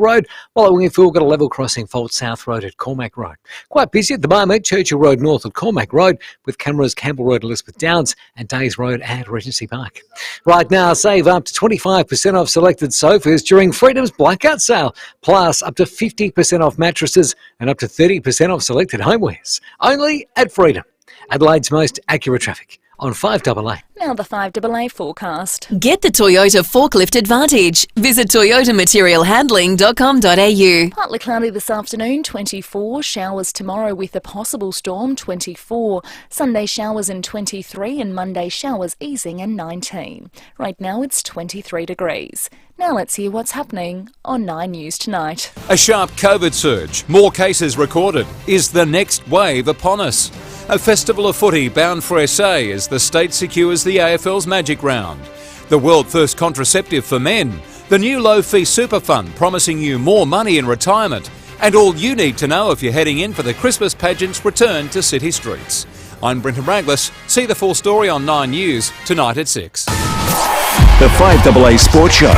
Road, while at Wingfield we've got a level crossing fault South Road at Cormac Road. Quite busy at the moment, Churchill Road north at Cormac Road, with cameras Campbell Road, Elizabeth Downs, and Days Road at Regency Park. Right now, save up to 25% off selected sofas during Freedom's blackout sale, plus up to 50% off mattresses and up to 30% off selected homewares. Only at Freedom. Adelaide's most accurate traffic on 5AA. Now the 5AA forecast. Get the Toyota Forklift Advantage. Visit toyotamaterialhandling.com.au. Partly cloudy this afternoon, 24. Showers tomorrow with a possible storm, 24. Sunday showers in 23 and Monday showers easing in 19. Right now it's 23 degrees. Now let's hear what's happening on 9 News Tonight. A sharp COVID surge, more cases recorded. Is the next wave upon us? A festival of footy bound for SA as the state secures the AFL's Magic Round. The world first contraceptive for men. The new low-fee super fund promising you more money in retirement. And all you need to know if you're heading in for the Christmas pageant's return to city streets. I'm Brenton Raglis. See the full story on 9 News tonight at 6. The 5AA Sports Show.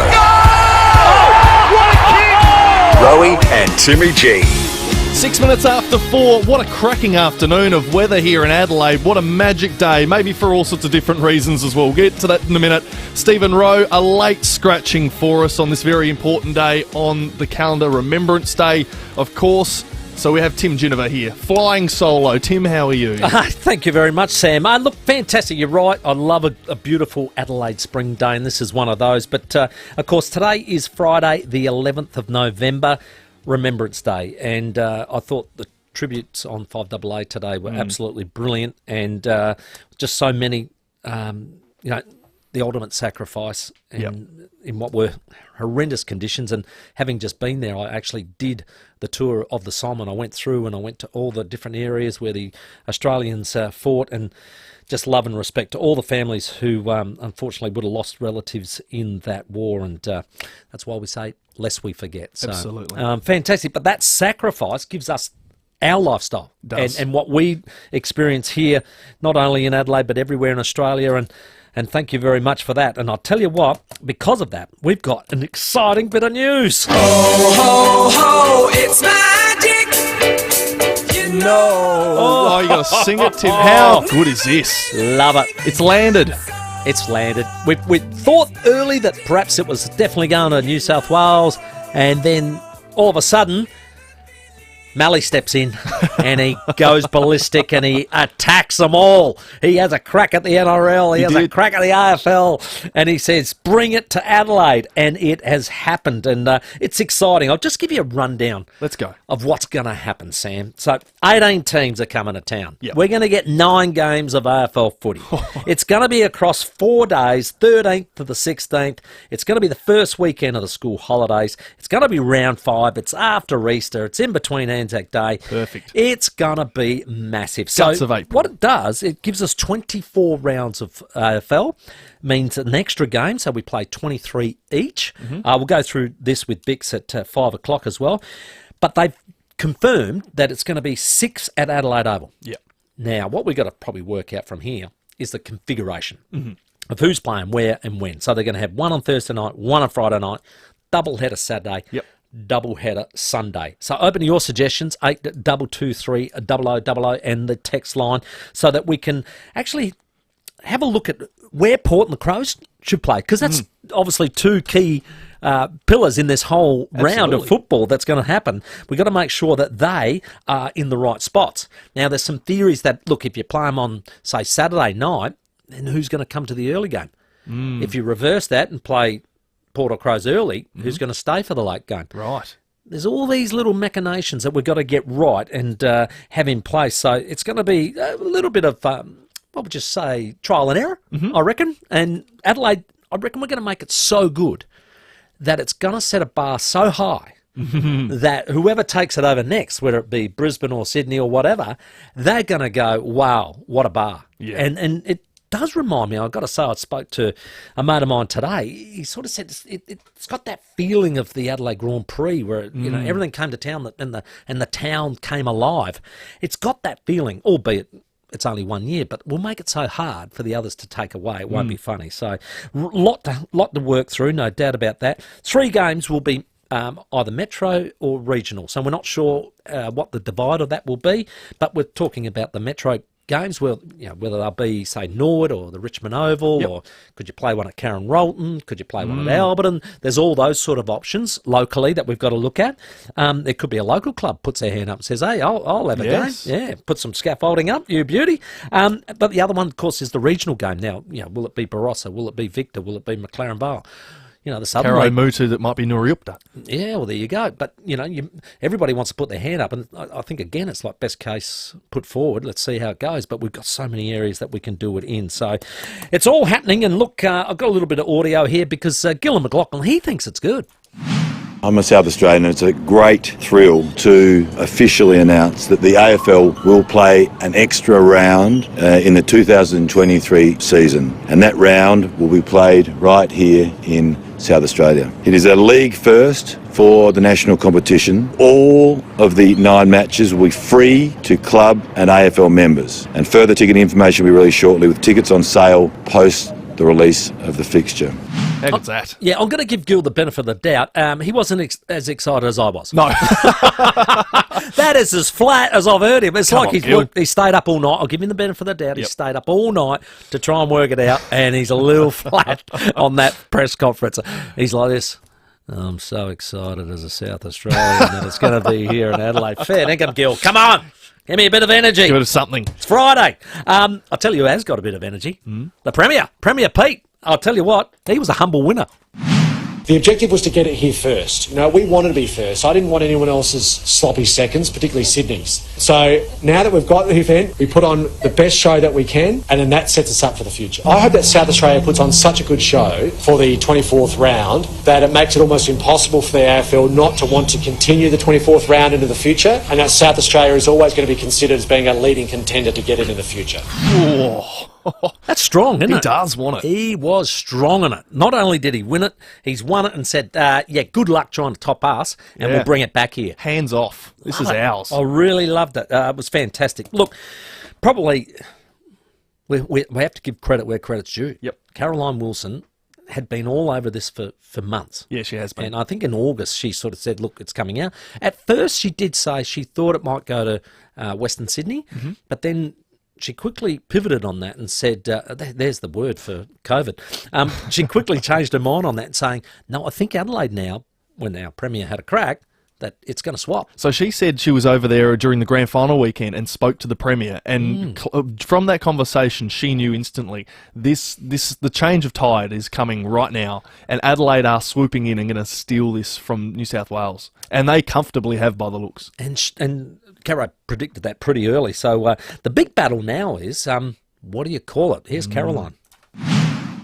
Rowie and Timmy G. 6 minutes after 4, what a cracking afternoon of weather here in Adelaide. What a magic day, maybe for all sorts of different reasons as well. We'll get to that in a minute. Stephen Rowe, a late scratching for us on this very important day on the calendar, Remembrance Day, of course. So we have Tim Ginniver here, flying solo. Tim, how are you? Thank you very much, Sam. Look, fantastic. You're right. I love a beautiful Adelaide spring day, and this is one of those. But, of course, today is Friday, the 11th of November, Remembrance Day, and I thought the tributes on 5AA today were absolutely brilliant, and just so many, the ultimate sacrifice and in what were horrendous conditions. And having just been there, I actually did the tour of the Somme, and I went through and I went to all the different areas where the Australians fought, and just love and respect to all the families who unfortunately would have lost relatives in that war, and that's why we say lest we forget. So, absolutely. Fantastic. But that sacrifice gives us our lifestyle and what we experience here, not only in Adelaide but everywhere in Australia, and thank you very much for that. And I'll tell you what, because of that, we've got an exciting bit of news. Ho, ho, ho, it's magic, you know. Oh, you got to sing it, Tim. How good is this? Love it. It's landed. It's landed. We thought early that perhaps it was definitely going to New South Wales, and then all of a sudden, Malley steps in and he goes ballistic and he attacks them all. He has a crack at the NRL, he has a crack at the AFL, and he says, bring it to Adelaide. And it has happened, and it's exciting. I'll just give you a rundown of what's going to happen, Sam. So 18 teams are coming to town. Yep. We're going to get 9 games of AFL footy. It's going to be across 4 days, 13th to the 16th. It's going to be the first weekend of the school holidays. It's going to be round 5. It's after Easter. It's in between Anzac Day. Perfect. It's going to be massive. Guts So of April. what it does, it gives us 24 rounds of AFL, means an extra game, so we play 23 each. We'll go through this with Bix at 5 o'clock as well. But they've confirmed that it's going to be 6 at Adelaide Oval. Yeah. Now, what we've got to probably work out from here is the configuration of who's playing where and when. So they're going to have one on Thursday night, one on Friday night, double header Saturday, double header Sunday. So open your suggestions, 8223 0000 and the text line, so that we can actually have a look at where Port and the Crows should play, because that's obviously 2 key pillars in this whole round of football that's going to happen. We've got to make sure that they are in the right spots. Now, there's some theories that, look, if you play them on, say, Saturday night, then who's going to come to the early game? If you reverse that and play Port or Crows early, who's going to stay for the late game? Right. There's all these little machinations that we've got to get right and have in place. So it's going to be a little bit of, what would you say, trial and error, I reckon. And Adelaide, I reckon we're going to make it so good that it's going to set a bar so high that whoever takes it over next, whether it be Brisbane or Sydney or whatever, they're going to go, wow, what a bar. Yeah. And it does remind me, I've got to say, I spoke to a mate of mine today. He sort of said it's got that feeling of the Adelaide Grand Prix where everything came to town and the town came alive. It's got that feeling, albeit it's only 1 year, but we'll make it so hard for the others to take away. It won't be funny. So lot to work through, no doubt about that. 3 games will be either metro or regional. So we're not sure what the divide of that will be, but we're talking about the metro games, whether they'll be, say, Norwood or the Richmond Oval, or could you play one at Karen Rolton, could you play one at Alberton? There's all those sort of options locally that we've got to look at. There could be a local club puts their hand up and says, hey, I'll have a game. Yeah, put some scaffolding up, you beauty. But the other one, of course, is the regional game. Now, will it be Barossa? Will it be Victor? Will it be McLaren Vale? The Southern Karo League. Mutu, that might be Nuriupta. Yeah, well, there you go. But, everybody wants to put their hand up. And I think, again, it's like best case put forward. Let's see how it goes. But we've got so many areas that we can do it in. So it's all happening. And look, I've got a little bit of audio here because Gillon McLaughlin, he thinks it's good. I'm a South Australian, and it's a great thrill to officially announce that the AFL will play an extra round in the 2023 season, and that round will be played right here in South Australia. It is a league first for the national competition. All of the 9 matches will be free to club and AFL members, and further ticket information will be released shortly, with tickets on sale post the release of the fixture. How good's that? Yeah, I'm going to give Gil the benefit of the doubt. He wasn't as excited as I was. No. That is as flat as I've heard him. It's Come like on, he stayed up all night. I'll give him the benefit of the doubt. He stayed up all night to try and work it out, and he's a little flat on that press conference. He's like this. I'm so excited as a South Australian that it's going to be here in Adelaide. Fair dinkum, Gil. Come on. Give me a bit of energy. Give it something. It's Friday. I'll tell you who has got a bit of energy. The Premier Pete. I'll tell you what, he was a humble winner. The objective was to get it here first. We wanted to be first. I didn't want anyone else's sloppy seconds, particularly Sydney's. So now that we've got the event, we put on the best show that we can, and then that sets us up for the future. I hope that South Australia puts on such a good show for the 24th round that it makes it almost impossible for the AFL not to want to continue the 24th round into the future, and that South Australia is always going to be considered as being a leading contender to get it in the future. Oh. That's strong, isn't it? He does want it. He was strong on it. Not only did he win it, he's won it and said, good luck trying to top us, and we'll bring it back here. Hands off. This is ours. I really loved it. It was fantastic. Look, probably we have to give credit where credit's due. Yep. Caroline Wilson had been all over this for months. Yeah, she has been. And I think in August she sort of said, look, it's coming out. At first she did say she thought it might go to Western Sydney, but then she quickly pivoted on that and said, there's the word for COVID. She quickly changed her mind on that and saying, no, I think Adelaide now, when our Premier had a crack, that it's going to swap. So she said she was over there during the grand final weekend and spoke to the Premier, and from that conversation she knew instantly the change of tide is coming right now, and Adelaide are swooping in and going to steal this from New South Wales, and they comfortably have by the looks. And Caro predicted that pretty early. So the big battle now is, what do you call it? Here's Caroline.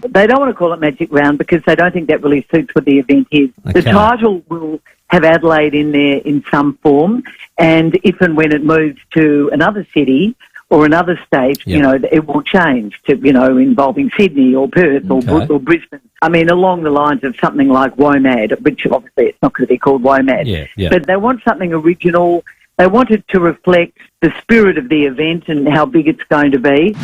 They don't want to call it Magic Round because they don't think that really suits what the event is. Okay. The title will have Adelaide in there in some form, and if and when it moves to another city or another state, it will change to, involving Sydney or Perth or Brisbane. I mean, along the lines of something like WOMAD, which obviously it's not going to be called WOMAD. Yeah. But they want something original. They want it to reflect the spirit of the event and how big it's going to be.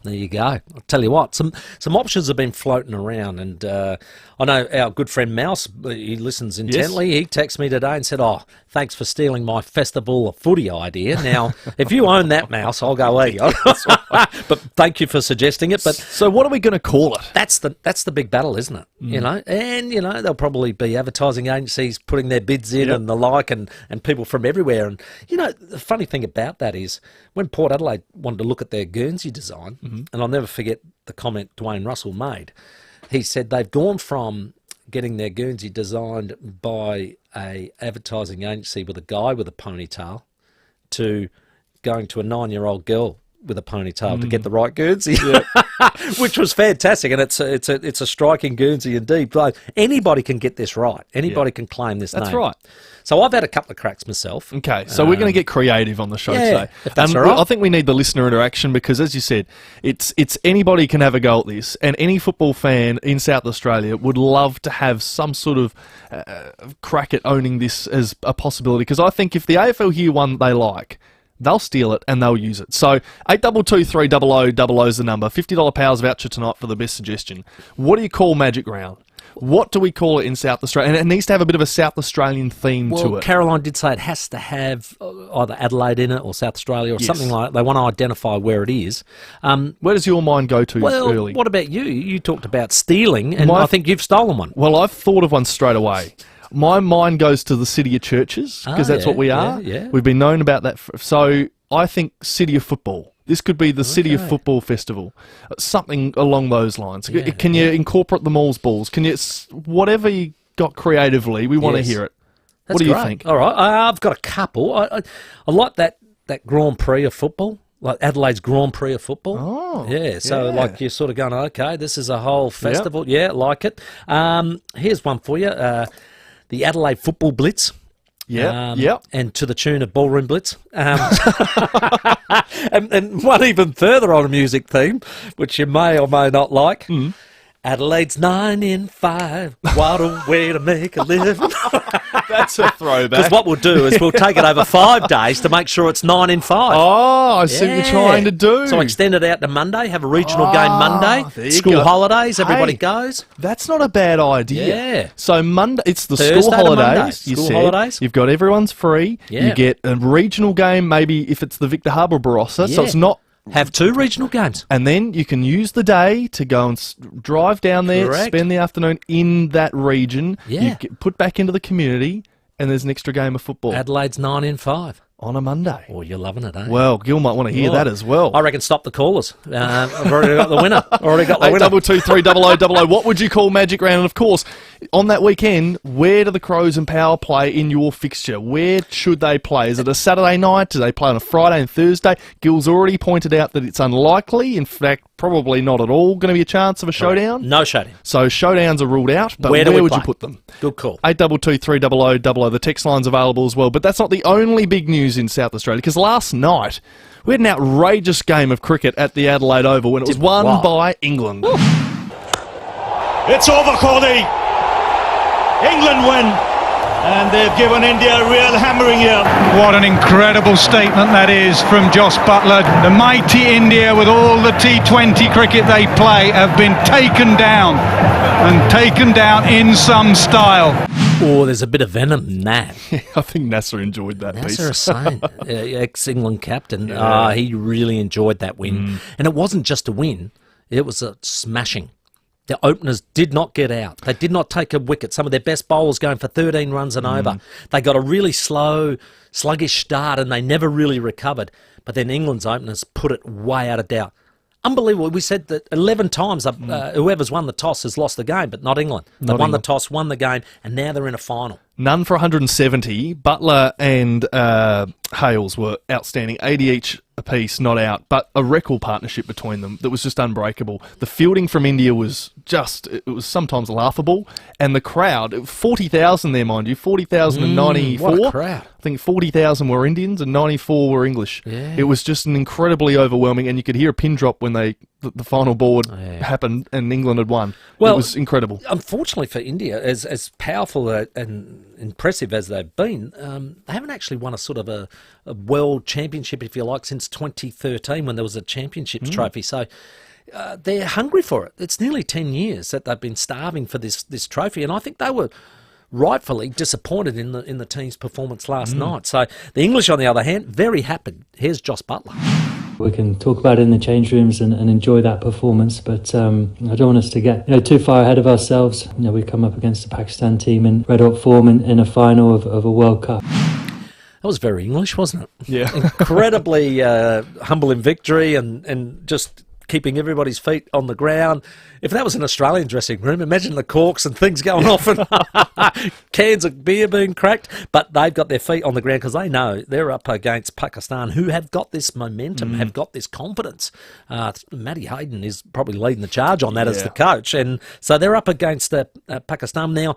There you go. I'll tell you what, some options have been floating around, and I know our good friend Mouse, he listens intently. Yes. He texted me today and said, thanks for stealing my festival of footy idea. Now, if you own that, Mouse, I'll go eat. But thank you for suggesting it. But so what are we going to call it? That's the big battle, isn't it? And there'll probably be advertising agencies putting their bids in and the like, and people from everywhere. And the funny thing about that is when Port Adelaide wanted to look at their Guernsey design, and I'll never forget the comment Dwayne Russell made. He said they've gone from getting their Guernsey designed by a advertising agency with a guy with a ponytail to going to a 9-year-old girl with a ponytail to get the right Guernsey, which was fantastic, and it's a striking Guernsey indeed. But anybody can get this right. Anybody can claim this name. That's right. So I've had a couple of cracks myself. Okay, so we're going to get creative on the show today. If that's all right. I think we need the listener interaction because, as you said, it's anybody can have a go at this, and any football fan in South Australia would love to have some sort of crack at owning this as a possibility. Because I think if the AFL hear one they like, they'll steal it and they'll use it. So 8223 300 00 is the number. $50 powers voucher tonight for the best suggestion. What do you call Magic Round? What do we call it in South Australia? And it needs to have a bit of a South Australian theme to it. Caroline did say it has to have either Adelaide in it or South Australia or something like that. They want to identify where it is. Where does your mind go to early? What about you? You talked about stealing, and I think you've stolen one. Well, I've thought of one straight away. My mind goes to the City of Churches, because that's what we are. Yeah. We've been known about that. So I think City of Football. This could be the City of Football Festival. Something along those lines. Can you incorporate the Mall's balls? Can you, whatever you got creatively, we want to hear it. What do you think? All right. I've got a couple. I like that Grand Prix of football. Like Adelaide's Grand Prix of football. Oh. Yeah, so like you're sort of going, okay, this is a whole festival. Yep. Yeah, like it. Here's one for you. The Adelaide Football Blitz. Yeah, and to the tune of Ballroom Blitz. And one even further on a music theme, which you may or may not like. Adelaide's 9 in 5. What a way to make a living. That's a throwback. Because what we'll do is we'll take it over 5 days to make sure it's 9 in 5. Oh, I see what you're trying to do. So extend it out to Monday, have a regional game Monday, school holidays, everybody goes. That's not a bad idea. Yeah. So Monday, it's the Thursday school holidays. School holidays. You've got everyone's free. Yeah. You get a regional game, maybe if it's the Victor Harbour Barossa, so it's not... Have 2 regional games. And then you can use the day to go and drive down there, spend the afternoon in that region. Yeah. You get put back into the community, and there's an extra game of football. Adelaide's 9 in 5. On a Monday. Oh, you're loving it, eh? Well, Gil might want to hear that as well. I reckon stop the callers. I've already got the winner. 822 What would you call Magic Round? And of course, on that weekend, where do the Crows and Power play in your fixture? Where should they play? Is it a Saturday night? Do they play on a Friday and Thursday? Gil's already pointed out that it's unlikely. In fact, probably not at all going to be a chance of a showdown. No showdown. So showdowns are ruled out, but where would play? You put them? Good call. 822 The text line's available as well. But that's not the only big news in South Australia, because last night we had an outrageous game of cricket at the Adelaide Oval when it was won by England. It's over, Cody. England win. And they've given India a real hammering here. What an incredible statement that is from Jos Buttler. The mighty India, with all the T20 cricket they play, have been taken down, and taken down in some style. Oh, there's a bit of venom in that. I think Nasser enjoyed that piece. Nasser Hussain, ex-England captain, he really enjoyed that win. And it wasn't just a win, it was a smashing. The openers did not get out. They did not take a wicket. Some of their best bowlers going for 13 runs and over. They got a really slow, sluggish start and they never really recovered. But then England's openers put it way out of doubt. Unbelievable. We said that 11 times whoever's won the toss has lost the game, but not England. They won the toss, won the game, and now they're in a final. None for 170. Butler and Hales were outstanding. 80 each apiece, not out, but a record partnership between them that was just unbreakable. The fielding from India was it was sometimes laughable, and the crowd, 40,000 there, mind you, 40,094. What a crowd. I think 40,000 were Indians and 94 were English. Yeah. It was just an incredibly overwhelming, and you could hear a pin drop when the final board happened and England had won. Well, it was incredible. Unfortunately for India, as powerful and impressive as they've been, they haven't actually won a sort of a world championship, if you like, since 2013 when there was a championships trophy. So they're hungry for it. It's nearly 10 years that they've been starving for this trophy, and I think they were rightfully disappointed in the team's performance last night. So the English, on the other hand, very happy. Here's Jos Buttler. We can talk about it in the change rooms and enjoy that performance, but I don't want us to get too far ahead of ourselves. We come up against the Pakistan team in red-hot form in a final of a World Cup. That was very English, wasn't it? Yeah. Incredibly humble in victory and just keeping everybody's feet on the ground. If that was an Australian dressing room, imagine the corks and things going off and cans of beer being cracked. But they've got their feet on the ground because they know they're up against Pakistan, who have got this momentum, have got this confidence. Matty Hayden is probably leading the charge on that as the coach. And so they're up against Pakistan now.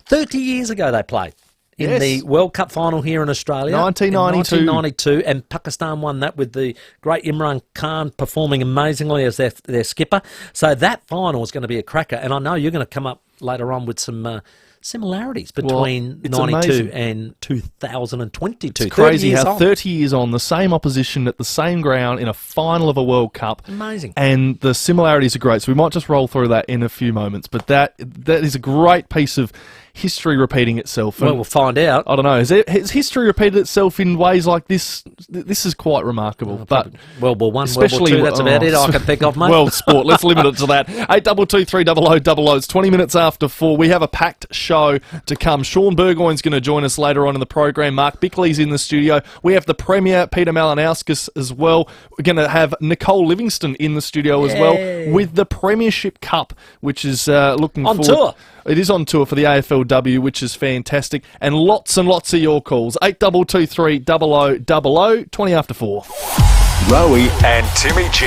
30 years ago they played in the World Cup final here in Australia. 1992, and Pakistan won that with the great Imran Khan performing amazingly as their skipper. So that final is going to be a cracker, and I know you're going to come up later on with some similarities between it's 92 amazing. and 2022. It's crazy 30 years how on. 30 years on, the same opposition at the same ground in a final of a World Cup. Amazing. And the similarities are great. So we might just roll through that in a few moments. But that is a great piece of history repeating itself. Well, we'll find out. I don't know. Has history repeated itself in ways like this? This is quite remarkable. But World War One, especially, World War Two, that's about it I can think of, mate. World sport. Let's limit it to that. 8223 0000. It's 20 minutes after 4. We have a packed show to come. Sean Burgoyne's going to join us later on in the program. Mark Bickley's in the studio. We have the Premier, Peter Malinauskas, as well. We're going to have Nicole Livingston in the studio as well with the Premiership Cup, which is looking on forward. Tour. It is on tour for the AFLW, which is fantastic. And lots of your calls. 8223 0000, 20 after 4. Rowie and Timmy G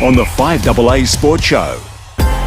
on the 5AA Sports Show.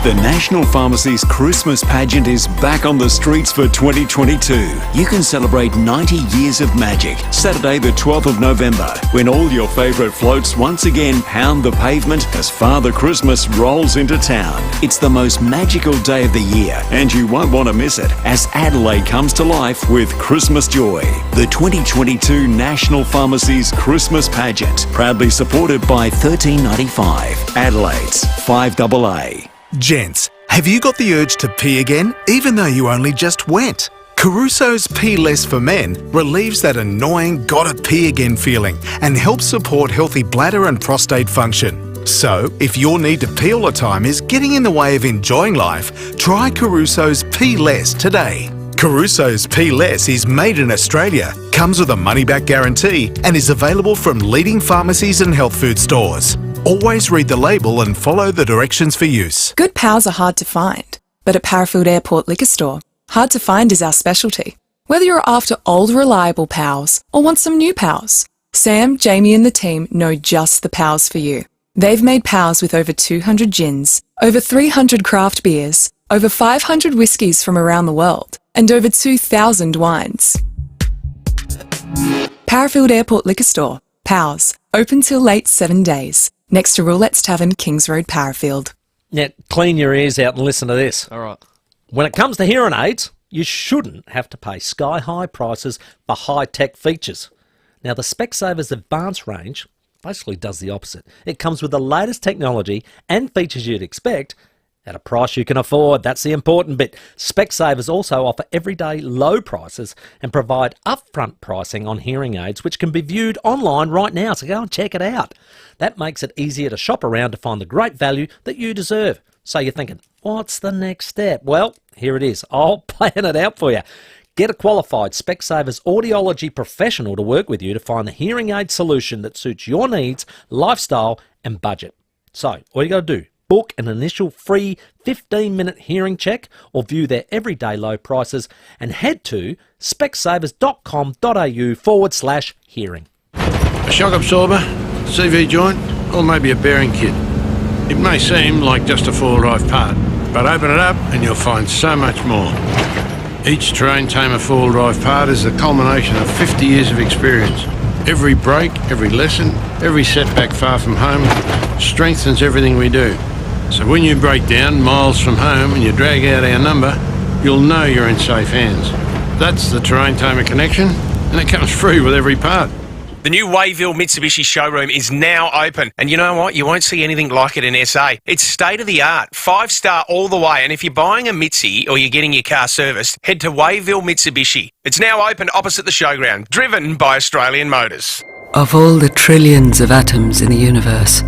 The National Pharmacy's Christmas pageant is back on the streets for 2022. You can celebrate 90 years of magic, Saturday the 12th of November, when all your favourite floats once again pound the pavement as Father Christmas rolls into town. It's the most magical day of the year, and you won't want to miss it, as Adelaide comes to life with Christmas Joy. The 2022 National Pharmacy's Christmas pageant, proudly supported by 1395, Adelaide's 5AA. Gents, have you got the urge to pee again, even though you only just went? Caruso's Pee Less for Men relieves that annoying gotta pee again feeling and helps support healthy bladder and prostate function. So, if your need to pee all the time is getting in the way of enjoying life, try Caruso's Pee Less today. Caruso's Pee Less is made in Australia, comes with a money-back guarantee and is available from leading pharmacies and health food stores. Always read the label and follow the directions for use. Good pals are hard to find, but at Parafield Airport Liquor Store, hard to find is our specialty. Whether you're after old reliable pals or want some new pals, Sam, Jamie and the team know just the pals for you. They've made pals with over 200 gins, over 300 craft beers, over 500 whiskies from around the world, and over 2,000 wines. Parafield Airport Liquor Store, Pals, open till late 7 days. Next to Roulette's Tavern, Kings Road, Parafield. Now, clean your ears out and listen to this. All right. When it comes to hearing aids, you shouldn't have to pay sky-high prices for high-tech features. Now, the Specsavers Advanced range basically does the opposite. It comes with the latest technology and features you'd expect at a price you can afford. That's the important bit. Specsavers also offer everyday low prices and provide upfront pricing on hearing aids, which can be viewed online right now, so go and check it out. That makes it easier to shop around to find the great value that you deserve. So you're thinking, what's the next step? Well, here it is. I'll plan it out for you. Get a qualified Specsavers audiology professional to work with you to find the hearing aid solution that suits your needs, lifestyle and budget. So all you got to do, book an initial free 15-minute hearing check or view their everyday low prices and head to specsavers.com.au/hearing. A shock absorber, CV joint, or maybe a bearing kit. It may seem like just a four-drive part, but open it up and you'll find so much more. Each Terrain Tamer four-drive part is the culmination of 50 years of experience. Every break, every lesson, every setback far from home strengthens everything we do. So when you break down miles from home and you drag out our number, you'll know you're in safe hands. That's the Terrain Tamer connection, and it comes free with every part. The new Wayville Mitsubishi showroom is now open. And you know what? You won't see anything like it in SA. It's state-of-the-art, 5-star all the way. And if you're buying a Mitsi or you're getting your car serviced, head to Wayville Mitsubishi. It's now open opposite the showground, driven by Australian Motors. Of all the trillions of atoms in the universe,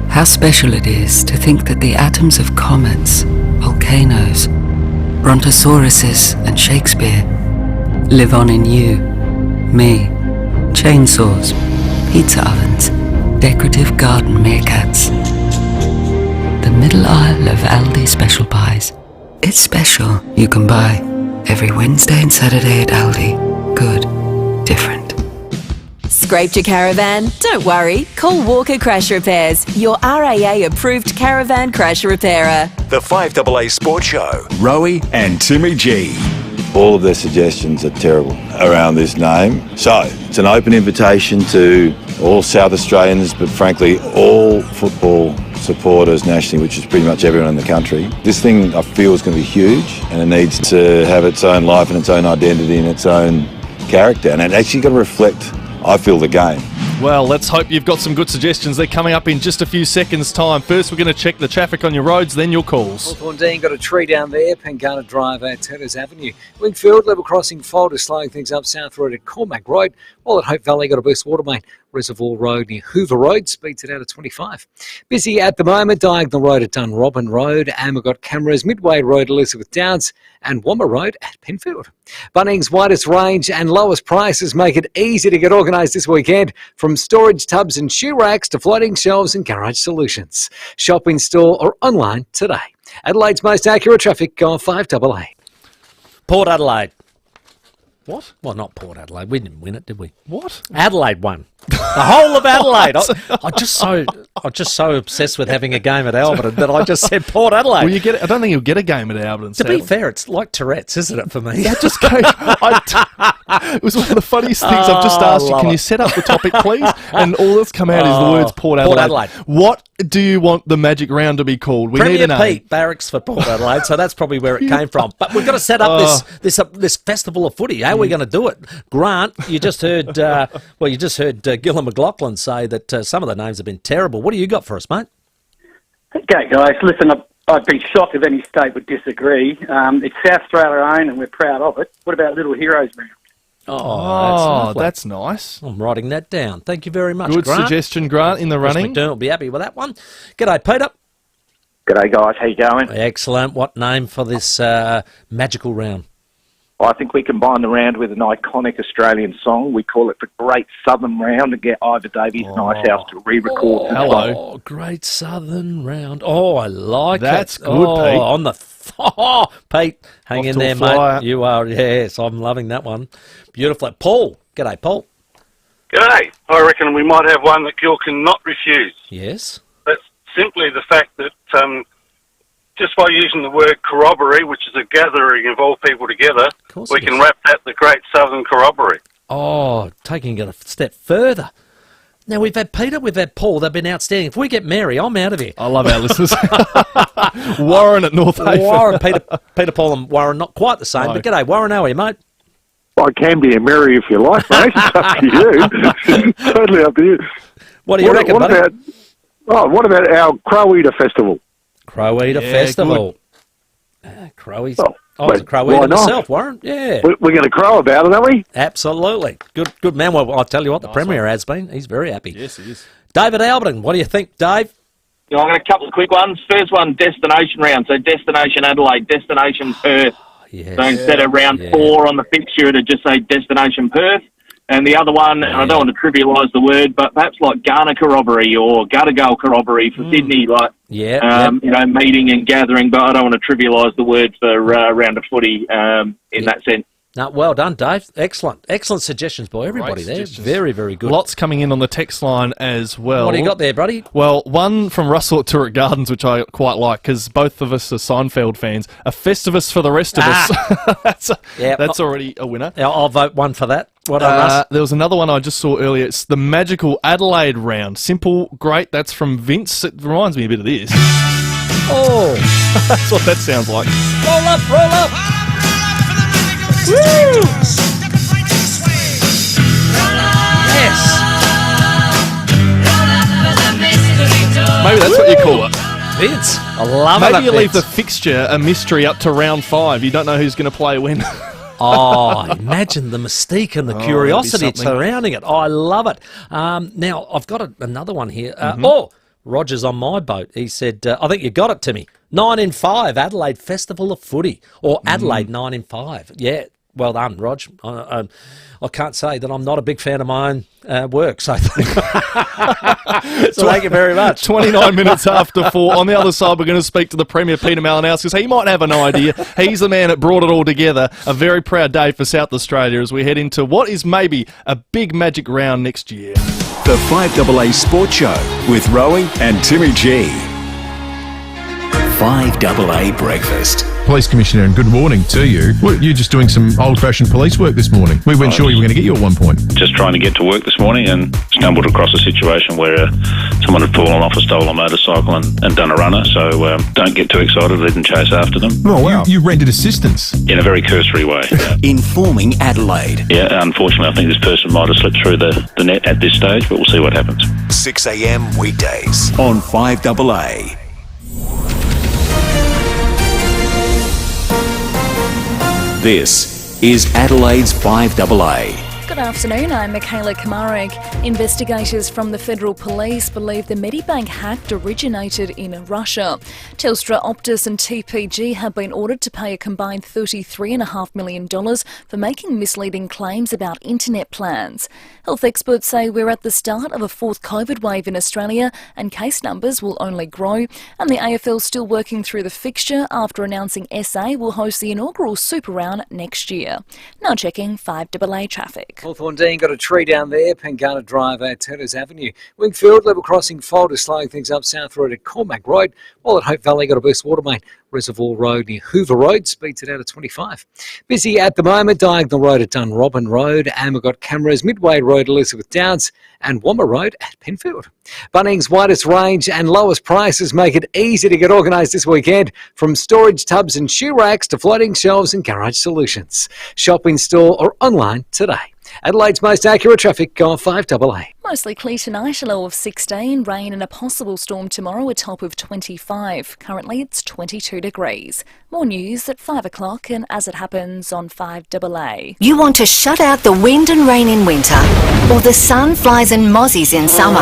how special it is to think that the atoms of comets, volcanoes, brontosauruses and Shakespeare live on in you, me, chainsaws, pizza ovens, decorative garden meerkats. The middle aisle of Aldi Special Pies. It's special. You can buy every Wednesday and Saturday at Aldi. Good. Different. Scraped your caravan? Don't worry. Call Walker Crash Repairs, your RAA-approved caravan crash repairer. The 5AA Sports Show. Rowie and Timmy G. all of their suggestions are terrible around this name. So it's an open invitation to all South Australians, but frankly all football supporters nationally, which is pretty much everyone in the country. This thing I feel is going to be huge, and it needs to have its own life and its own identity and its own character, and it actually got to reflect, I feel, the game. Well, let's hope you've got some good suggestions. They're coming up in just a few seconds' time. First, we're going to check the traffic on your roads, then your calls. Hawthorne Dean got a tree down there, Pangana Drive at Turners Avenue. Wingfield, level crossing fault is slowing things up South Road at Cormac Road, while at Hope Valley got a burst water main. Reservoir Road near Hoover Road speeds it out of 25. Busy at the moment, Diagonal Road at Dunrobin Road, and we've got cameras Midway Road, Elizabeth Downs, and Womber Road at Penfield. Bunnings' widest range and lowest prices make it easy to get organised this weekend, from storage tubs and shoe racks to floating shelves and garage solutions. Shop in store or online today. Adelaide's most accurate traffic on 5AA. Port Adelaide. What? Well, not Port Adelaide. We didn't win it, did we? What? Adelaide won. The whole of Adelaide. I'm just so obsessed with having a game at Alberton that I just said Port Adelaide. Well, I don't think you'll get a game at Alberton. To be fair, it's like Tourette's, isn't it, for me? That just came, it was one of the funniest things. I've just asked you, can you set up the topic, please? And all that's come out is the words Port Adelaide. Port Adelaide. What do you want the Magic Round to be called? We Premier need a name. Pete Barracks for Port Adelaide, so that's probably where it came from. But we've got to set up this festival of footy. How are we going to do it? Grant, you just heard Gillum McLaughlin say that some of the names have been terrible. What do you got for us, mate? Okay, guys. Listen, I'd be shocked if any state would disagree. It's South Australia own and we're proud of it. What about Little Heroes Round? Oh, that's nice. I'm writing that down. Thank you very much, Good Grant. suggestion, Grant, in the running. McDermott will be happy with that one. G'day, Peter. G'day, guys. How you going? Excellent. What name for this magical round? I think we combine the round with an iconic Australian song. We call it the Great Southern Round and get Ivor Davies and Icehouse to re-record the song. Oh, Great Southern Round. Oh, I like That's it. That's good, Pete. On the Pete, hang Off in to a there, flyer. mate. You are, yes, I'm loving that one. Beautiful. Paul. G'day, Paul. G'day. I reckon we might have one that Gil cannot refuse. Yes. That's simply the fact that just by using the word corroboree, which is a gathering of all people together, we can wrap that the Great Southern Corroboree. Oh, taking it a step further. Now, we've had Peter, we've had Paul. They've been outstanding. If we get Mary, I'm out of here. I love our listeners. Warren at North Haven. Warren, Peter, Paul and Warren, not quite the same, but g'day, Warren, how are you, mate? I can be a Mary if you like, mate. It's up to you. Totally up to you. What do you reckon, buddy? What about our Crow Eater Festival? Crow Eater Festival. Crow Eater. I was a crow why eater not? myself, Warren. Yeah. We're going to crow about it, aren't we? Absolutely. Good man. Well, I'll tell you what, the Premier has been. He's very happy. Yes, he is. David Alberton, what do you think, Dave? Yeah, I've got a couple of quick ones. First one, destination round. So destination Adelaide, destination Perth. Yes. So instead of round 4 on the fixture, it'd just say destination Perth. And the other one, and I don't want to trivialise the word, but perhaps like Ghana corroboree or Gadigal corroboree for Sydney, like you know, meeting and gathering. But I don't want to trivialise the word for round of footy in that sense. No, well done, Dave. Excellent suggestions by everybody there. Very, very good. Lots coming in on the text line as well. What do you got there, buddy? Well, one from Russell at Turret Gardens, which I quite like, because both of us are Seinfeld fans. A Festivus for the rest of us. That's already a winner. I'll vote one for that. What Russ? There was another one I just saw earlier. It's the magical Adelaide round. Simple, great. That's from Vince. It reminds me a bit of this. Oh. That's what that sounds like. Roll up, roll up. Woo! Yes. Maybe that's what you call it. Vince. I love it. Maybe you leave the fixture a mystery up to round 5. You don't know who's going to play when. Oh, imagine the mystique and the curiosity surrounding it. Oh, I love it. Now, I've got another one here. Roger's on my boat. He said, I think you got it, Timmy. 9 in 5, Adelaide Festival of Footy. Or Adelaide 9 in 5. Yeah, well done, Rog. I can't say that I'm not a big fan of my own work, so thank you very much. 29 minutes after 4. On the other side, we're going to speak to the Premier, Peter Malinauskas. He might have an idea. He's the man that brought it all together. A very proud day for South Australia as we head into what is maybe a big magic round next year. The 5AA Sports Show with Rowie and Timmy G. 5AA Breakfast. Police Commissioner, and good morning to you. You're just doing some old-fashioned police work this morning. We weren't sure you were going to get you at one point. Just trying to get to work this morning and stumbled across a situation where someone had fallen off a stolen motorcycle and done a runner, so don't get too excited, let them chase after them. Oh, wow. You rendered assistance? In a very cursory way. Informing Adelaide. Yeah, unfortunately, I think this person might have slipped through the net at this stage, but we'll see what happens. 6 a.m. weekdays on 5AA. This is Adelaide's 5AA. Good afternoon, I'm Michaela Kamarek. Investigators from the Federal Police believe the Medibank hack originated in Russia. Telstra, Optus and TPG have been ordered to pay a combined $33.5 million for making misleading claims about internet plans. Health experts say we're at the start of a fourth COVID wave in Australia and case numbers will only grow. And the AFL still working through the fixture after announcing SA will host the inaugural Super Round next year. Now checking 5AA traffic. Hawthorne Dean got a tree down there, Pangana Drive at Turners Avenue. Wingfield, level crossing fault is slowing things up South Road at Cormac Road, while at Hope Valley got a burst water main. Reservoir Road near Hoover Road speeds it out at 25. Busy at the moment, Diagonal Road at Dunrobin Road, and we've got cameras Midway Road, Elizabeth Downs, and Womber Road at Penfield. Bunnings' widest range and lowest prices make it easy to get organised this weekend, from storage tubs and shoe racks to floating shelves and garage solutions. Shop in store or online today. Adelaide's most accurate traffic on 5AA. Mostly clear tonight, a low of 16, rain and a possible storm tomorrow, a top of 25. Currently it's 22 degrees. More news at 5 o'clock and as it happens on 5AA. You want to shut out the wind and rain in winter, or the sun, flies and mozzies in summer,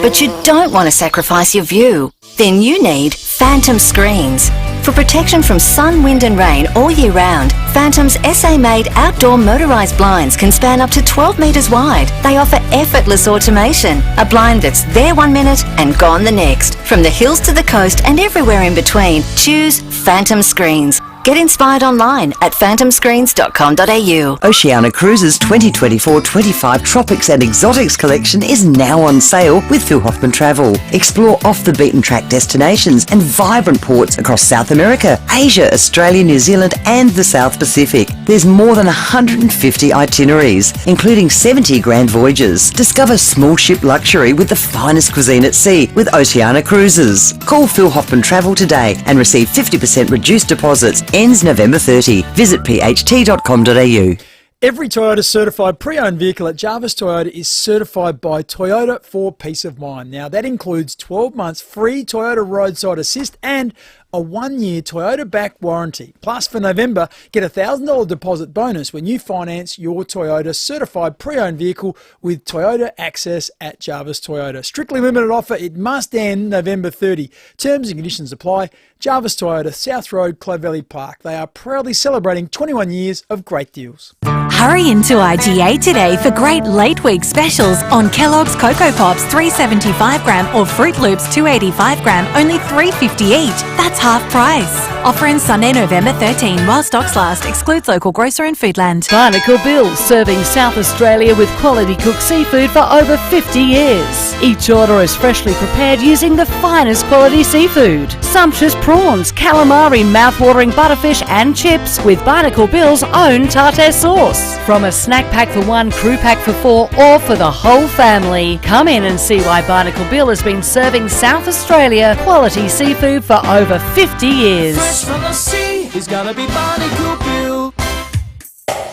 but you don't want to sacrifice your view? Then you need Phantom Screens. For protection from sun, wind and rain all year round, Phantom's SA-made outdoor motorised blinds can span up to 12 metres wide. They offer effortless automation, a blind that's there 1 minute and gone the next. From the hills to the coast and everywhere in between, choose Phantom Screens. Get inspired online at phantomscreens.com.au. Oceania Cruises 2024-25 Tropics and Exotics collection is now on sale with Phil Hoffman Travel. Explore off-the-beaten-track destinations and vibrant ports across South America, Asia, Australia, New Zealand and the South Pacific. There's more than 150 itineraries, including 70 grand voyages. Discover small ship luxury with the finest cuisine at sea with Oceania Cruises. Call Phil Hoffman Travel today and receive 50% reduced deposits. Ends November 30. Visit pht.com.au. Every Toyota certified pre-owned vehicle at Jarvis Toyota is certified by Toyota for peace of mind. Now that includes 12 months free Toyota roadside assist and a 1-year Toyota back warranty. Plus for November, get a $1,000 deposit bonus when you finance your Toyota certified pre-owned vehicle with Toyota Access at Jarvis Toyota. Strictly limited offer. It must end November 30. Terms and conditions apply. Jarvis Toyota, South Road, Clovelly Park. They are proudly celebrating 21 years of great deals. Hurry into IGA today for great late week specials on Kellogg's Cocoa Pops 375 gram or Fruit Loops 285 gram, only $3.50 each. That's half price. Offer ends Sunday, November 13 while stocks last. Excludes local grocer and Foodland. Barnacle Bill, serving South Australia with quality cooked seafood for over 50 years. Each order is freshly prepared using the finest quality seafood. Sumptuous prawns, calamari, mouth-watering butterfish and chips with Barnacle Bill's own tartare sauce. From a snack pack for 1, crew pack for 4 or for the whole family. Come in and see why Barnacle Bill has been serving South Australia quality seafood for over 50 years. Fresh from the sea is gonna be Barnacle Bill.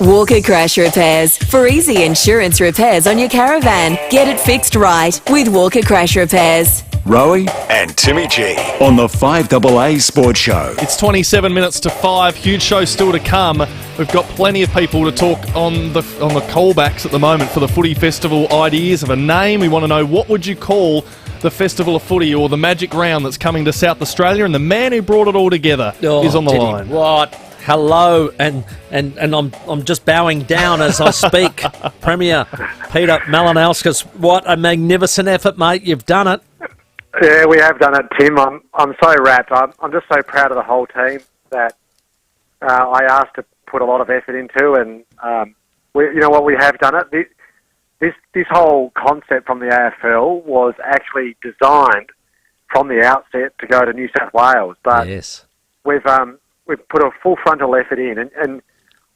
Walker Crash Repairs. For easy insurance repairs on your caravan. Get it fixed right with Walker Crash Repairs. Rowie and Timmy G on the 5AA Sports Show. It's 27 minutes to 5. Huge show still to come. We've got plenty of people to talk on the callbacks at the moment for the Footy Festival. Ideas of a name. We want to know, what would you call the Festival of Footy or the Magic Round that's coming to South Australia? And the man who brought it all together is on the line. What? Hello, and I'm just bowing down as I speak. Premier Peter Malinowskis, what a magnificent effort, mate. You've done it. Yeah, we have done it, Tim. I'm so wrapped. I'm just so proud of the whole team that I asked to put a lot of effort into, and we have done it. This whole concept from the AFL was actually designed from the outset to go to New South Wales, but yes, we've put a full frontal effort in, and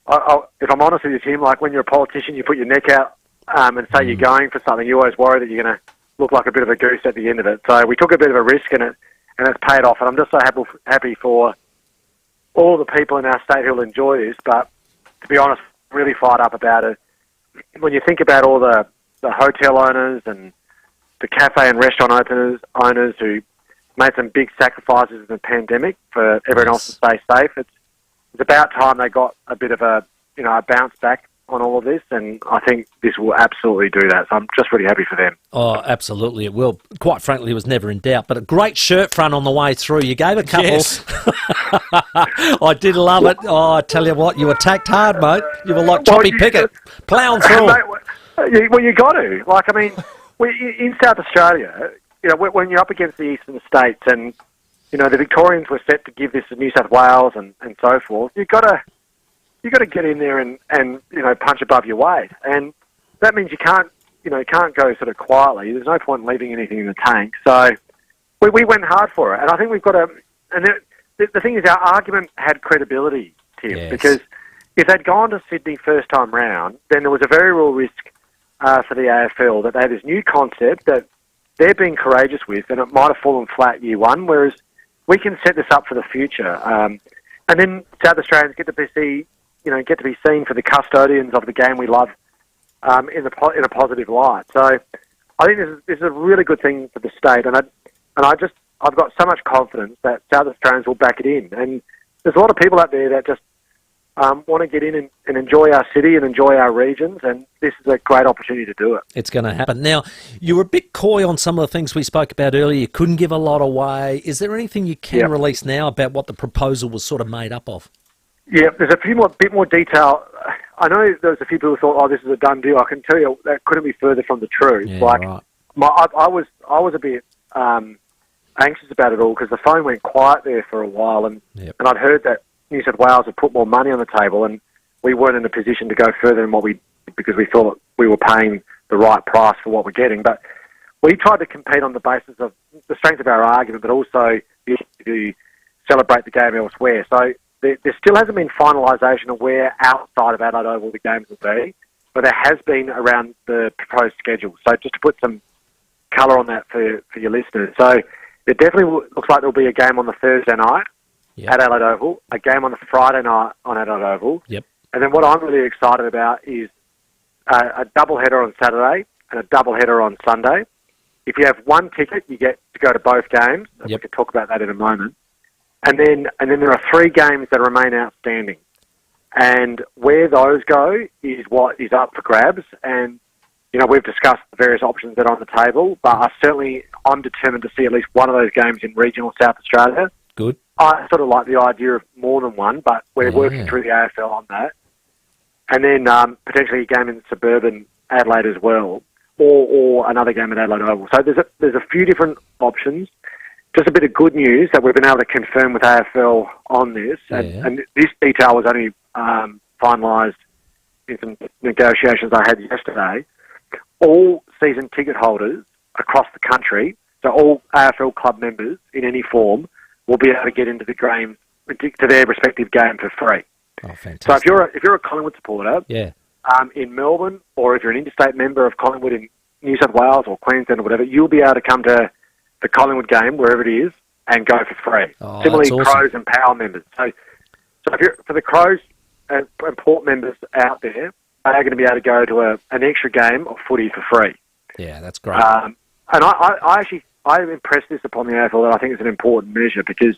if I'm honest with you, Tim, like when you're a politician, you put your neck out and say you're going for something, you always worry that you're going to look like a bit of a goose at the end of it. So we took a bit of a risk in it, and it's paid off. And I'm just so happy for all the people in our state who'll enjoy this. But to be honest, really fired up about it. When you think about all the hotel owners and the cafe and restaurant owners who made some big sacrifices in the pandemic for everyone else to stay safe, it's about time they got a bit of a bounce back on all of this, and I think this will absolutely do that. So I'm just really happy for them. Oh, absolutely, it will. Quite frankly, it was never in doubt. But a great shirt front on the way through. You gave a couple. Yes. I did love it. Oh, I tell you what, you attacked hard, mate. You were like Choppy Pickett, ploughing through. Well, you got to. Like, I mean, in South Australia, when you're up against the eastern states, and the Victorians were set to give this to New South Wales and so forth, you've got to get in there and punch above your weight, and that means you can't go sort of quietly. There's no point in leaving anything in the tank. So we went hard for it, and I think we've got to. And the thing is, our argument had credibility, Tim, Yes. because if they'd gone to Sydney first time round, then there was a very real risk for the AFL that they had this new concept that they're being courageous with, and it might have fallen flat year one. Whereas we can set this up for the future, and then South Australians get to be seen for the custodians of the game we love in a positive light. So I think this is a really good thing for the state, and I've got so much confidence that South Australians will back it in. And there's a lot of people out there that just want to get in and enjoy our city and enjoy our regions, and this is a great opportunity to do it. It's going to happen. Now, you were a bit coy on some of the things we spoke about earlier. You couldn't give a lot away. Is there anything you can release now about what the proposal was sort of made up of? Yeah, there's a bit more detail. I know there's a few people who thought, "Oh, this is a done deal." I can tell you that couldn't be further from the truth. Yeah, like, right. I was a bit anxious about it all because the phone went quiet there for a while, and I'd heard that New South Wales had put more money on the table, and we weren't in a position to go further than what we did because we thought we were paying the right price for what we're getting. But we tried to compete on the basis of the strength of our argument, but also to celebrate the game elsewhere. So there still hasn't been finalisation of where outside of Adelaide Oval the games will be, but there has been around the proposed schedule. So just to put some colour on that for your listeners. So it definitely looks like there'll be a game on the Thursday night at Adelaide Oval, a game on the Friday night on Adelaide Oval. Yep. And then what I'm really excited about is a double-header on Saturday and a double-header on Sunday. If you have one ticket, you get to go to both games. And we can talk about that in a moment. And then there are 3 games that remain outstanding. And where those go is what is up for grabs. And, we've discussed the various options that are on the table, but I'm determined to see at least one of those games in regional South Australia. Good. I sort of like the idea of more than one, but we're working through the AFL on that. And then potentially a game in suburban Adelaide as well, or another game at Adelaide Oval. So there's a few different options. Just a bit of good news that we've been able to confirm with AFL on this, and this detail was only finalised in some negotiations I had yesterday. All season ticket holders across the country, so all AFL club members in any form, will be able to get into the games, to their respective game for free. Oh, fantastic! So if you're a Collingwood supporter, in Melbourne, or if you're an interstate member of Collingwood in New South Wales or Queensland or whatever, you'll be able to come to the Collingwood game, wherever it is, and go for free. Oh, Similarly, that's awesome. Crows and Power members. So if you're, for the Crows and Port members out there, they are going to be able to go to an extra game of footy for free. Yeah, that's great. And I impressed this upon the AFL that I think it's an important measure because,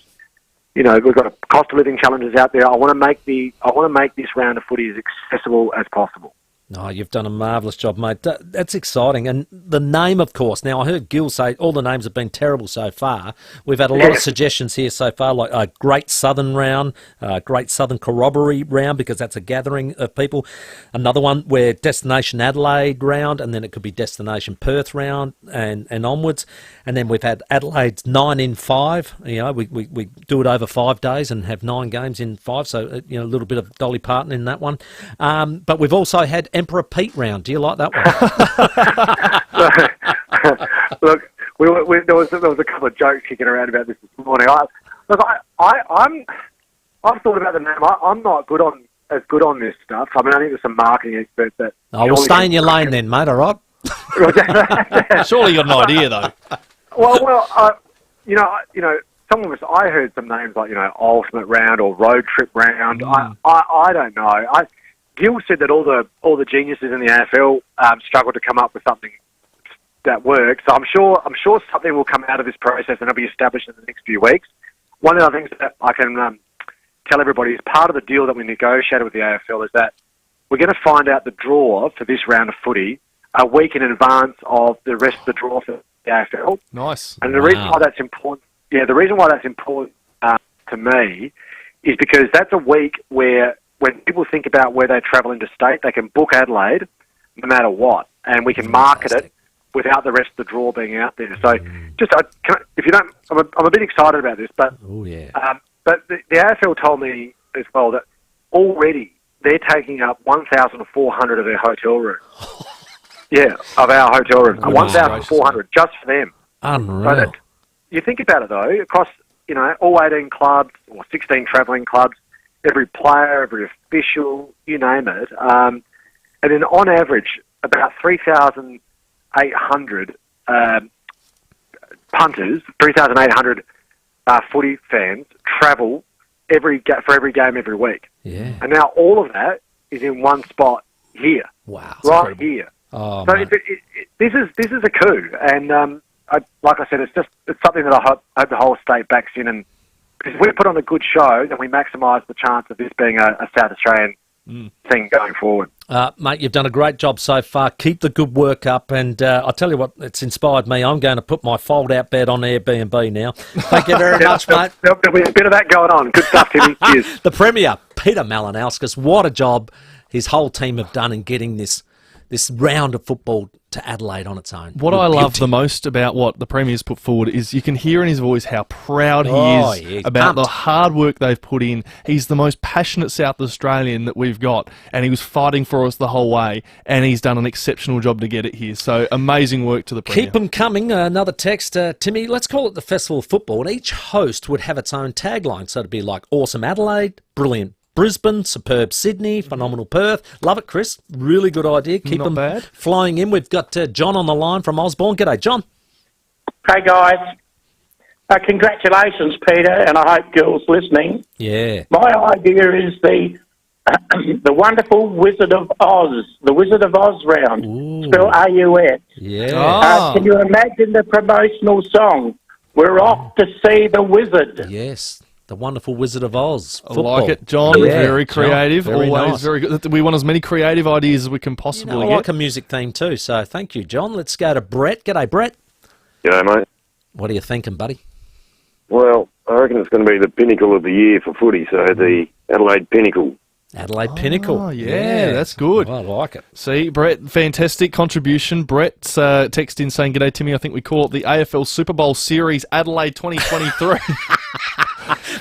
we've got cost of living challenges out there. I want to make this round of footy as accessible as possible. No, you've done a marvellous job, mate. That's exciting. And the name, of course. Now, I heard Gil say all the names have been terrible so far. We've had a lot of suggestions here so far, like a Great Southern Round, Great Southern Corroboree Round, because that's a gathering of people. Another one where Destination Adelaide Round, and then it could be Destination Perth Round and onwards. And then we've had Adelaide's 9 in 5. We do it over 5 days and have 9 games in 5, so, a little bit of Dolly Parton in that one. But we've also had Emperor Pete Round. Do you like that one? Look, there was a couple of jokes kicking around about this morning. I'm I've thought about the name. I'm not as good on this stuff. I mean, I think there's some marketing experts that... We'll stay in your lane then, mate, all right? Surely you got an idea, though. Well, you know, some of us, I heard some names like, Ultimate Round or Road Trip Round. I don't know. Gil said that all the geniuses in the AFL struggled to come up with something that works. So I'm sure something will come out of this process and it'll be established in the next few weeks. One of the things that I can tell everybody is part of the deal that we negotiated with the AFL is that we're going to find out the draw for this round of footy a week in advance of the rest of the draw for the AFL. Nice. And the reason why that's important, to me is because that's a week where when people think about where they travel interstate, they can book Adelaide no matter what, and we can market it without the rest of the draw being out there. So, if you don't, I'm a bit excited about this, but but the AFL told me as well that already they're taking up 1,400 of their hotel rooms. Of our hotel rooms, 1,400 just for them. Unreal. So you think about it though, across all 18 clubs or 16 travelling clubs, every player, every official, you name it, and then on average about 3,800 punters, 3,800 footy fans travel for every game every week. Yeah. And now all of that is in one spot here. Wow. Right here. Oh, so this is a coup, and like I said, it's something that I hope the whole state backs in. And if we put on a good show, then we maximise the chance of this being a South Australian thing going forward. Mate, you've done a great job so far. Keep the good work up, and I'll tell you what, it's inspired me. I'm going to put my fold-out bed on Airbnb now. Thank you very much, mate. There'll be a bit of that going on. Good stuff, Timmy. Cheers. The Premier, Peter Malinauskas, what a job his whole team have done in getting this round of football to Adelaide on its own. What I love the most about what the Premier's put forward is you can hear in his voice how proud he is about the hard work they've put in. He's the most passionate South Australian that we've got, and he was fighting for us the whole way, and he's done an exceptional job to get it here. So amazing work to the Premier. Keep them coming. Another text. Timmy, let's call it the Festival of Football. Each host would have its own tagline, so it'd be like Awesome Adelaide, Brilliant Brisbane, superb Sydney, phenomenal Perth. Love it, Chris. Really good idea. Keep them flying in. We've got John on the line from Osborne. G'day, John. Hey, guys. Congratulations, Peter, and I hope Gil's listening. Yeah. My idea is the wonderful Wizard of Oz, the Wizard of Oz round. Spell AUS. Yeah. Can you imagine the promotional song? We're off to see the wizard. Yes. The wonderful Wizard of Oz. I like it, John. Yeah, very creative. John, very always nice. very good. We want as many creative ideas as we can possibly I get. like a music theme too, so thank you, John. Let's go to Brett. G'day, Brett. G'day, mate. What are you thinking, buddy? Well, I reckon it's going to be the pinnacle of the year for footy, so the Adelaide Pinnacle. Adelaide Pinnacle. Oh, yeah, that's good. I like it. See, Brett, fantastic contribution. Brett's text in saying, "G'day, Timmy. I think we call it the AFL Super Bowl Series Adelaide 2023.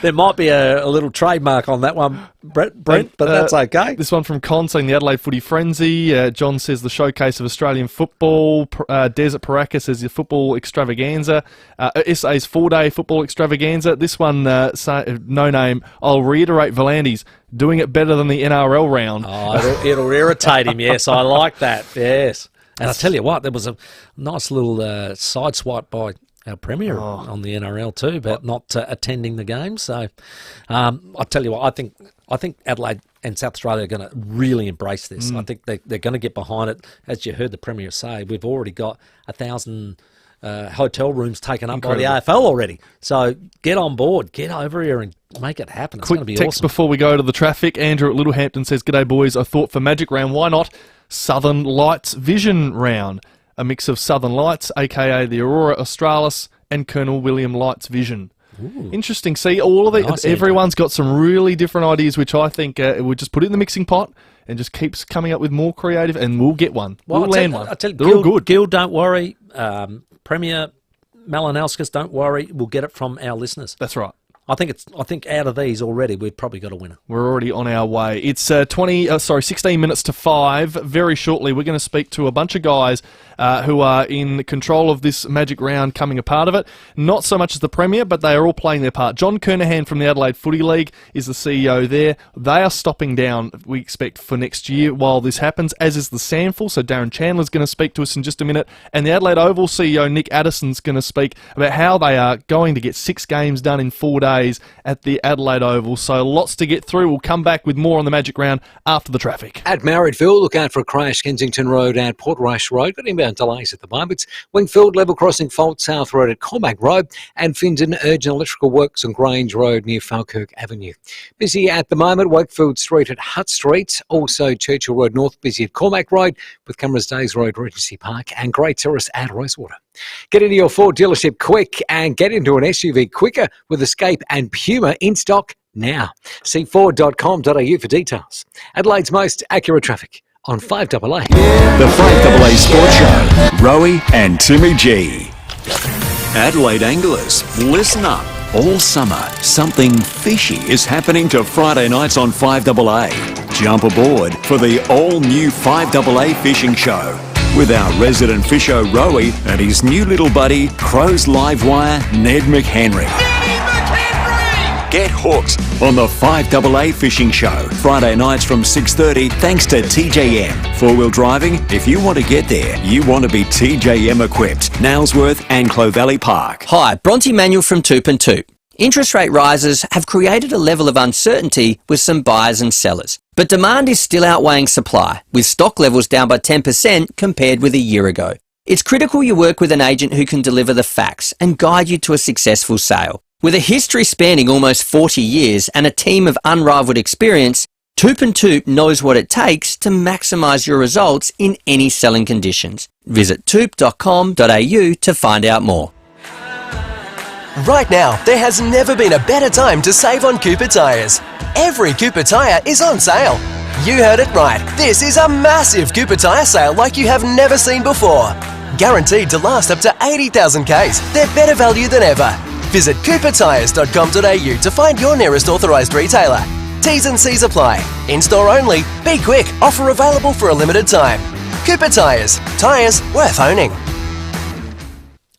There might be a little trademark on that one, Brent, but that's okay. This one from Con saying the Adelaide Footy Frenzy. John says the showcase of Australian football. Desert Paraka says the football extravaganza. SA's 4-day football extravaganza. This one, no name. I'll reiterate Volandi's doing it better than the NRL round. Oh, it'll irritate him, yes. I like that, yes. And I'll tell you what, there was a nice little side swipe by our Premier on the NRL too about not attending the game. So I'll tell you what, I think Adelaide and South Australia are going to really embrace this. I think they're going to get behind it. As you heard the Premier say, we've already got 1,000 hotel rooms taken up by the AFL already. So get on board, get over here and make it happen. It's going to be text awesome. Before we go to the traffic. Andrew at Littlehampton says, "G'day boys, I thought for Magic Round, why not Southern Lights Vision Round? A mix of Southern Lights, aka the Aurora Australis, and Colonel William Light's Vision." Ooh. Interesting. See, all of the everyone's got some really different ideas, which I think we'll just put it in the mixing pot and just keeps coming up with more creative, and we'll get one. Well, we'll land one. I tell you, They're all good. Gil, don't worry. Premier Malinauskas, don't worry. We'll get it from our listeners. That's right. I think out of these already, we've probably got a winner. We're already on our way. It's 16 minutes to 5. Very shortly, we're going to speak to a bunch of guys who are in control of this Magic Round, coming a part of it. Not so much as the Premier, but they are all playing their part. John Kernahan from the Adelaide Footy League is the CEO there. They are stopping down, we expect, for next year while this happens, as is the SANFL. So Darren Chandler's going to speak to us in just a minute. And the Adelaide Oval CEO, Nick Addison's going to speak about how they are going to get 6 games done in 4 days at the Adelaide Oval. So lots to get through. We'll come back with more on the Magic Round after the traffic. At Marriottville, look out for a crash. Kensington Road and Portrush Road. Got inbound delays at the moment. Wingfield, level crossing fault South Road at Cormac Road. And Findon, urgent electrical works on Grange Road near Falkirk Avenue. Busy at the moment. Wakefield Street at Hutt Street. Also Churchill Road North, busy at Cormac Road with Cameras Days Road, Regency Park. And Great Terrace at Rosewater. Get into your Ford dealership quick and get into an SUV quicker with Escape and Puma in stock now. See Ford.com.au for details. Adelaide's most accurate traffic on 5AA. The 5AA Sports Show. Rowie and Timmy G. Adelaide anglers, listen up. All summer, something fishy is happening to Friday nights on 5AA. Jump aboard for the all-new 5AA Fishing Show with our resident fisher Rowie and his new little buddy, Crow's Livewire, Ned McHenry. Get hooked on the 5AA Fishing Show, Friday nights from 6:30, thanks to TJM. 4-wheel driving, if you want to get there, you want to be TJM equipped. Nailsworth and Clovelly Park. Hi, Bronte Manuel from Toop and Toop. Interest rate rises have created a level of uncertainty with some buyers and sellers. But demand is still outweighing supply, with stock levels down by 10% compared with a year ago. It's critical you work with an agent who can deliver the facts and guide you to a successful sale. With a history spanning almost 40 years and a team of unrivaled experience, Toop and Toop knows what it takes to maximise your results in any selling conditions. Visit toop.com.au to find out more. Right now, there has never been a better time to save on Cooper tyres. Every Cooper tyre is on sale. You heard it right. This is a massive Cooper tyre sale like you have never seen before. Guaranteed to last up to 80,000 Ks. They're better value than ever. Visit coopertyres.com.au to find your nearest authorised retailer. T's and C's apply. In-store only. Be quick. Offer available for a limited time. Cooper Tyres. Tyres worth owning.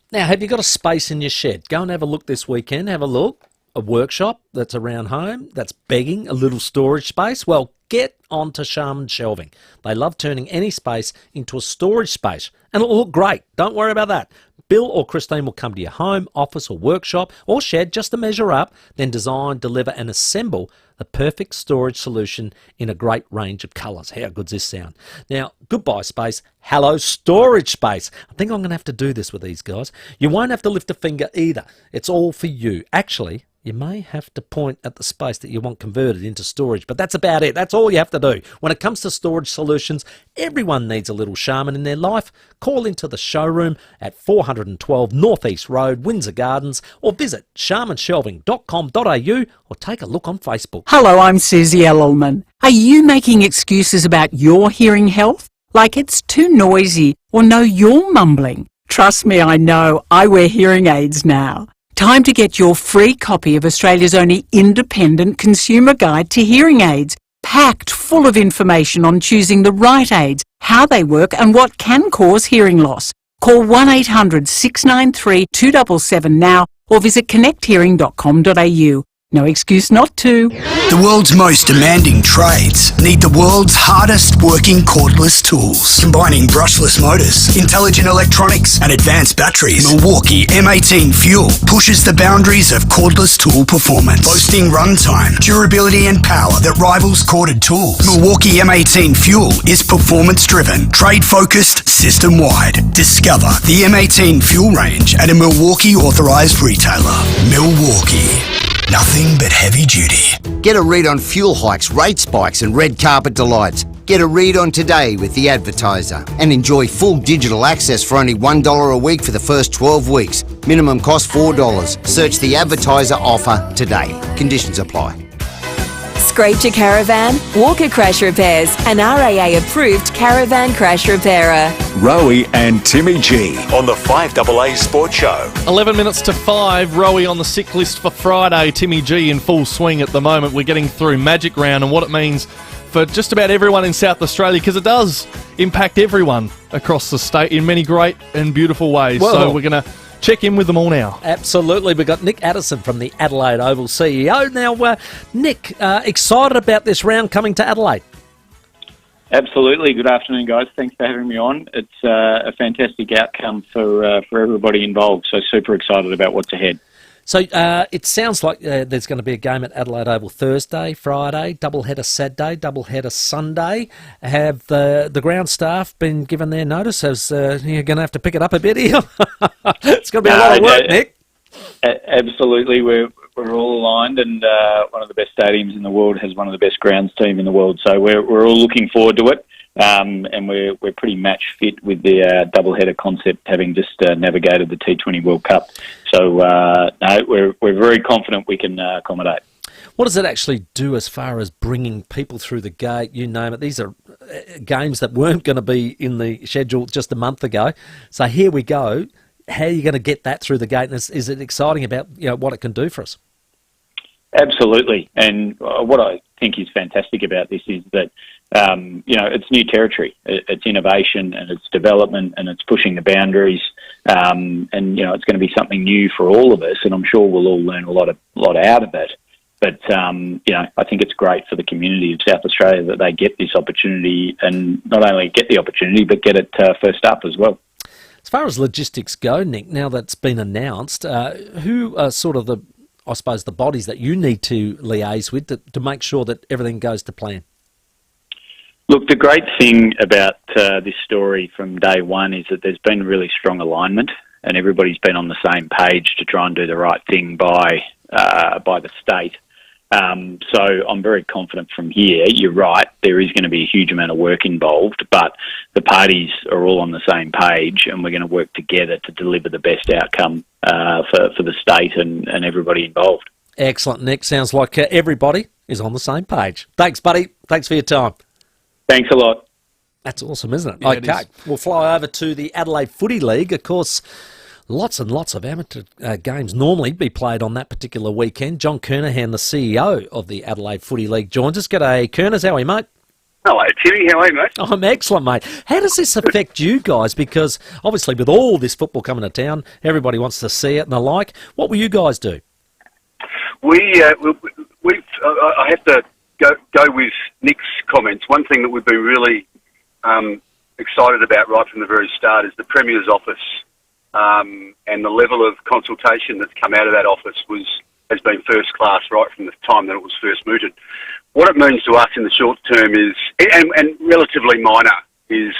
Now, have you got a space in your shed? Go and have a look this weekend. Have a look. A workshop that's around home, that's begging a little storage space. Well, get onto Sharman Shelving. They love turning any space into a storage space, and it'll look great. Don't worry about that. Bill or Christine will come to your home, office or workshop or shed just to measure up, then design, deliver and assemble the perfect storage solution in a great range of colours. How good's this sound? Now, goodbye space, hello storage space. I think I'm going to have to do this with these guys. You won't have to lift a finger either. It's all for you. Actually, you may have to point at the space that you want converted into storage, but that's about it. That's all you have to do. When it comes to storage solutions, everyone needs a little Sharman in their life. Call into the showroom at 412 North East Road, Windsor Gardens, or visit sharmanshelving.com.au or take a look on Facebook. Hello, I'm Susie Ellerman. Are you making excuses about your hearing health? Like it's too noisy or no, you're mumbling? Trust me, I know. I wear hearing aids now. Time to get your free copy of Australia's only independent consumer guide to hearing aids, packed full of information on choosing the right aids, how they work and what can cause hearing loss. Call 1-800-693-277 now or visit connecthearing.com.au. No excuse not to. The world's most demanding trades need the world's hardest working cordless tools. Combining brushless motors, intelligent electronics and advanced batteries, Milwaukee M18 Fuel pushes the boundaries of cordless tool performance, boasting runtime, durability and power that rivals corded tools. Milwaukee M18 Fuel is performance driven, trade focused, system wide. Discover the M18 Fuel range at a Milwaukee authorized retailer. Milwaukee. Nothing but heavy duty. Get a read on fuel hikes, rate spikes and red carpet delights. Get a read on today with The Advertiser and enjoy full digital access for only $1 a week for the first 12 weeks. Minimum cost $4. Search The Advertiser offer today. Conditions apply. Scraped your caravan? Walker Crash Repairs, an RAA approved caravan crash repairer. Rowie and Timmy G on the 5AA Sports Show. 11 minutes to 5, Rowie on the sick list for Friday, Timmy G in full swing at the moment. We're getting through Magic Round and what it means for just about everyone in South Australia, because it does impact everyone across the state in many great and beautiful ways. Well, so we're going to check in with them all now. Absolutely. We've got Nick Addison from the Adelaide Oval CEO. Now, Nick, excited about this round coming to Adelaide? Absolutely. Good afternoon, guys. Thanks for having me on. It's a fantastic outcome for everybody involved, so super excited about what's ahead. So it sounds like there's going to be a game at Adelaide Oval Thursday, Friday, doubleheader Saturday, doubleheader Sunday. Have the ground staff been given their notice? As you're going to have to pick it up a bit here? It's going to be a lot of work, Nick. Absolutely. We're all aligned, and one of the best stadiums in the world has one of the best grounds team in the world. So we're all looking forward to it. And we're pretty match fit with the doubleheader concept, having just navigated the T20 World Cup. So no, we're very confident we can accommodate. What does it actually do as far as bringing people through the gate? You name it. These are games that weren't going to be in the schedule just a month ago. So here we go. How are you going to get that through the gate? And is it exciting about what it can do for us? Absolutely. And what I think is fantastic about this is that it's new territory. It's innovation and it's development and it's pushing the boundaries. And it's going to be something new for all of us. And I'm sure we'll all learn a lot out of it. But I think it's great for the community of South Australia that they get this opportunity, and not only get the opportunity but get it first up as well. As far as logistics go, Nick, now that's been announced, who are sort of the bodies that you need to liaise with to make sure that everything goes to plan? Look, the great thing about this story from day one is that there's been really strong alignment, and everybody's been on the same page to try and do the right thing by the state. So I'm very confident from here. You're right, there is going to be a huge amount of work involved, but the parties are all on the same page, and we're going to work together to deliver the best outcome for the state and everybody involved. Excellent, Nick. Sounds like everybody is on the same page. Thanks, buddy. Thanks for your time. Thanks a lot. That's awesome, isn't it? Yeah, okay, it is. We'll fly over to the Adelaide Footy League. Of course, lots and lots of amateur games normally be played on that particular weekend. John Kernahan, the CEO of the Adelaide Footy League, joins us. G'day, Kerners. How are you, mate? Hello, Timmy. How are you, mate? I'm excellent, mate. How does this affect you guys? Because obviously with all this football coming to town, everybody wants to see it and the like. What will you guys do? I have to go with Nick's comments. One thing that we've been really excited about right from the very start is the Premier's office, and the level of consultation that's come out of that office has been first class right from the time that it was first mooted. What it means to us in the short term is, and relatively minor, is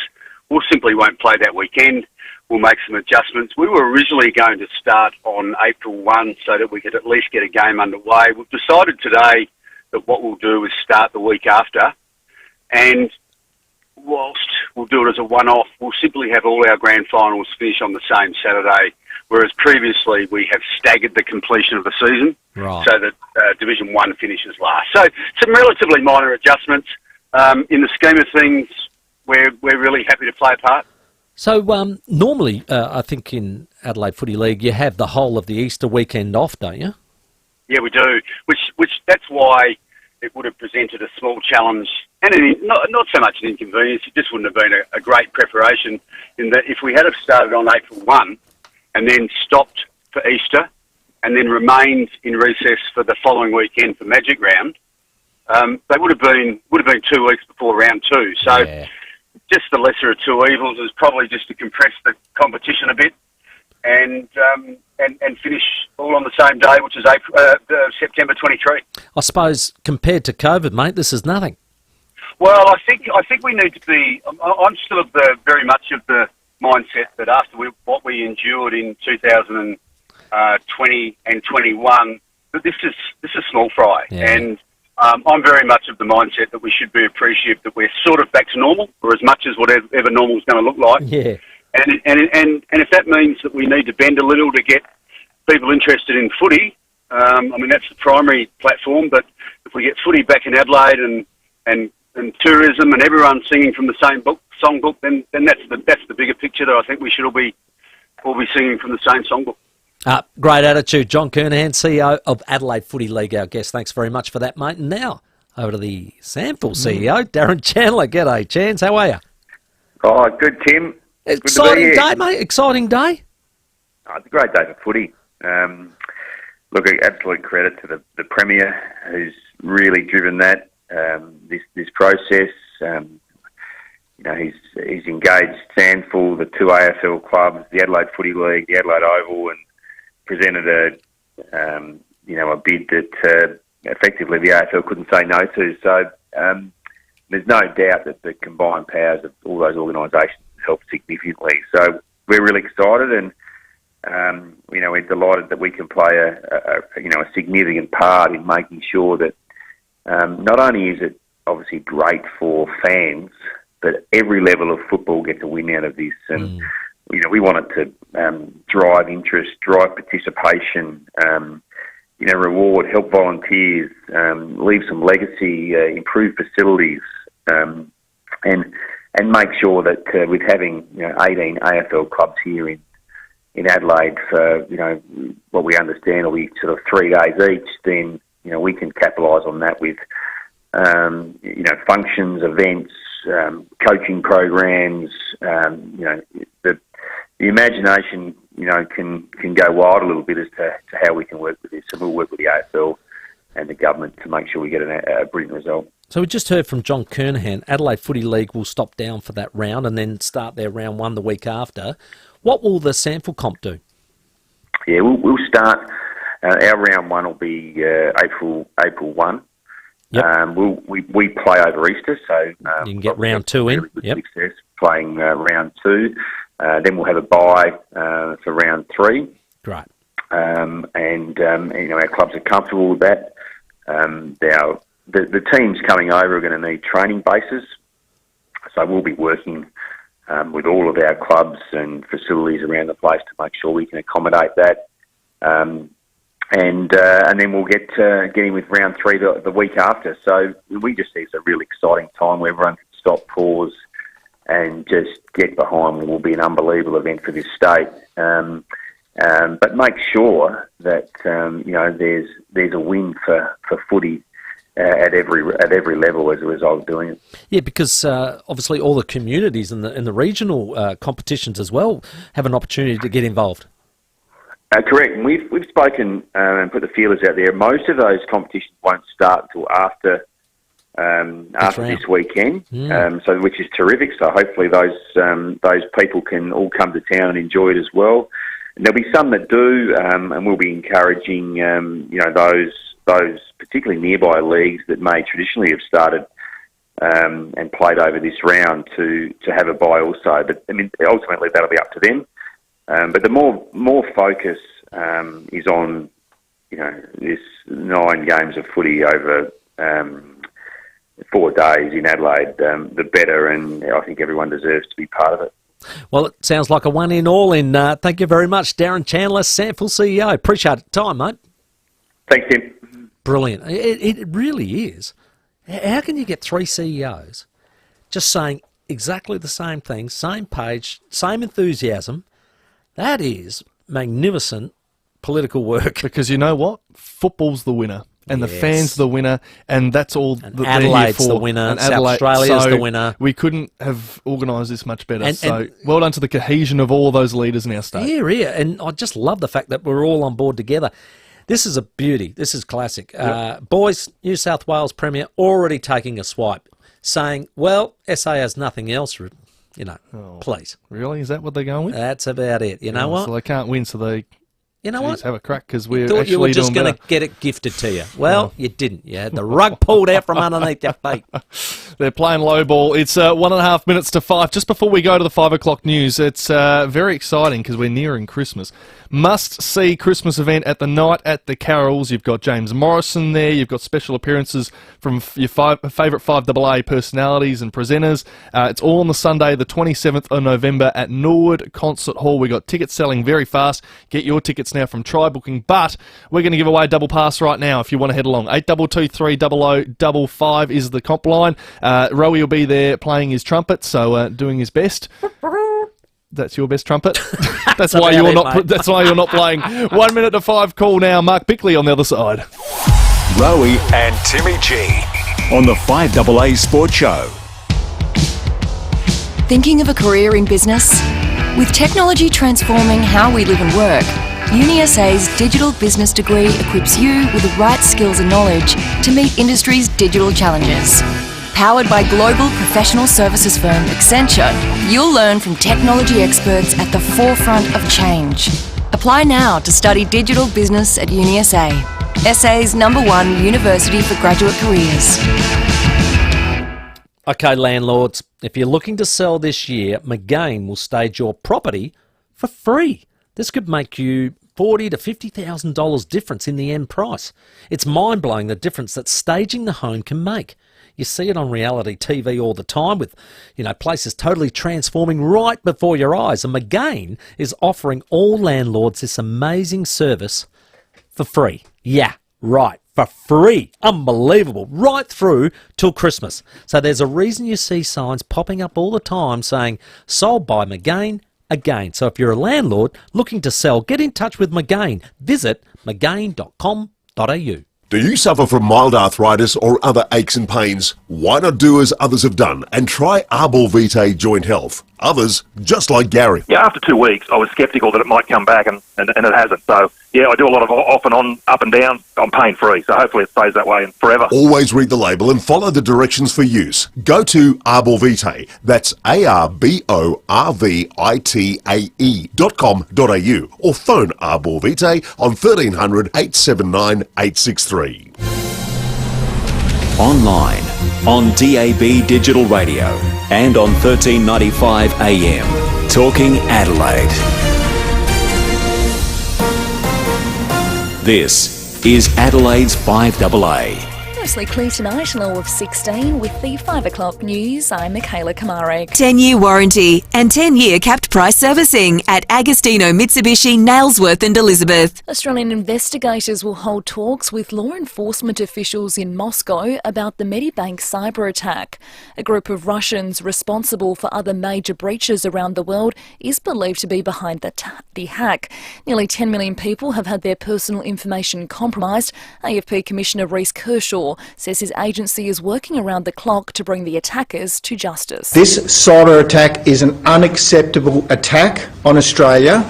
we'll simply won't play that weekend. We'll make some adjustments. We were originally going to start on April 1 so that we could at least get a game underway. We've decided today that what we'll do is start the week after, and whilst we'll do it as a one-off, we'll simply have all our grand finals finish on the same Saturday, whereas previously we have staggered the completion of the season, right, so that Division 1 finishes last. So some relatively minor adjustments. In the scheme of things, we're really happy to play a part. So normally, I think in Adelaide Footy League, you have the whole of the Easter weekend off, don't you? Yeah, we do. Which that's why it would have presented a small challenge, and not so much an inconvenience. It just wouldn't have been a great preparation. In that, if we had have started on April 1 and then stopped for Easter, and then remained in recess for the following weekend for Magic Round, they would have been 2 weeks before round 2. So. Yeah. Just the lesser of two evils is probably just to compress the competition a bit and finish all on the same day, which is September 23. I suppose compared to COVID, mate, this is nothing. Well, I think we need to be. I'm still very much of the mindset that after what we endured in 2020 and 21, that this is small fry. Yeah. And I'm very much of the mindset that we should be appreciative that we're sort of back to normal, or as much as whatever normal is going to look like. Yeah. And if that means that we need to bend a little to get people interested in footy, I mean, that's the primary platform, but if we get footy back in Adelaide and tourism and everyone singing from the same songbook, then that's the bigger picture that I think we should all be singing from the same songbook. Great attitude. John Kernahan, CEO of Adelaide Footy League, our guest. Thanks very much for that, mate. And now, over to the SANFL CEO, Darren Chandler. G'day, Chans. How are you? Oh, good, Tim. Exciting day, mate. Exciting day. Oh, it's a great day for footy. Look, absolute credit to the Premier who's really driven that, this process. He's engaged SANFL, the two AFL clubs, the Adelaide Footy League, the Adelaide Oval, and presented a bid that effectively the AFL couldn't say no to. So there's no doubt that the combined powers of all those organisations helped significantly. So we're really excited, and we're delighted that we can play a significant part in making sure that not only is it obviously great for fans, but every level of football gets a win out of this. And we want it to drive interest, drive participation, reward, help volunteers, leave some legacy, improve facilities, and make sure that with having 18 AFL clubs here in Adelaide for what we understand will be sort of 3 days each, then we can capitalise on that with functions, events, coaching programs. The imagination can go wild a little bit as to how we can work with this. So we'll work with the AFL and the government to make sure we get a brilliant result. So we just heard from John Kernahan. Adelaide Footy League will stop down for that round and then start their round one the week after. What will the SANFL comp do? Yeah, we'll start. Our round one will be April 1. Yep. We play over Easter, so you can get round two in. Really good success playing round two. Then we'll have a bye for round 3. Great. Our clubs are comfortable with that. The teams coming over are going to need training bases, so we'll be working with all of our clubs and facilities around the place to make sure we can accommodate that. And then we'll get in with round 3 the week after. So we just see it's a really exciting time where everyone can stop, pause, and just get behind what will be an unbelievable event for this state. But make sure that there's a win for footy at every level as a result of doing it. Yeah, because obviously all the communities and the regional competitions as well have an opportunity to get involved. Correct. And we've spoken and put the feelers out there. Most of those competitions won't start until after this weekend, so which is terrific. So hopefully those people can all come to town and enjoy it as well. And there'll be some that do, and we'll be encouraging those particularly nearby leagues that may traditionally have started and played over this round to have a bye also. But I mean, ultimately that'll be up to them. But the more focus is on this 9 games of footy over 4 days in Adelaide, the better, and I think everyone deserves to be part of it. Well, it sounds like a one in all in. Thank you very much, Darren Chandler, SANFL CEO. Appreciate the time, mate. Thanks, Tim. Brilliant. It really is. How can you get 3 CEOs just saying exactly the same thing, same page, same enthusiasm? That is magnificent political work. Because you know what? Football's the winner. And the fans the winner, and that's all that they're here Adelaide's for. the winner, and South Australia's the winner. We couldn't have organised this much better. So well done to the cohesion of all those leaders in our state. Yeah, and I just love the fact that we're all on board together. This is a beauty. This is classic. Boys, New South Wales Premier already taking a swipe, saying, well, SA has nothing else, please. Really? Is that what they're going with? That's about it. You know what? So they can't win, so they... You know what? Have a crack because we're thought actually you were just going to get it gifted to you. Well, you didn't. You had the rug pulled out from underneath your feet. They're playing low ball. It's 1.5 minutes to 5. Just before we go to the 5 o'clock news, it's very exciting because we're nearing Christmas. Must-see Christmas event at the Night at the Carols. You've got James Morrison there. You've got special appearances from your favourite FIVEAA personalities and presenters. It's all on the Sunday, the 27th of November at Norwood Concert Hall. We've got tickets selling very fast. Get your tickets now now from Try Booking, but we're going to give away a double pass right now if you want to head along. 82230055 is the comp line. Rowie will be there playing his trumpet, so doing his best. That's your best trumpet. That's why you're not. That's why you're not playing. 1 minute to 5 call now. Mark Bickley on the other side. Rowie and Timmy G on the 5AA Sports Show. Thinking of a career in business? With technology transforming how we live and work, UniSA's digital business degree equips you with the right skills and knowledge to meet industry's digital challenges. Powered by global professional services firm Accenture, you'll learn from technology experts at the forefront of change. Apply now to study digital business at UniSA, SA's #1 university for graduate careers. Okay, landlords, if you're looking to sell this year, McGain will stage your property for free. This could make you $40,000 to $50,000 difference in the end price. It's mind-blowing the difference that staging the home can make. You see it on reality TV all the time with, places totally transforming right before your eyes. And McGain is offering all landlords this amazing service for free. Yeah, right. For free. Unbelievable. Right through till Christmas. So there's a reason you see signs popping up all the time saying, sold by McGain again. So if you're a landlord looking to sell, get in touch with McGain. Visit mcgain.com.au. Do you suffer from mild arthritis or other aches and pains? Why not do as others have done and try Arbor Vitae Joint Health? Others, just like Gary. Yeah, after 2 weeks, I was sceptical that it might come back, and it hasn't. So, yeah, I do a lot of off and on, up and down. I'm pain-free, so hopefully it stays that way and forever. Always read the label and follow the directions for use. Go to Arbor Vitae, that's ARBORVITAE.com.au, or phone Arbor Vitae on 1300 879 863. Online, on DAB Digital Radio, and on 1395 AM. Talking Adelaide. This is Adelaide's 5AA. Mostly clear tonight, a low of 16 with the 5 o'clock news. I'm Michaela Kamarek. 10-year warranty and 10-year capped price servicing at Agostino Mitsubishi, Nailsworth and Elizabeth. Australian investigators will hold talks with law enforcement officials in Moscow about the Medibank cyber attack. A group of Russians responsible for other major breaches around the world is believed to be behind the hack. Nearly 10 million people have had their personal information compromised. AFP Commissioner Rhys Kershaw says his agency is working around the clock to bring the attackers to justice. This cyber attack is an unacceptable attack on Australia,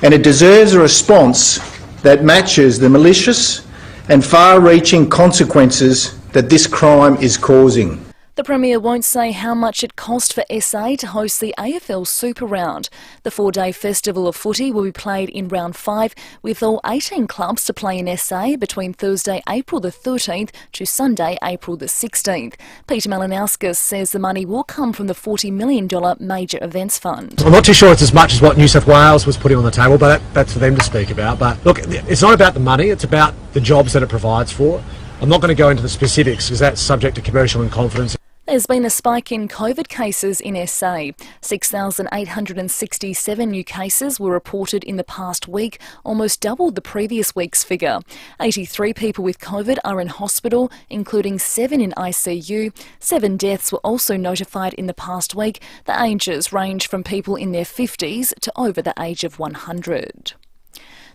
and it deserves a response that matches the malicious and far-reaching consequences that this crime is causing. The Premier won't say how much it cost for SA to host the AFL Super Round. The 4-day festival of footy will be played in Round 5, with all 18 clubs to play in SA between Thursday, April the 13th to Sunday, April the 16th. Peter Malinauskas says the money will come from the $40 million Major Events Fund. I'm not too sure it's as much as what New South Wales was putting on the table, but that's for them to speak about. But look, it's not about the money, it's about the jobs that it provides for. I'm not going to go into the specifics because that's subject to commercial and confidence. There's been a spike in COVID cases in SA. 6,867 new cases were reported in the past week, almost double the previous week's figure. 83 people with COVID are in hospital, including 7 in ICU. 7 deaths were also notified in the past week. The ages range from people in their 50s to over the age of 100.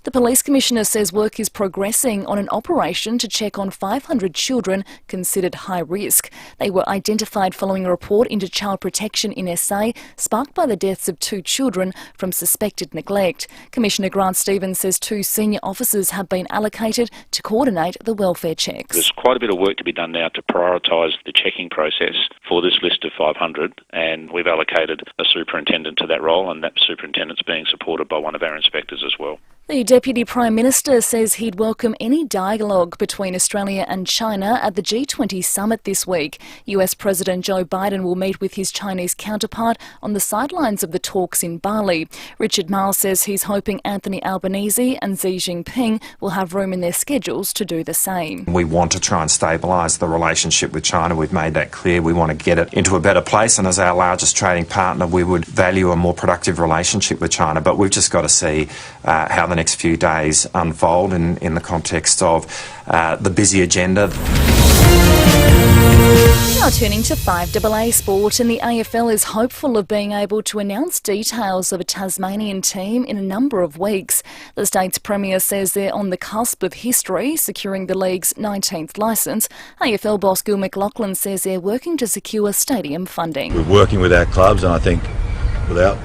The Police Commissioner says work is progressing on an operation to check on 500 children considered high risk. They were identified following a report into child protection in SA, sparked by the deaths of 2 children from suspected neglect. Commissioner Grant Stevens says 2 senior officers have been allocated to coordinate the welfare checks. There's quite a bit of work to be done now to prioritise the checking process for this list of 500, and we've allocated a superintendent to that role, and that superintendent's being supported by one of our inspectors as well. The Deputy Prime Minister says he'd welcome any dialogue between Australia and China at the G20 summit this week. US President Joe Biden will meet with his Chinese counterpart on the sidelines of the talks in Bali. Richard Marles says he's hoping Anthony Albanese and Xi Jinping will have room in their schedules to do the same. We want to try and stabilise the relationship with China. We've made that clear. We want to get it into a better place, and as our largest trading partner, we would value a more productive relationship with China. But we've just got to see how the next few days unfold in the context of the busy agenda. Now turning to 5AA sport, and the AFL is hopeful of being able to announce details of a Tasmanian team in a number of weeks. The state's Premier says they're on the cusp of history, securing the league's 19th licence. AFL boss Gil McLachlan says they're working to secure stadium funding. We're working with our clubs, and I think without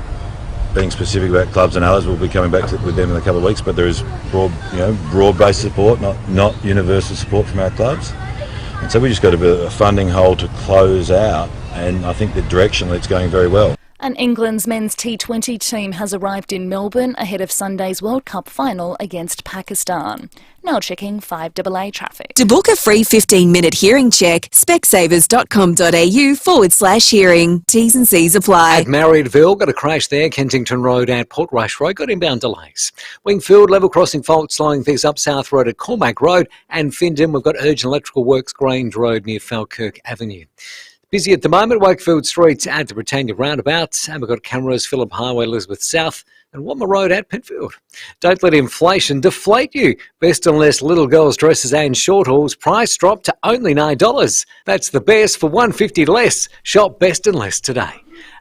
being specific about clubs and others, we'll be coming back with them in a couple of weeks, but there is broad-based support, not universal support from our clubs. And so we just got a bit of a funding hole to close out, and I think that directionally it's going very well. And England's men's T20 team has arrived in Melbourne ahead of Sunday's World Cup final against Pakistan. Now checking 5AA traffic. To book a free 15-minute hearing check, specsavers.com.au/hearing. T's and C's apply. At Marriottville, got a crash there. Kensington Road at Portrush Road got inbound delays. Wingfield, level crossing fault slowing things up South Road at Cormac Road. And Findon, we've got urgent electrical works Grange Road near Falkirk Avenue. Busy at the moment, Wakefield Street at the Britannia Roundabout, and we've got cameras, Phillip Highway, Elizabeth South, and Wammer Road at Penfield. Don't let inflation deflate you. Best and less little girls' dresses and short hauls, price drop to only $9. That's the best for $150 less. Shop Best and Less today.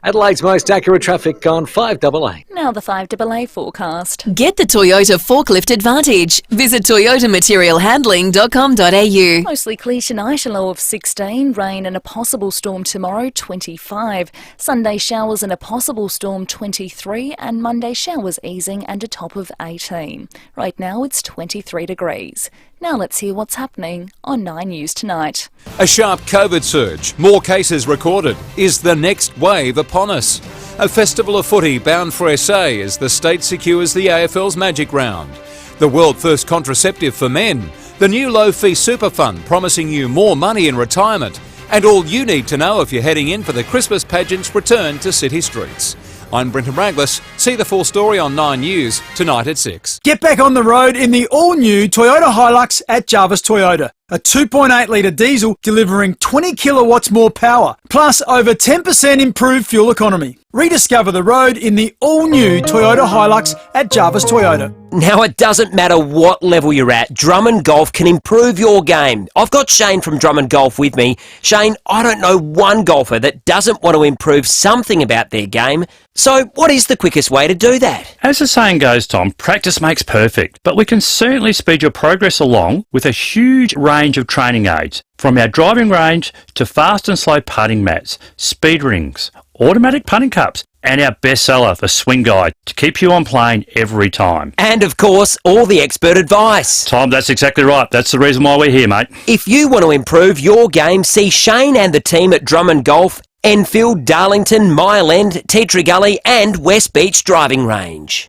Adelaide's most accurate traffic on 5AA. Now the 5AA forecast. Get the Toyota Forklift Advantage. Visit toyotamaterialhandling.com.au. Mostly clear tonight, a low of 16. Rain and a possible storm tomorrow, 25. Sunday showers and a possible storm, 23. And Monday showers easing and a top of 18. Right now it's 23 degrees. Now let's hear what's happening on 9 News Tonight. A sharp COVID surge, more cases recorded. Is the next wave upon us? A festival of footy bound for SA as the state secures the AFL's Magic Round. The world first contraceptive for men. The new low-fee super fund promising you more money in retirement. And all you need to know if you're heading in for the Christmas pageant's return to city streets. I'm Brenton Raglis. See the full story on 9 News tonight at 6. Get back on the road in the all-new Toyota Hilux at Jarvis Toyota. A 2.8 litre diesel delivering 20 kilowatts more power, plus over 10% improved fuel economy. Rediscover the road in the all-new Toyota Hilux at Jarvis Toyota. Now it doesn't matter what level you're at, Drummond Golf can improve your game. I've got Shane from Drummond Golf with me. Shane, I don't know one golfer that doesn't want to improve something about their game. So what is the quickest way to do that? As the saying goes, Tom, practice makes perfect, but we can certainly speed your progress along with a huge range of training aids, from our driving range to fast and slow putting mats, speed rings, automatic putting cups, and our bestseller, the Swing Guide, to keep you on plane every time. And of course, all the expert advice. Tom, that's exactly right. That's the reason why we're here, mate. If you want to improve your game, see Shane and the team at Drummond Golf, Enfield, Darlington, Mile End, Tea Tree Gully and West Beach Driving Range.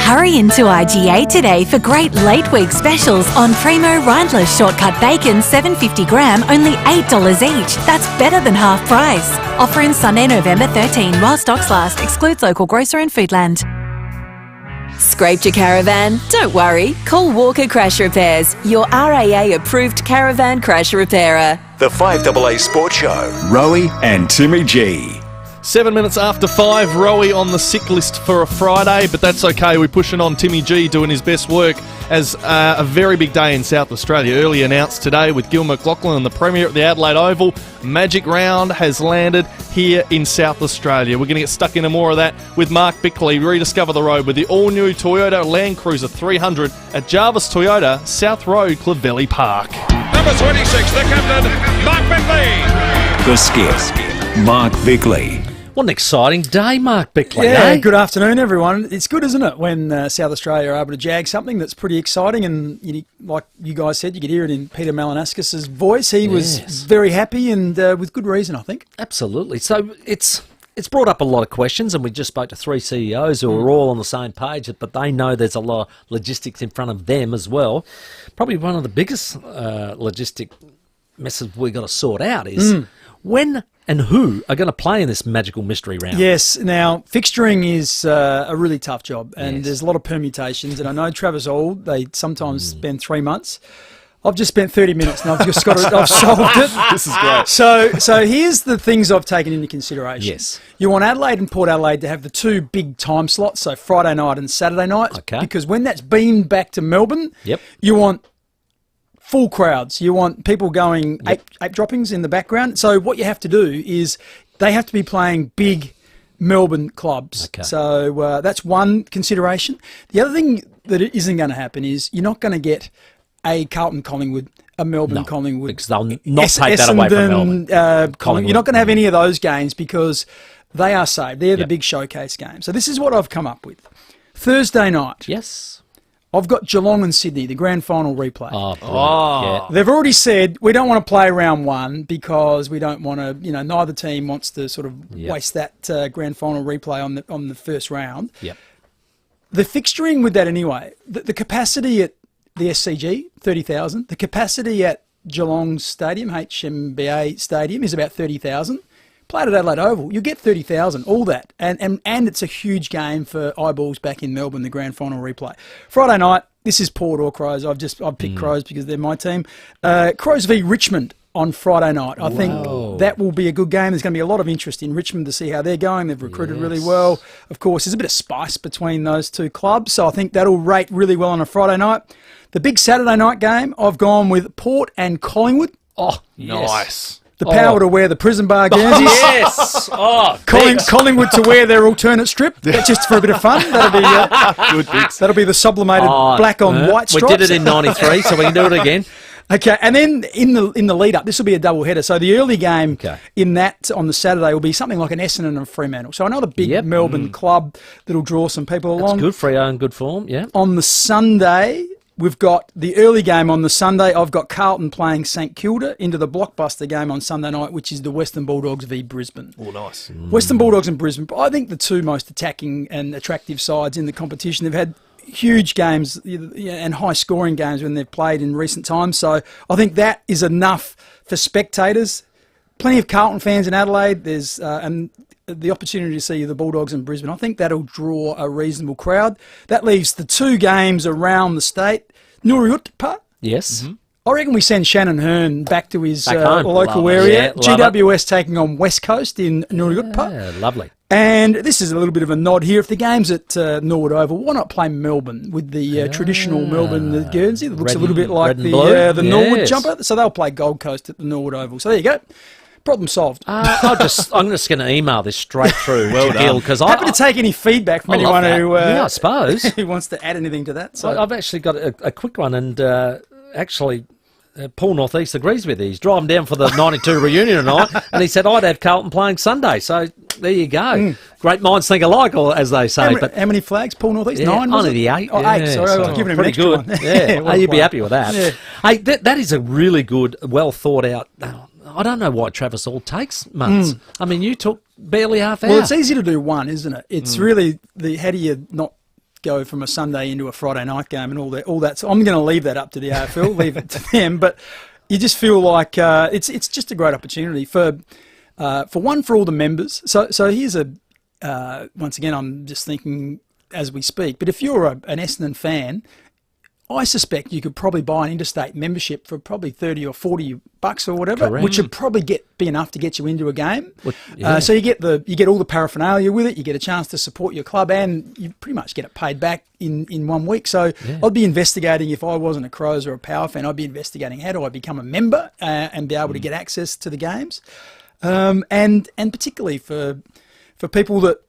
Hurry into IGA today for great late week specials on Primo Rindless Shortcut Bacon, $7.50 gram, only $8 each. That's better than half price. Offer in Sunday, November 13 while stocks last. Excludes local grocer and Foodland. Scraped your caravan? Don't worry. Call Walker Crash Repairs, your RAA approved caravan crash repairer. The 5AA Sports Show. Rowie and Timmy G. 7 minutes after 5, Rowie on the sick list for a Friday, but that's okay. We're pushing on. Timmy G doing his best work as a very big day in South Australia. Early announced today with Gil McLachlan and the Premier at the Adelaide Oval. Magic Round has landed here in South Australia. We're going to get stuck into more of that with Mark Bickley. Rediscover the road with the all-new Toyota Land Cruiser 300 at Jarvis Toyota, South Road, Clovelly Park. Number 26, the captain, Mark Bickley. The skip, Mark Bickley. What an exciting day, Mark Bickley. Yeah, good afternoon, everyone. It's good, isn't it, when South Australia are able to jag something that's pretty exciting. And like you guys said, you could hear it in Peter Malinaskis' voice. He was very happy and with good reason, I think. Absolutely. So it's brought up a lot of questions, and we just spoke to 3 CEOs who are all on the same page, but they know there's a lot of logistics in front of them as well. Probably one of the biggest logistic messes we've got to sort out is when and who are going to play in this magical mystery round. Yes. Now, fixturing is a really tough job, and there's a lot of permutations. And I know Travis Auld, they sometimes spend 3 months. I've just spent 30 minutes and I've just got it. I've solved it. This is great. So here's the things I've taken into consideration. Yes. You want Adelaide and Port Adelaide to have the two big time slots, so Friday night and Saturday night. Okay. Because when that's beamed back to Melbourne, Yep. you want full crowds. You want people going ape droppings in the background. So what you have to do is they have to be playing big Melbourne clubs. Okay. So that's one consideration. The other thing that it isn't going to happen is you're not going to get a Carlton Collingwood, a Melbourne Collingwood. Because they'll not take that away from Melbourne. Collingwood. You're not going to have any of those games because they are saved. They're the big showcase games. So this is what I've come up with. Thursday night. Yes. I've got Geelong and Sydney, the grand final replay. Yeah. They've already said we don't want to play round one because we don't want to, neither team wants to sort of waste that grand final replay on the first round. Yep. The fixturing with that anyway, the capacity at the SCG, 30,000. The capacity at Geelong Stadium, HMBA Stadium, is about 30,000. Played at Adelaide Oval, you get 30,000, all that. And it's a huge game for eyeballs back in Melbourne, the grand final replay. Friday night, this is Port or Crows. I've picked Crows because they're my team. Crows v Richmond on Friday night. I think that will be a good game. There's going to be a lot of interest in Richmond to see how they're going. They've recruited really well. Of course, there's a bit of spice between those two clubs, so I think that'll rate really well on a Friday night. The big Saturday night game, I've gone with Port and Collingwood. Oh, nice. The power to wear the prison bar jerseys. Yes. Oh, Collingwood to wear their alternate strip, just for a bit of fun. That'll be the sublimated black on white stripes. We did it in '93, so we can do it again. Okay, and then in the lead up, this will be a double header. So the early game in that on the Saturday will be something like an Essendon and Fremantle. So another big Melbourne club that'll draw some people along. That's good, Freo in good form. Yeah. On the Sunday, we've got the early game on the Sunday. I've got Carlton playing St Kilda into the blockbuster game on Sunday night, which is the Western Bulldogs v Brisbane. Oh, nice. Western Bulldogs and Brisbane, I think the two most attacking and attractive sides in the competition. They've had huge games and high-scoring games when they've played in recent times. So I think that is enough for spectators. Plenty of Carlton fans in Adelaide. There's and the opportunity to see the Bulldogs in Brisbane. I think that'll draw a reasonable crowd. That leaves the two games around the state. Nuruyutpa. Yes. Mm-hmm. I reckon we send Shannon Hearn back to his home. local area. GWS taking on West Coast in Nuruyutpa. Yeah, lovely. And this is a little bit of a nod here. If the game's at Norwood Oval, why not play Melbourne with the traditional Melbourne Guernsey that looks a little bit like the Norwood jumper? So they'll play Gold Coast at the Norwood Oval. So there you go. Problem solved. I'm just going to email this straight through to Gil because happy to take any feedback from anyone who I suppose who wants to add anything to that. So I've actually got a quick one, and Paul Northeast agrees with you. He's driving down for the 92 reunion tonight, and he said I'd have Carlton playing Sunday. So there you go. Great minds think alike, or as they say. How many flags, Paul Northeast? Yeah, 9, only the 8. Oh, 8. Sorry, I was giving him an extra good. one. Yeah, you'd be happy with that. Yeah. Hey, that is a really good, well thought out. I don't know why Travis Hall takes months. I mean, you took barely half hour. Well, it's easy to do one, isn't it? It's really how do you not go from a Sunday into a Friday night game and all that. So I'm going to leave that up to the AFL, leave it to them. But you just feel like it's just a great opportunity for all the members. So here's once again, I'm just thinking as we speak. But if you're an Essendon fan, I suspect you could probably buy an interstate membership for probably $30 or $40 or whatever, Correct. which would probably be enough to get you into a game. Yeah. So you get all the paraphernalia with it. You get a chance to support your club, and you pretty much get it paid back in 1 week. So I'd be investigating, if I wasn't a Crows or a Power fan, I'd be investigating how do I become a member and be able to get access to the games, and particularly for people that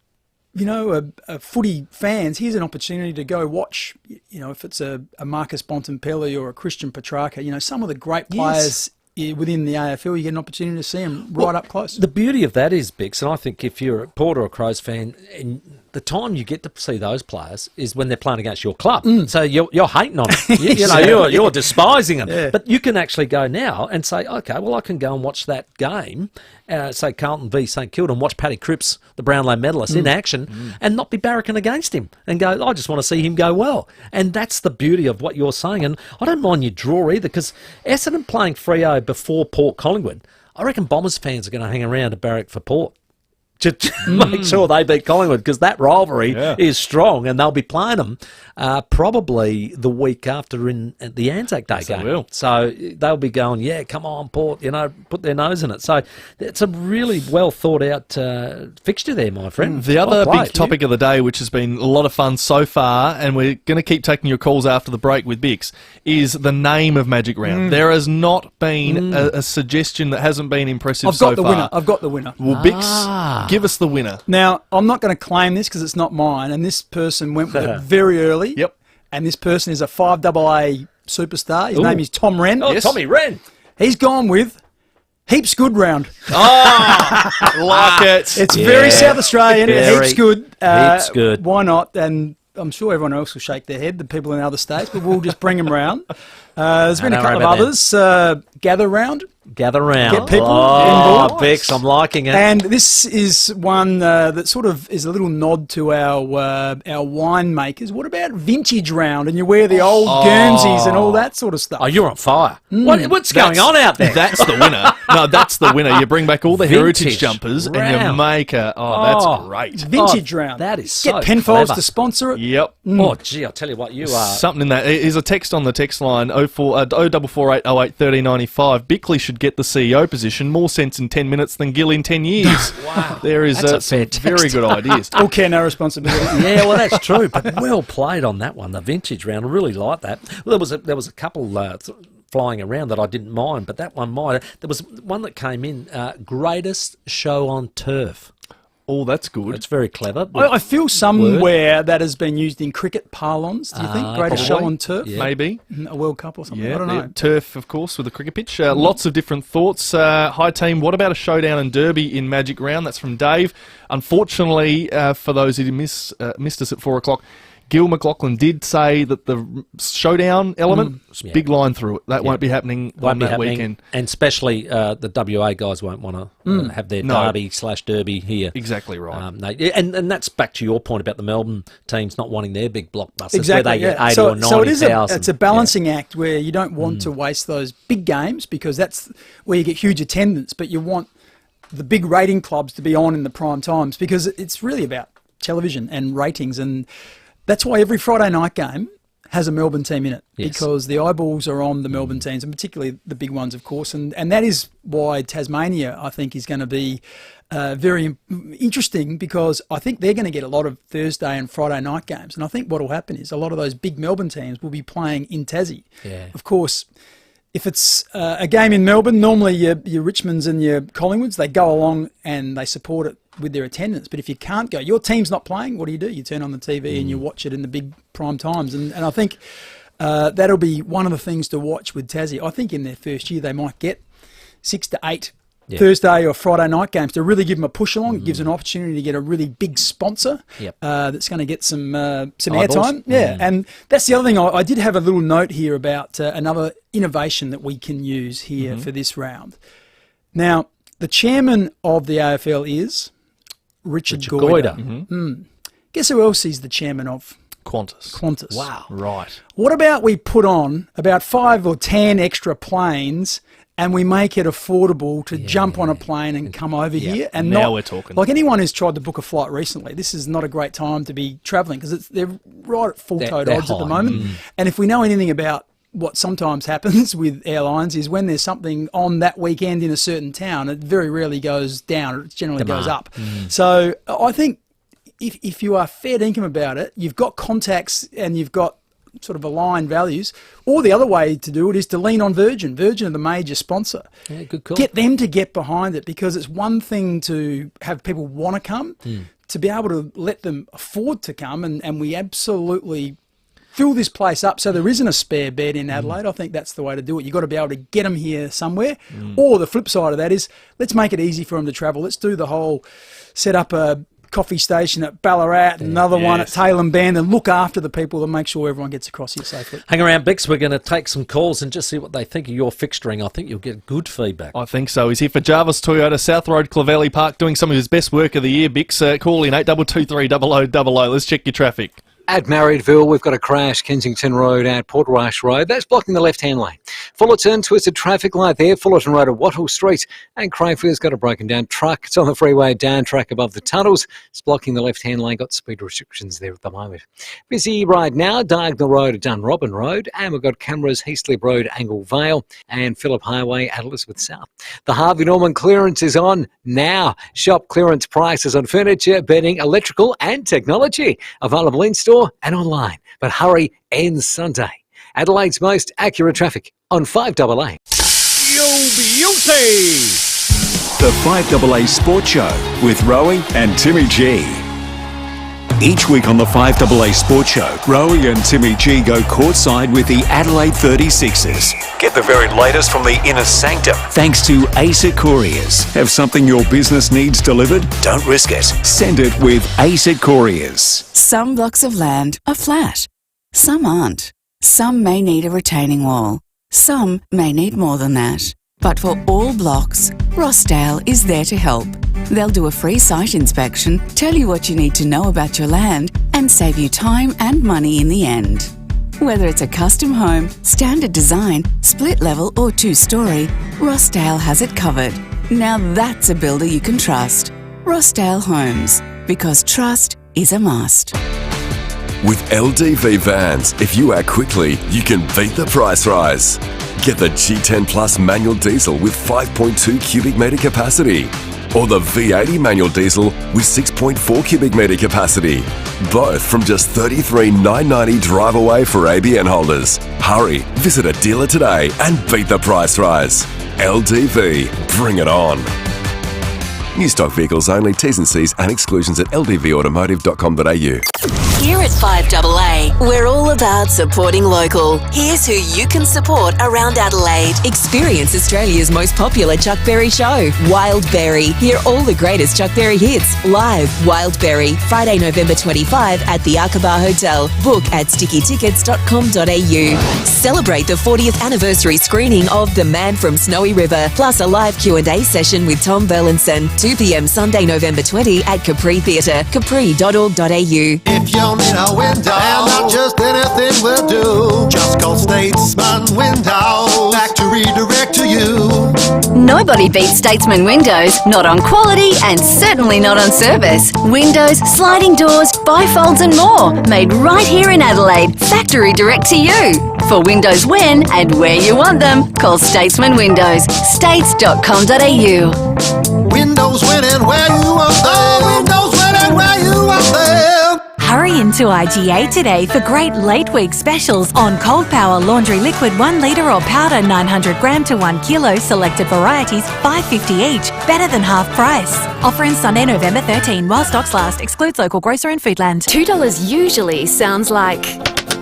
are footy fans, here's an opportunity to go watch, if it's a Marcus Bontempelli or a Christian Petrarca, some of the great players within the AFL, you get an opportunity to see them right up close. The beauty of that is, Bix, and I think if you're a Port or a Crows fan, and the time you get to see those players is when they're playing against your club. So you're hating on them. You're despising them. Yeah. But you can actually go now and say, okay, well, I can go and watch that game, say Carlton v St Kilda, and watch Paddy Cripps, the Brownlow medalist, in action, and not be barracking against him and go, I just want to see him go well. And that's the beauty of what you're saying. And I don't mind your draw either, because Essendon playing Freo before Port Collingwood, I reckon Bombers fans are going to hang around to barrack for Port. to make sure they beat Collingwood, because that rivalry is strong, and they'll be playing them probably the week after in the Anzac Day game. They will. So they'll be going, yeah, come on, Port, put their nose in it. So it's a really well thought out fixture there, my friend. The other big topic of the day, which has been a lot of fun so far, and we're going to keep taking your calls after the break with Bix, is the name of Magic Round. There has not been a suggestion that hasn't been impressive so far. I've got the winner. Well, Bix, give us the winner. Now, I'm not going to claim this because it's not mine, and this person went with it very early. Yep. And this person is a 5AA superstar. His name is Tom Wren. Oh, yes. Tommy Wren. He's gone with Heaps Good Round. Oh, like it. It's very South Australian. Heaps good. Heaps good. Why not? And I'm sure everyone else will shake their head, the people in other states, but we'll just bring them round. There's been a couple of others. Gather Round. Gather round. Get people on board. Bex, I'm liking it. And this is one that sort of is a little nod to our winemakers. What about Vintage Round? And you wear the old Guernseys and all that sort of stuff. Oh, you're on fire. What's going on out there? That's the winner. No, that's the winner. You bring back all the heritage Vintage jumpers and you round. make a... Oh, that's great. Vintage Round. That is so Get Penfolds clever. to sponsor it. Yep. Oh, gee, I'll tell you what, you are... Something in that. Here's a text on the text line, 044808 1395. Bickley should get the CEO position. More sense in 10 minutes than Gill in 10 years. Wow. There is That's a some fantastic very good ideas. All care, no responsibility. Yeah, well, that's true, but well played on that one, the Vintage Round. I really like that. Well, there was a couple flying around that I didn't mind, but that one might. There was one that came in, greatest show on turf. Oh, that's good. It's very clever. I feel somewhere that has been used in cricket parlance. Do you think? Greatest show on turf? Yeah. Maybe. A World Cup or something? Yeah, I don't know. Turf, of course, with the cricket pitch. Lots of different thoughts. Hi, team. What about a showdown and derby in Magic Round? That's from Dave. Unfortunately, for those who missed us at 4 o'clock, Gil McLaughlin did say that the showdown element, big line through it. That won't be happening on that weekend. And especially the WA guys won't want to have their derby/derby here. Exactly right. And that's back to your point about the Melbourne teams not wanting their big blockbusters Exactly, where they get 80 so, or 90,000. it's a balancing act where you don't want to waste those big games because that's where you get huge attendance, but you want the big rating clubs to be on in the prime times because it's really about television and ratings, and that's why every Friday night game has a Melbourne team in it, because the eyeballs are on the Melbourne teams, and particularly the big ones, of course. And that is why Tasmania, I think, is going to be very interesting, because I think they're going to get a lot of Thursday and Friday night games. And I think what will happen is a lot of those big Melbourne teams will be playing in Tassie. Yeah. Of course, if it's a game in Melbourne, normally your Richmonds and your Collingwoods, they go along and they support it with their attendance. But if you can't go, your team's not playing, what do? You turn on the TV and you watch it in the big prime times. And I think that'll be one of the things to watch with Tassie. I think in their first year they might get 6 to 8 Thursday or Friday night games to really give them a push along. It gives an opportunity to get a really big sponsor that's going to get some airtime. Yeah, and that's the other thing. I did have a little note here about another innovation that we can use here for this round. Now, the chairman of the AFL is Richard Goyder. Guess who else is the chairman of? Qantas. Wow. Right. What about we put on about 5 or 10 extra planes and we make it affordable to jump on a plane and come over here? And now not, we're talking. Like anyone who's tried to book a flight recently, this is not a great time to be travelling because they're right at full-toed odds at the moment. And if we know anything about what sometimes happens with airlines is when there's something on that weekend in a certain town, it very rarely goes down. It generally goes up. So I think if you are fair dinkum about it, you've got contacts and you've got sort of aligned values, or the other way to do it is to lean on Virgin. Virgin are the major sponsor. Yeah, good call. Get them to get behind it, because it's one thing to have people want to come, to be able to let them afford to come, and we absolutely fill this place up so there isn't a spare bed in Adelaide. I think that's the way to do it. You've got to be able to get them here somewhere. Or the flip side of that is, let's make it easy for them to travel. Let's do the whole set up a coffee station at Ballarat, another one at Tailem Band, and look after the people and make sure everyone gets across here safely. Hang around, Bix. We're going to take some calls and just see what they think of your fixturing. I think you'll get good feedback. I think so. He's here for Jarvis Toyota, South Road, Clovelly Park, doing some of his best work of the year. Bix, call in 8223 0000. Let's check your traffic. At Marriedville, we've got a crash, Kensington Road at Portrush Road. That's blocking the left-hand lane. Fullerton, twisted traffic light there, Fullerton Road at Wattle Street. And Crayfield's got a broken down truck. It's on the freeway down track above the tunnels. It's blocking the left-hand lane, got speed restrictions there at the moment. Busy right now, Diagonal Road at Dunrobin Road. And we've got cameras, Heaslip Road, Angle Vale. And Phillip Highway at Elizabeth South. The Harvey Norman clearance is on now. Shop clearance prices on furniture, bedding, electrical and technology. Available in-store and online. But hurry, ends Sunday. Adelaide's most accurate traffic on 5AA. Yo beauty! The 5AA Sport Show with Rowie and Timmy G. Each week on the 5AA Sport Show, Rowie and Timmy G go courtside with the Adelaide 36ers. Get the very latest from the inner sanctum. Thanks to ASIC Couriers. Have something your business needs delivered? Don't risk it. Send it with ASIC Couriers. Some blocks of land are flat. Some aren't. Some may need a retaining wall. Some may need more than that. But for all blocks, Rossdale is there to help. They'll do a free site inspection, tell you what you need to know about your land, and save you time and money in the end. Whether it's a custom home, standard design, split level or 2-story, Rossdale has it covered. Now that's a builder you can trust. Rossdale Homes, because trust is a must. With LDV vans, if you act quickly, you can beat the price rise. Get the G10 Plus manual diesel with 5.2 cubic metre capacity, or the V80 manual diesel with 6.4 cubic metre capacity. Both from just $33,990 drive away for ABN holders. Hurry, visit a dealer today and beat the price rise. LDV, bring it on. New stock vehicles only, T's and C's and exclusions at ldvautomotive.com.au. Here at 5AA, we're all about supporting local. Here's who you can support around Adelaide. Experience Australia's most popular Chuck Berry show, Wild Berry. Hear all the greatest Chuck Berry hits live. Wild Berry, Friday, November 25 at the Aqaba Hotel. Book at stickytickets.com.au. Celebrate the 40th anniversary screening of The Man from Snowy River, plus a live Q&A session with Tom Burlinson. 2 p.m. Sunday, November 20 at Capri Theatre, capri.org.au. If you need a window, and not just anything will do, just call Statesman Windows. Factory direct to you. Nobody beats Statesman Windows, not on quality and certainly not on service. Windows, sliding doors, bifolds and more, made right here in Adelaide, factory direct to you. For windows when and where you want them, call Statesman Windows, states.com.au. Windows when and where you want them. Windows when and where you want them. Hurry into IGA today for great late week specials on Cold Power Laundry Liquid 1 litre or powder 900 gram to 1 kilo, selected varieties, $5.50 each, better than half price. Offer in Sunday, November 13 while stocks last. Excludes local grocer and Foodland. $2 usually sounds like...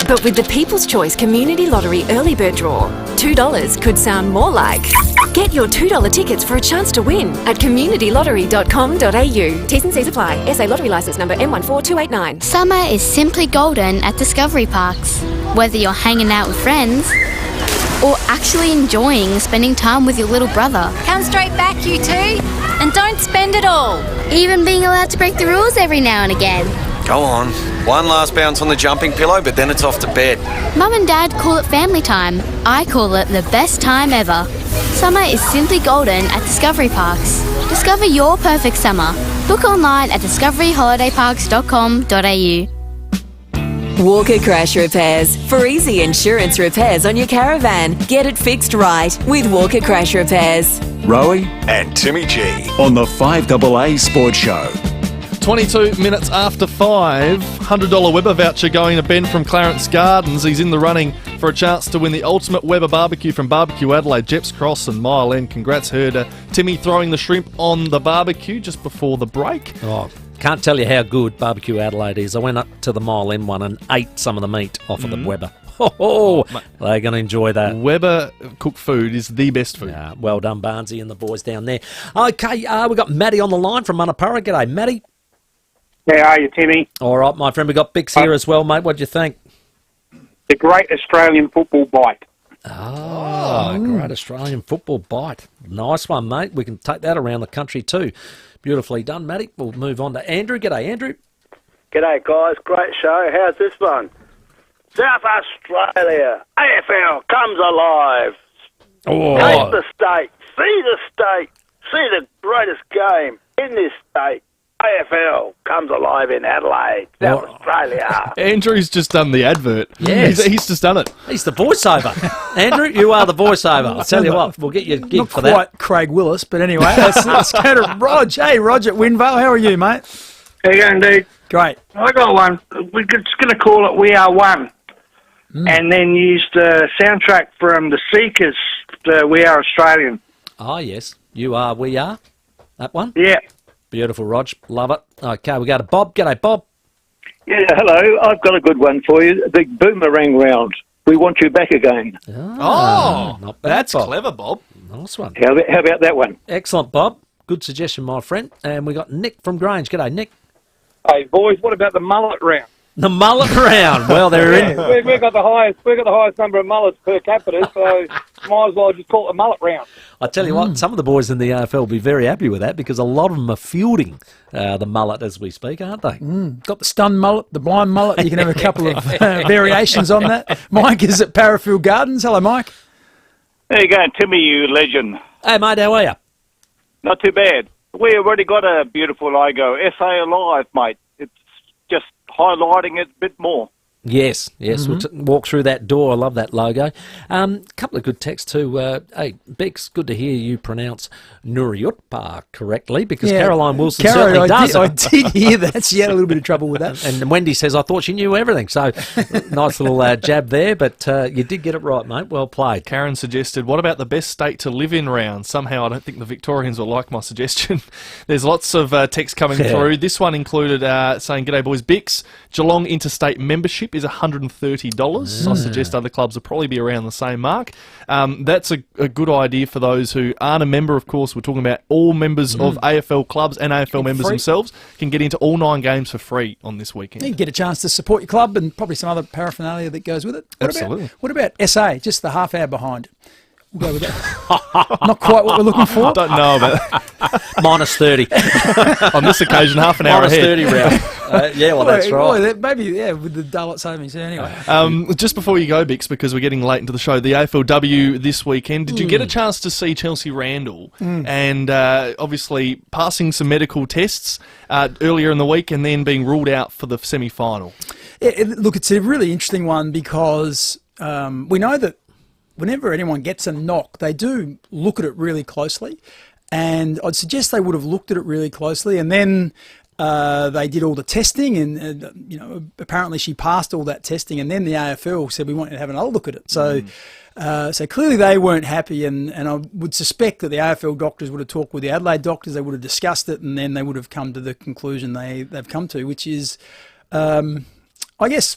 But with the People's Choice Community Lottery Early Bird Draw, $2 could sound more like... Get your $2 tickets for a chance to win at communitylottery.com.au. T's and C's apply. SA Lottery Licence number M14289. Summer is simply golden at Discovery Parks. Whether you're hanging out with friends or actually enjoying spending time with your little brother. Come straight back, you two, and don't spend it all. Even being allowed to break the rules every now and again. Go on. One last bounce on the jumping pillow, but then it's off to bed. Mum and Dad call it family time. I call it the best time ever. Summer is simply golden at Discovery Parks. Discover your perfect summer. Book online at discoveryholidayparks.com.au. Walker Crash Repairs. For easy insurance repairs on your caravan. Get it fixed right with Walker Crash Repairs. Rowie and Timmy G on the 5AA Sport Show. 22 minutes after 5, $100 Weber voucher going to Ben from Clarence Gardens. He's in the running for a chance to win the ultimate Weber barbecue from Barbecue Adelaide, Jeps Cross and Mile End. Congrats, Herder. Timmy throwing the shrimp on the barbecue just before the break. Oh, can't tell you how good Barbecue Adelaide is. I went up to the Mile End one and ate some of the meat off of the Weber. Oh, they're going to enjoy that. Weber cooked food is the best food. Yeah, well done, Barnesy and the boys down there. Okay, we've got Matty on the line from Manapara. G'day, Matty. How are you, Timmy? All right, my friend. We've got Bix here as well, mate. What do you think? The Great Australian Football Bite. Great Australian Football Bite. Nice one, mate. We can take that around the country too. Beautifully done, Matty. We'll move on to Andrew. G'day, Andrew. G'day, guys. Great show. How's this one? South Australia. AFL comes alive. Oh. Taste the state. See the state. See the greatest game in this state. AFL comes alive in Adelaide, South Australia. Andrew's just done the advert. Yes. He's just done it. He's the voiceover. Andrew, you are the voiceover. I'll tell you what, we'll get you a gig Not for quite that. Craig Willis, but anyway, let's go to Rog. Hey, Rog at Windvale. How are you, mate? How you going, dude? Great. I got one. We're just going to call it We Are One. And then use the soundtrack from The Seekers, the We Are Australian. Oh, yes. You are, we are. That one? Yeah. Beautiful, Rog. Love it. Okay, we go to Bob. G'day, Bob. Yeah, hello. I've got a good one for you. The boomerang round. We want you back again. Oh, not bad, that's Bob. clever, Bob. Nice one. How about that one? Excellent, Bob. Good suggestion, my friend. And we got Nick from Grange. G'day, Nick. Hey, boys, what about the mullet round? The mullet round. Well, they're in. We've got the highest number of mullets per capita, so might as well just call it a mullet round. I tell you what, some of the boys in the AFL will be very happy with that because a lot of them are fielding the mullet as we speak, aren't they? Got the stun mullet, the blind mullet. You can have a couple of variations on that. Mike is at Parafield Gardens. Hello, Mike. How you going, Timmy, you legend? Hey, mate, how are you? Not too bad. We already got a beautiful logo, SA Alive, mate. It's just highlighting it a bit more. Yes. We'll walk through that door. I love that logo. Couple of good texts too. Hey, Bex, good to hear you pronounce Nuriutpa correctly because Caroline Wilson certainly does. I did hear that. She had a little bit of trouble with that. And Wendy says, I thought she knew everything. So nice little jab there, but you did get it right, mate. Well played. Karen suggested, what about the best state to live in round? Somehow I don't think the Victorians will like my suggestion. There's lots of text coming through. This one included saying, G'day boys, Bix, Geelong Interstate membership is $130. I suggest other clubs will probably be around the same mark. That's a good idea for those who aren't a member. Of course, we're talking about all members of AFL clubs and AFL members themselves can get into all 9 games for free on this weekend. You get a chance to support your club and probably some other paraphernalia that goes with it. Absolutely. What about SA? Just the half hour behind. We'll go with that. Not quite what we're looking for. I don't know about minus 30. On this occasion, half an hour minus ahead. 30 round. Yeah, well, that's right. Maybe, with the daylight savings. So anyway. Just before you go, Bix, because we're getting late into the show, the AFLW this weekend, did you get a chance to see Chelsea Randall and obviously passing some medical tests earlier in the week and then being ruled out for the semi-final? Look, it's a really interesting one because we know that whenever anyone gets a knock, they do look at it really closely. And I'd suggest they would have looked at it really closely. And then they did all the testing and, apparently she passed all that testing. And then the AFL said, we want you to have another look at it. So so clearly they weren't happy. And I would suspect that the AFL doctors would have talked with the Adelaide doctors. They would have discussed it. And then they would have come to the conclusion they've come to, which is, I guess,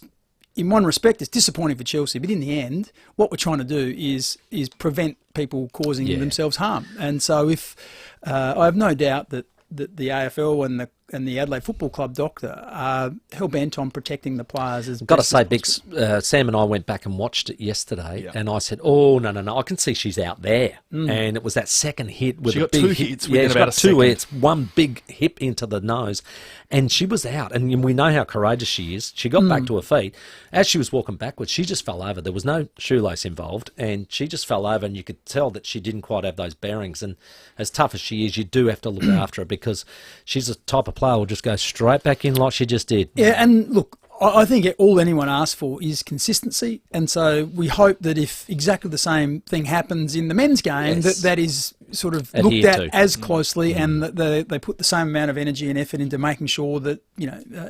in one respect, it's disappointing for Chelsea, but in the end, what we're trying to do is prevent people causing themselves harm. And so, if I have no doubt that the AFL and the Adelaide Football Club doctor are hell bent on protecting the players as. Got to say, Bix, Sam and I went back and watched it yesterday, and I said, "Oh no! I can see she's out there." And it was that second hit with she a got big 2 hit. hits. Yeah, she got 2 second. hits, one big hip into the nose, and she was out. And we know how courageous she is. She got back to her feet. As she was walking backwards, she just fell over. There was no shoelace involved, and she just fell over, and you could tell that she didn't quite have those bearings. And as tough as she is, you do have to look after her because she's a type of player who will just go straight back in like she just did. Yeah, and look, I think all anyone asks for is consistency, and so we hope that if exactly the same thing happens in the men's game, that is sort of looked at as closely, and that they put the same amount of energy and effort into making sure that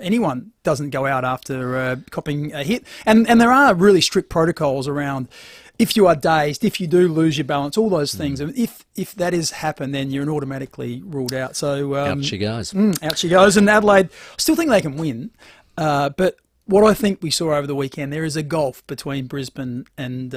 anyone doesn't go out after copping a hit, and there are really strict protocols around. If you are dazed, if you do lose your balance, all those things, and if that has happened, then you're automatically ruled out. So out she goes. Out she goes. And Adelaide, I still think they can win. But what I think we saw over the weekend, there is a gulf between Brisbane and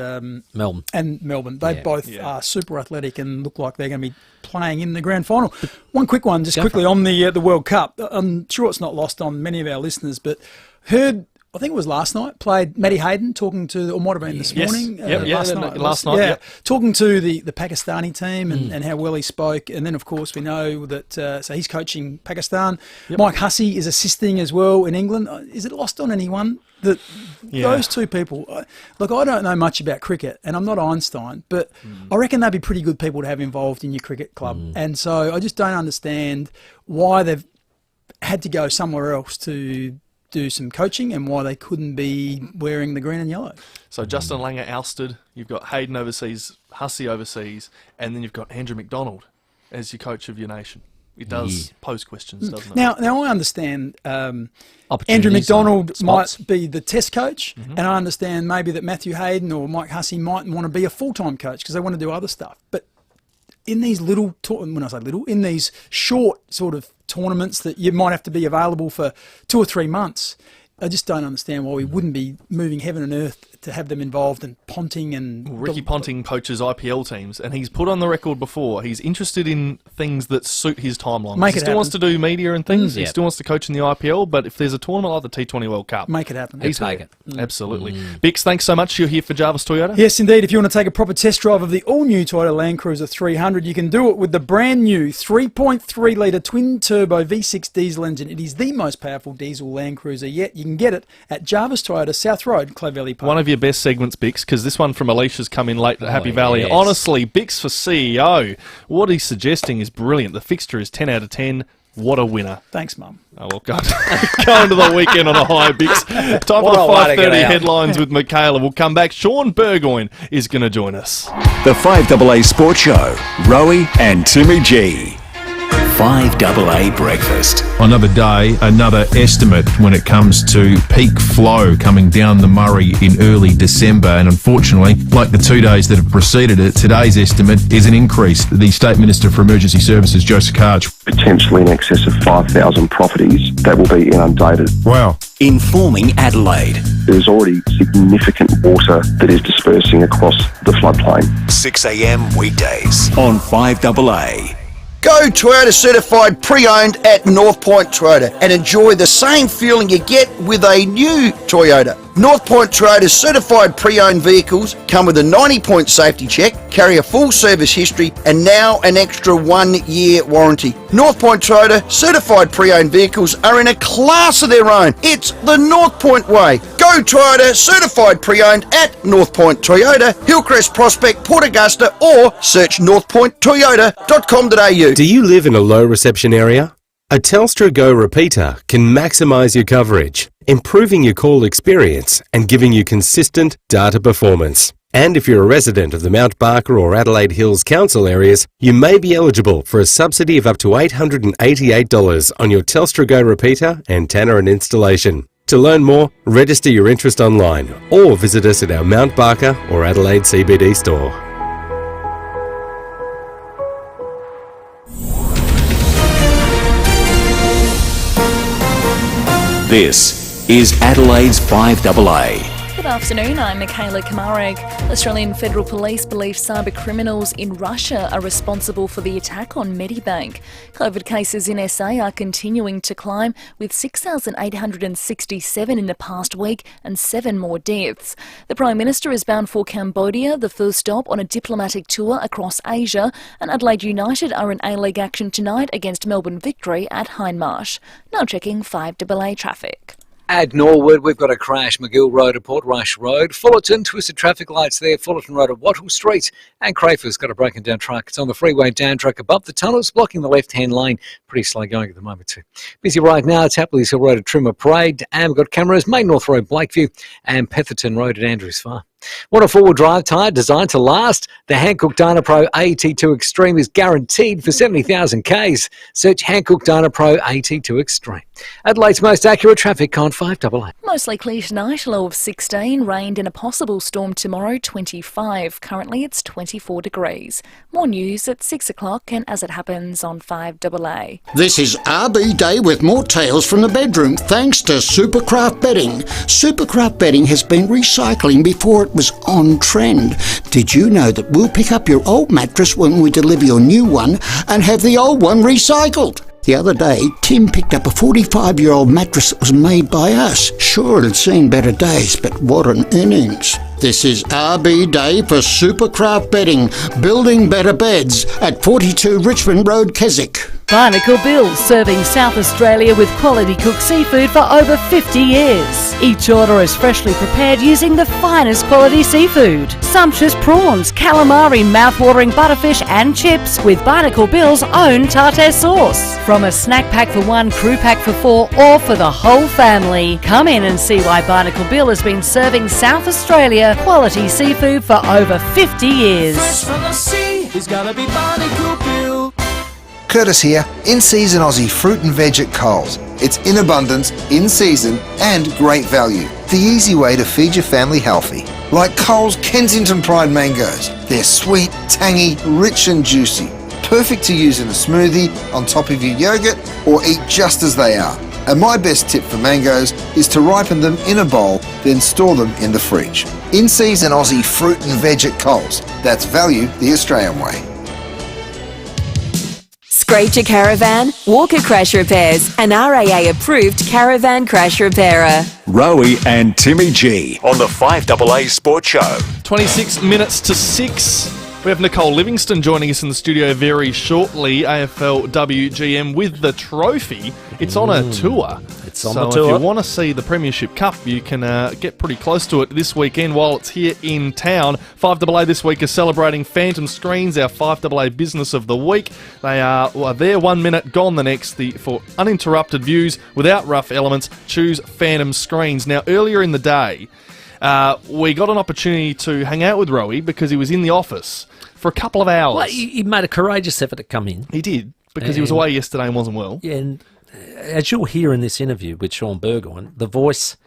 Melbourne. They both are super athletic and look like they're going to be playing in the grand final. One quick one, just quickly on the World Cup. I'm sure it's not lost on many of our listeners, but heard I think it was last night, played Matty Hayden talking to, or might have been this morning. Last night. Talking to the Pakistani team and how well he spoke. And then, of course, we know that so he's coaching Pakistan. Yep. Mike Hussey is assisting as well in England. Is it lost on anyone that those two people, look, I don't know much about cricket and I'm not Einstein, but I reckon they'd be pretty good people to have involved in your cricket club. And so I just don't understand why they've had to go somewhere else to do some coaching and why they couldn't be wearing the green and yellow. So Justin Langer ousted, you've got Hayden overseas, Hussey overseas, and then you've got Andrew McDonald as your coach of your nation. It does pose questions, doesn't it? Now I understand Andrew McDonald might be the test coach, and I understand maybe that Matthew Hayden or Mike Hussey might want to be a full-time coach because they want to do other stuff. But in these in these short sort of tournaments that you might have to be available for 2 or 3 months, I just don't understand why we wouldn't be moving heaven and earth to have them involved in Ponting and... Well, Ricky Ponting coaches IPL teams, and he's put on the record before, he's interested in things that suit his timeline. He still wants to do media and things, he still wants to coach in the IPL, but if there's a tournament like the T20 World Cup... Make it happen. He's take it. Absolutely. Bix, thanks so much. You're here for Jarvis Toyota? Yes, indeed. If you want to take a proper test drive of the all-new Toyota Land Cruiser 300, you can do it with the brand-new 3.3-litre twin-turbo V6 diesel engine. It is the most powerful diesel Land Cruiser yet. You can get it at Jarvis Toyota, South Road, Clovelly Park. One of your best segments, Bix, because this one from Alicia's come in late at Happy Valley. Yes. Honestly, Bix for CEO, what he's suggesting is brilliant. The fixture is 10 out of 10. What a winner. Thanks, Mum. Oh, well, going to the weekend on a high, Bix. Time for the 5:30 headlines with Michaela. We'll come back. Sean Burgoyne is going to join us. The 5AA Sports Show, Rowie and Timmy G. 5AA Breakfast. Another day, another estimate when it comes to peak flow coming down the Murray in early December. And unfortunately, like the 2 days that have preceded it, today's estimate is an increase. The State Minister for Emergency Services, Joe Saccage. Potentially in excess of 5,000 properties that will be inundated. Wow. Informing Adelaide. There's already significant water that is dispersing across the floodplain. 6 a.m. weekdays on 5AA. Go Toyota certified pre-owned at North Point Toyota and enjoy the same feeling you get with a new Toyota. North Point Toyota's certified pre-owned vehicles come with a 90-point safety check, carry a full service history, and now an extra 1-year warranty. North Point Toyota certified pre-owned vehicles are in a class of their own. It's the North Point way. Go Toyota certified pre-owned at North Point Toyota, Hillcrest Prospect, Port Augusta, or search northpointtoyota.com.au. Do you live in a low reception area? A Telstra Go repeater can maximise your coverage, improving your call experience and giving you consistent data performance. And if you're a resident of the Mount Barker or Adelaide Hills Council areas, you may be eligible for a subsidy of up to $888 on your Telstra Go repeater, antenna and installation. To learn more, register your interest online or visit us at our Mount Barker or Adelaide CBD store. This is Adelaide's 5AA. Good afternoon, I'm Michaela Kamareg. Australian Federal Police believe cyber criminals in Russia are responsible for the attack on Medibank. COVID cases in SA are continuing to climb, with 6,867 in the past week and 7 more deaths. The Prime Minister is bound for Cambodia, the first stop on a diplomatic tour across Asia, and Adelaide United are in A-League action tonight against Melbourne Victory at Hindmarsh. Now checking 5AA traffic. At Norwood, we've got a crash, McGill Road at Port Rush Road. Fullerton, twisted traffic lights there, Fullerton Road at Wattle Street. And Crayfor's got a broken down truck. It's on the freeway down track above the tunnels, blocking the left-hand lane. Pretty slow going at the moment too. Busy right now, it's Happleys Hill Road at Trimmer Parade. And we've got cameras, Main North Road, Blakeview, and Petherton Road at Andrews Farm. Want a four-wheel drive tyre designed to last? The Hankook Dyna Pro AT2 Extreme is guaranteed for 70,000 Ks. Search Hankook Dyna Pro AT2 Extreme. Adelaide's most accurate traffic on 5AA. Mostly clear tonight, low of 16. Rain and a possible storm tomorrow, 25. Currently it's 24 degrees. More news at 6 o'clock and as it happens on 5AA. This is RB Day with more tales from the bedroom, thanks to Supercraft Bedding. Supercraft Bedding has been recycling before it was on trend. Did you know that we'll pick up your old mattress when we deliver your new one and have the old one recycled? The other day, Tim picked up a 45-year-old mattress that was made by us. Sure, it had seen better days, but what an innings. This is RB Day for Supercraft Bedding, building better beds at 42 Richmond Road, Keswick. Barnacle Bill, serving South Australia with quality cooked seafood for over 50 years. Each order is freshly prepared using the finest quality seafood. Sumptuous prawns, calamari, mouth-watering butterfish and chips with Barnacle Bill's own tartare sauce. From a snack pack for one, crew pack for four, or for the whole family. Come in and see why Barnacle Bill has been serving South Australia quality seafood for over 50 years. Fresh from the sea, there's gotta be Barnacle Bill. Curtis here, in-season Aussie fruit and veg at Coles. It's in abundance, in season and great value. The easy way to feed your family healthy. Like Coles Kensington Pride mangoes. They're sweet, tangy, rich and juicy. Perfect to use in a smoothie, on top of your yogurt or eat just as they are. And my best tip for mangoes is to ripen them in a bowl, then store them in the fridge. In-season Aussie fruit and veg at Coles. That's value the Australian way. Scraped your caravan? Walker Crash Repairs, an RAA approved caravan crash repairer. Rowie and Timmy G on the 5AA Sports Show. 26 minutes to 6. We have Nicole Livingston joining us in the studio very shortly. AFL WGM with the trophy. It's on a tour. It's on the tour. If you want to see the Premiership Cup, you can get pretty close to it this weekend while it's here in town. 5AA this week is celebrating Phantom Screens, our 5AA business of the week. They are there 1 minute, gone the next. For uninterrupted views without rough elements, choose Phantom Screens. Now, earlier in the day, we got an opportunity to hang out with Rowie because he was in the office for a couple of hours. Well, he made a courageous effort to come in. He did, because he was away yesterday and wasn't well. Yeah, and as you'll hear in this interview with Sean Burgoyne, the voice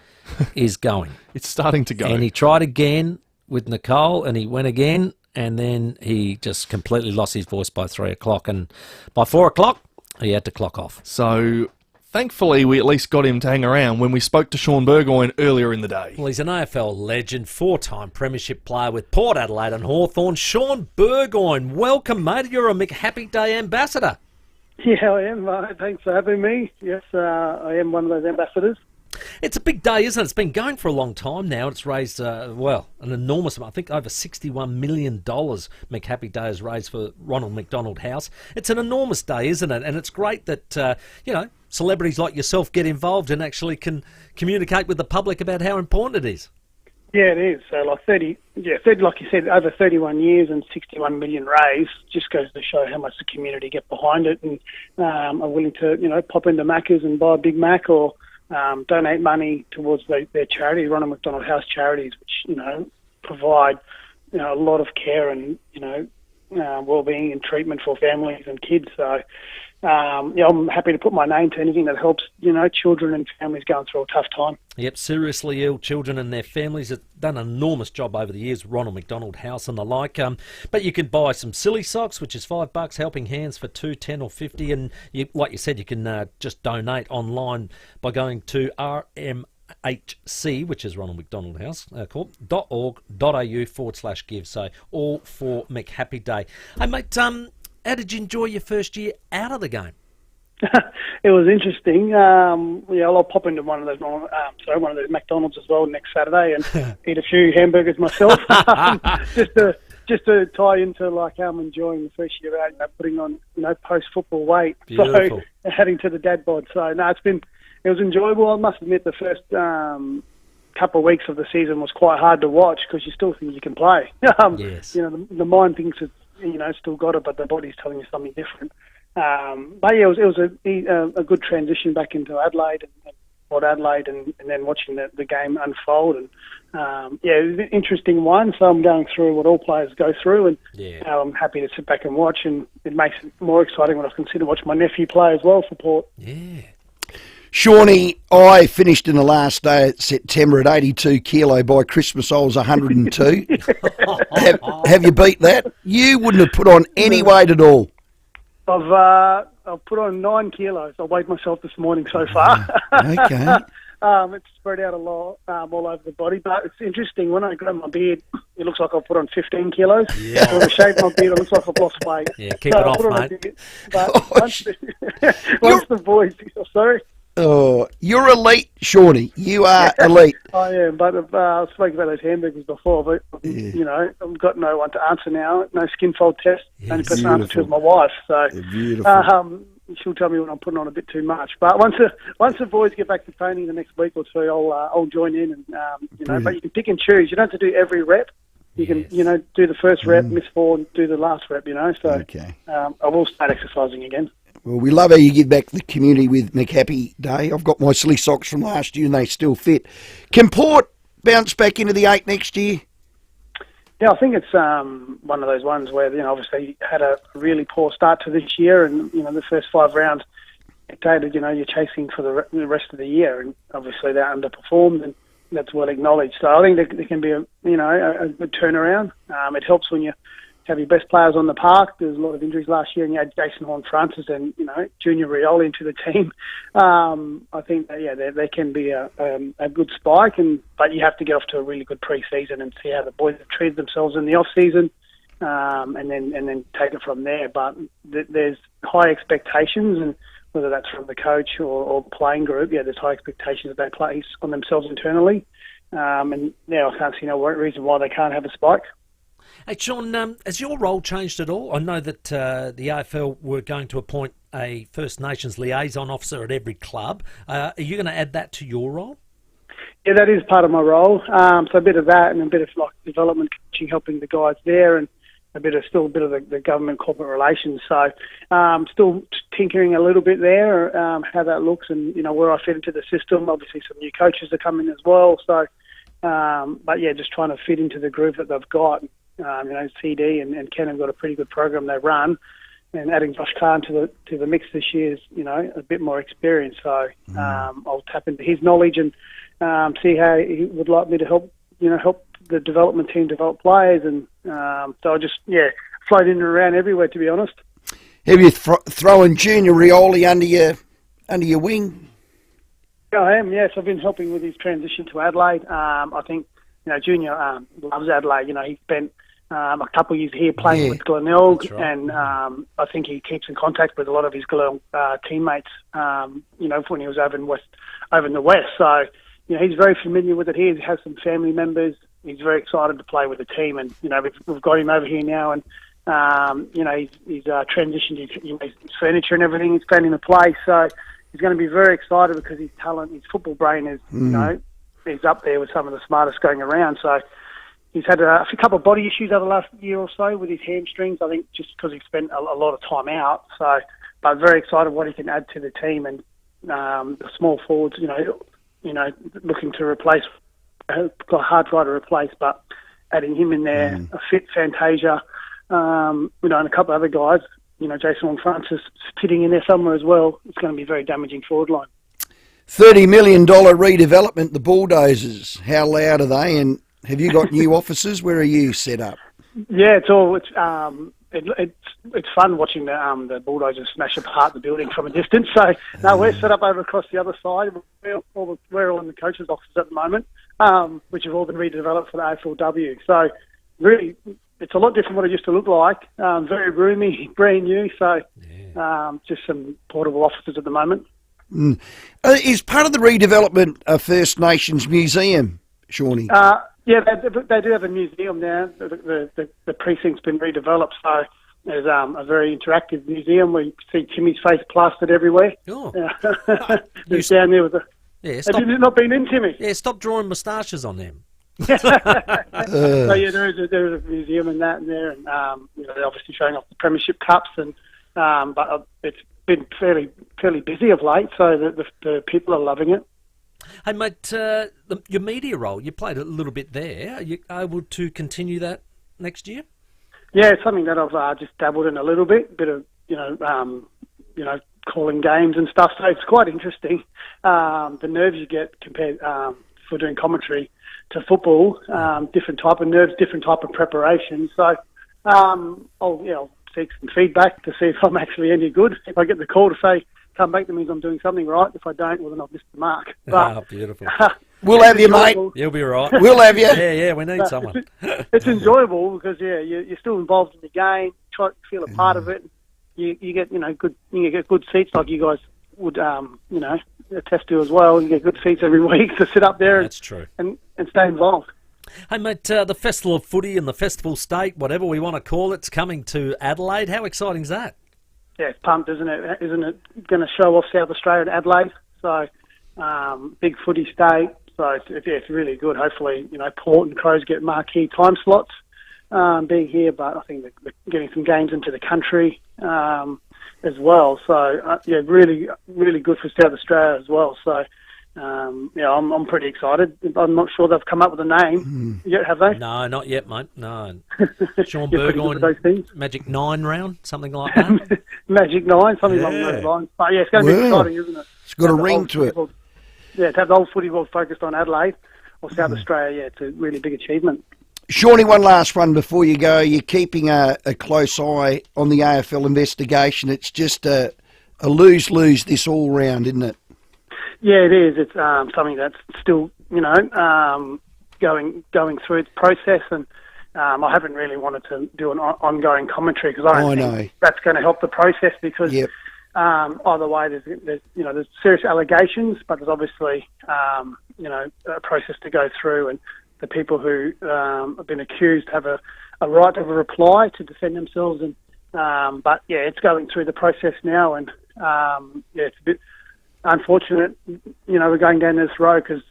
is going. It's starting to go. And he tried again with Nicole, and he went again, and then he just completely lost his voice by 3 o'clock. And by 4 o'clock, he had to clock off. So thankfully, we at least got him to hang around when we spoke to Sean Burgoyne earlier in the day. Well, he's an AFL legend, 4-time premiership player with Port Adelaide and Hawthorn. Sean Burgoyne, welcome, mate. You're a McHappy Day ambassador. Yeah, I am. Thanks for having me. Yes, I am one of those ambassadors. It's a big day, isn't it? It's been going for a long time now. It's raised, an enormous amount. I think over $61 million McHappy Day has raised for Ronald McDonald House. It's an enormous day, isn't it? And it's great that, celebrities like yourself get involved and actually can communicate with the public about how important it is. Yeah, it is. So like 30, like you said, over 31 years and 61 million raised just goes to show how much the community get behind it and are willing to, pop into Macca's and buy a Big Mac or donate money towards their charity, Ronald McDonald House Charities, which, provide, a lot of care and, well-being and treatment for families and kids. So, I'm happy to put my name to anything that helps, children and families going through a tough time. Yep, seriously ill children and their families have done an enormous job over the years, Ronald McDonald House and the like. But you can buy some silly socks, which is $5, Helping Hands for $2, $10 or $50. And like you said, you can just donate online by going to RMHC, which is Ronald McDonald House .org.au/give. So all for McHappy Day. Hey, mate, how did you enjoy your first year out of the game? It was interesting. I'll pop into one of those McDonald's as well next Saturday and eat a few hamburgers myself, just to tie into like how I'm enjoying the first year out, putting on post football weight, Beautiful. So heading to the dad bod. So no, it was enjoyable. I must admit the first couple of weeks of the season was quite hard to watch because you still think you can play. Yes. The mind thinks it's still got it, but the body's telling you something different. But yeah, it was a good transition back into Adelaide and Port Adelaide, and then watching the game unfold. And it was an interesting one. So I'm going through what all players go through, and I'm happy to sit back and watch. And it makes it more exciting when I consider watch my nephew play as well for Port. Yeah. Shawnee, I finished in the last day of September at 82 kilo. By Christmas, I was 102. Have you beat that? You wouldn't have put on any weight at all. I've put on 9 kilos. I weighed myself this morning so far. Okay. It's spread out a lot all over the body, but it's interesting. When I grow my beard, it looks like I've put on 15 kilos. Yeah. When I shave my beard, it looks like I've lost weight. Yeah, keep it off, mate. But once the boys... Sorry? Oh, you're elite, Shawnee. You are elite. I am, but I spoke about those hamburgers before, but, you know, I've got no one to answer now. No skin fold test. Only person to answer to is my wife. So, she'll tell me when I'm putting on a bit too much. But once the boys get back to training the next week or two, I'll join in and, you know, but you can pick and choose. You don't have to do every rep. You can, you know, do the first rep, miss 4, and do the last rep, you know. So, I will start exercising again. Well, we love how you give back to the community with McHappy Day. I've got my silly socks from last year and they still fit. Can Port bounce back into the 8 next year? Yeah, I think it's one of those ones where, you know, obviously had a really poor start to this year and, you know, the first 5 rounds dictated, you know, you're chasing for the rest of the year and obviously they underperformed and that's well acknowledged. So I think there can be a good turnaround. It helps when you have your best players on the park. There's a lot of injuries last year, and you had Jason Horne-Francis and, you know, Junior Rioli into the team. I think that, they can be a good spike, but you have to get off to a really good pre-season and see how the boys have treated themselves in the off-season, and then take it from there. But there's high expectations, and whether that's from the coach or playing group, there's high expectations that they place on themselves internally. And now I can't see no reason why they can't have a spike. Hey, Sean, has your role changed at all? I know that the AFL were going to appoint a First Nations liaison officer at every club. Are you going to add that to your role? Yeah, that is part of my role. So a bit of that and a bit of like development coaching, helping the guys there, and still a bit of the government corporate relations. So still tinkering a little bit there, how that looks and, you know, where I fit into the system. Obviously some new coaches are coming as well. So, but yeah, just trying to fit into the group that they've got. You know, CD and Ken have got a pretty good program they run, and adding Josh Khan to the mix this year is, you know, a bit more experience. So I'll tap into his knowledge and see how he would like me to help the development team develop players, and so I just float in and around everywhere, to be honest. Have you thrown Junior Rioli under your wing? Yeah, I am. Yes, I've been helping with his transition to Adelaide. I think, you know, Junior loves Adelaide. You know, he spent a couple of years here playing with Glenelg, right. And I think he keeps in contact with a lot of his Glenelg teammates. You know, when he was over in the West. So, you know, he's very familiar with it here. He has some family members. He's very excited to play with the team, and, you know, we've got him over here now, and you know, he's transitioned his furniture and everything. He's found him a place, so he's going to be very excited because his talent, his football brain is, you know, he's up there with some of the smartest going around. So he's had a couple of body issues over the last year or so with his hamstrings, I think, just because he spent a lot of time out. So, but very excited what he can add to the team, and the small forwards, you know, looking to replace, got a hard guy to replace, but adding him in there, a fit Fantasia, you know, and a couple of other guys, you know, Jason and Francis fitting in there somewhere as well. It's going to be very damaging forward line. $30 million redevelopment, the Bulldozers. How loud are they? And have you got new offices? Where are you set up? Yeah, it's fun watching the Bulldozers smash apart the building from a distance. So no, we're set up over across the other side. We're all in the coaches' offices at the moment, which have all been redeveloped for the AFLW. So really, it's a lot different what it used to look like. Very roomy, brand new. So just some portable offices at the moment. Is part of the redevelopment a First Nations museum, Shawnee? Yeah, they do have a museum now. The precinct's been redeveloped, so there's a very interactive museum where you see Timmy's face plastered everywhere. Oh. He's down there with the... Yeah, have you not been in, Timmy? Yeah, stop drawing moustaches on them. So yeah, there is a museum and that in there, and you know, they're obviously showing off the Premiership Cups, and but it's been fairly busy of late, so the people are loving it. Hey mate, your media role, you played a little bit there. Are you able to continue that next year? Yeah, it's something that I've just dabbled in a little bit of calling games and stuff. So it's quite interesting. The nerves you get compared for doing commentary to football, different type of nerves, different type of preparation. So I'll seek some feedback to see if I'm actually any good. If I get the call to say come back, that means I'm doing something right. If I don't, well, then I've missed the mark. But, beautiful. We'll have you, mate. You'll be right. We'll have you. Yeah, we need someone. It's enjoyable because you're still involved in the game. Try to feel a part of it. You get good seats like you guys would attest to as well. You get good seats every week to sit up there. That's true. And stay involved. Hey mate, the Festival of Footy and the Festival State, whatever we want to call it, it's coming to Adelaide. How exciting is that? Yeah, it's pumped, isn't it? Isn't it going to show off South Australia and Adelaide? So big footy state. So it's really good. Hopefully, Port and Crows get marquee time slots being here, but I think they're getting some games into the country as well. So, really, really good for South Australia as well. So, I'm pretty excited. I'm not sure they've come up with a name yet, have they? No, not yet, mate. No. Sean You're pretty good at those things. Magic 9 round, something like that. Magic 9, something along those lines. But yeah, it's going to be exciting, isn't it? It's got a ring to it. Yeah, to have the whole footy world focused on Adelaide or South Australia, it's a really big achievement. Shawnee, one last one before you go. You're keeping a close eye on the AFL investigation. It's just a lose-lose this all round, isn't it? Yeah, it is. It's something that's still, going through its process, and I haven't really wanted to do an ongoing commentary because I don't think that's going to help the process because either way, there's serious allegations, but there's obviously a process to go through, and the people who have been accused have a right to have a reply to defend themselves, and but it's going through the process now, and it's a bit unfortunate, we're going down this road because,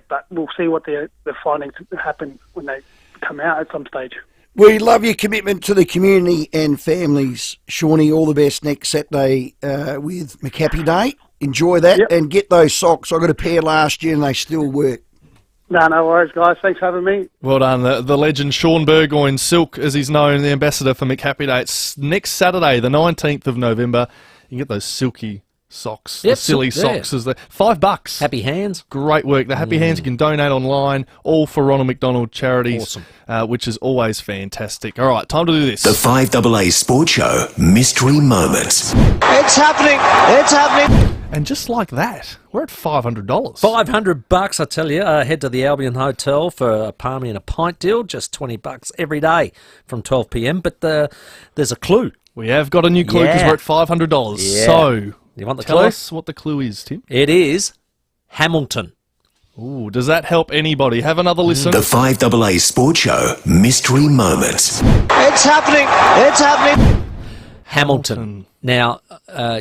but we'll see what the findings happen when they come out at some stage. We love your commitment to the community and families, Shawnee. All the best next Saturday with McHappy Day. Enjoy that and get those socks. I got a pair last year and they still work. No worries, guys. Thanks for having me. Well done. The legend Sean Burgoyne, Silk, as he's known, the ambassador for McHappy Day. It's next Saturday, the 19th of November. You can get those silky socks, the silly socks, is the $5. Happy Hands, great work. The Happy Hands you can donate online, all for Ronald McDonald Charities, which is always fantastic. All right, time to do this. The 5AA Sports Show Mystery Moment. It's happening. It's happening. And just like that, we're at $500. $500, I tell you. Head to the Albion Hotel for a palmy and a pint deal. Just $20 every day from 12 p.m. But there's a clue. We have got a new clue because we're at $500. Yeah. So, you want the tell clue? us what the clue is, Tim. It is Hamilton. Ooh, does that help anybody? Have another listen. The 5AA Sports Show Mystery Moment. It's happening. It's happening. Hamilton. Now,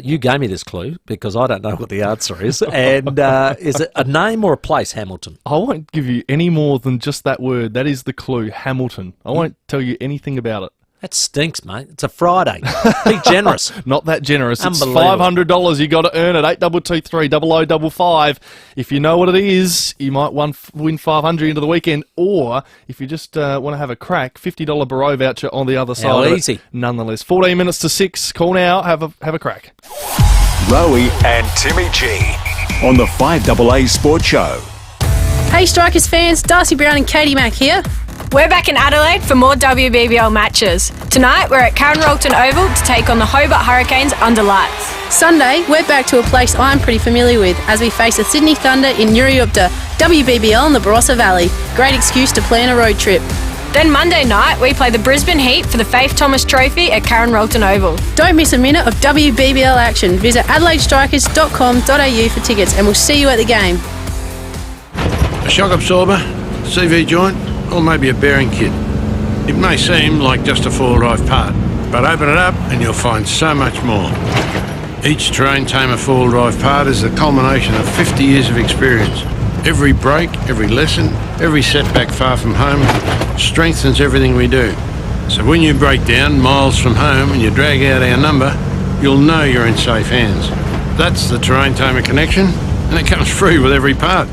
you gave me this clue because I don't know what the answer is. And is it a name or a place, Hamilton? I won't give you any more than just that word. That is the clue, Hamilton. I won't tell you anything about it. That stinks, mate. It's a Friday. Be generous. Not that generous. It's Unbelievable. $500. You got to earn it. 8223 0055. If you know what it is, you might win $500 into the weekend. Or if you just want to have a crack, $50 Barrow voucher on the other side. How of easy. It. Nonetheless, 14 minutes to 6. Call now. Have a crack. Rowie and Timmy G on the 5AA Sports Show. Hey Strikers fans, Darcy Brown and Katie Mack here. We're back in Adelaide for more WBBL matches. Tonight, we're at Karen Rolton Oval to take on the Hobart Hurricanes under lights. Sunday, we're back to a place I'm pretty familiar with as we face the Sydney Thunder in Nuriupta, WBBL in the Barossa Valley. Great excuse to plan a road trip. Then Monday night, we play the Brisbane Heat for the Faith Thomas Trophy at Karen Rolton Oval. Don't miss a minute of WBBL action. Visit adelaidestrikers.com.au for tickets and we'll see you at the game. A shock absorber, CV joint, or maybe a bearing kit. It may seem like just a four-wheel-drive part, but open it up and you'll find so much more. Each terrain tamer four-wheel-drive part is the culmination of 50 years of experience. Every break, every lesson, every setback far from home strengthens everything we do. So when you break down miles from home and you drag out our number, you'll know you're in safe hands. That's the Terrain Tamer Connection, and it comes free with every part.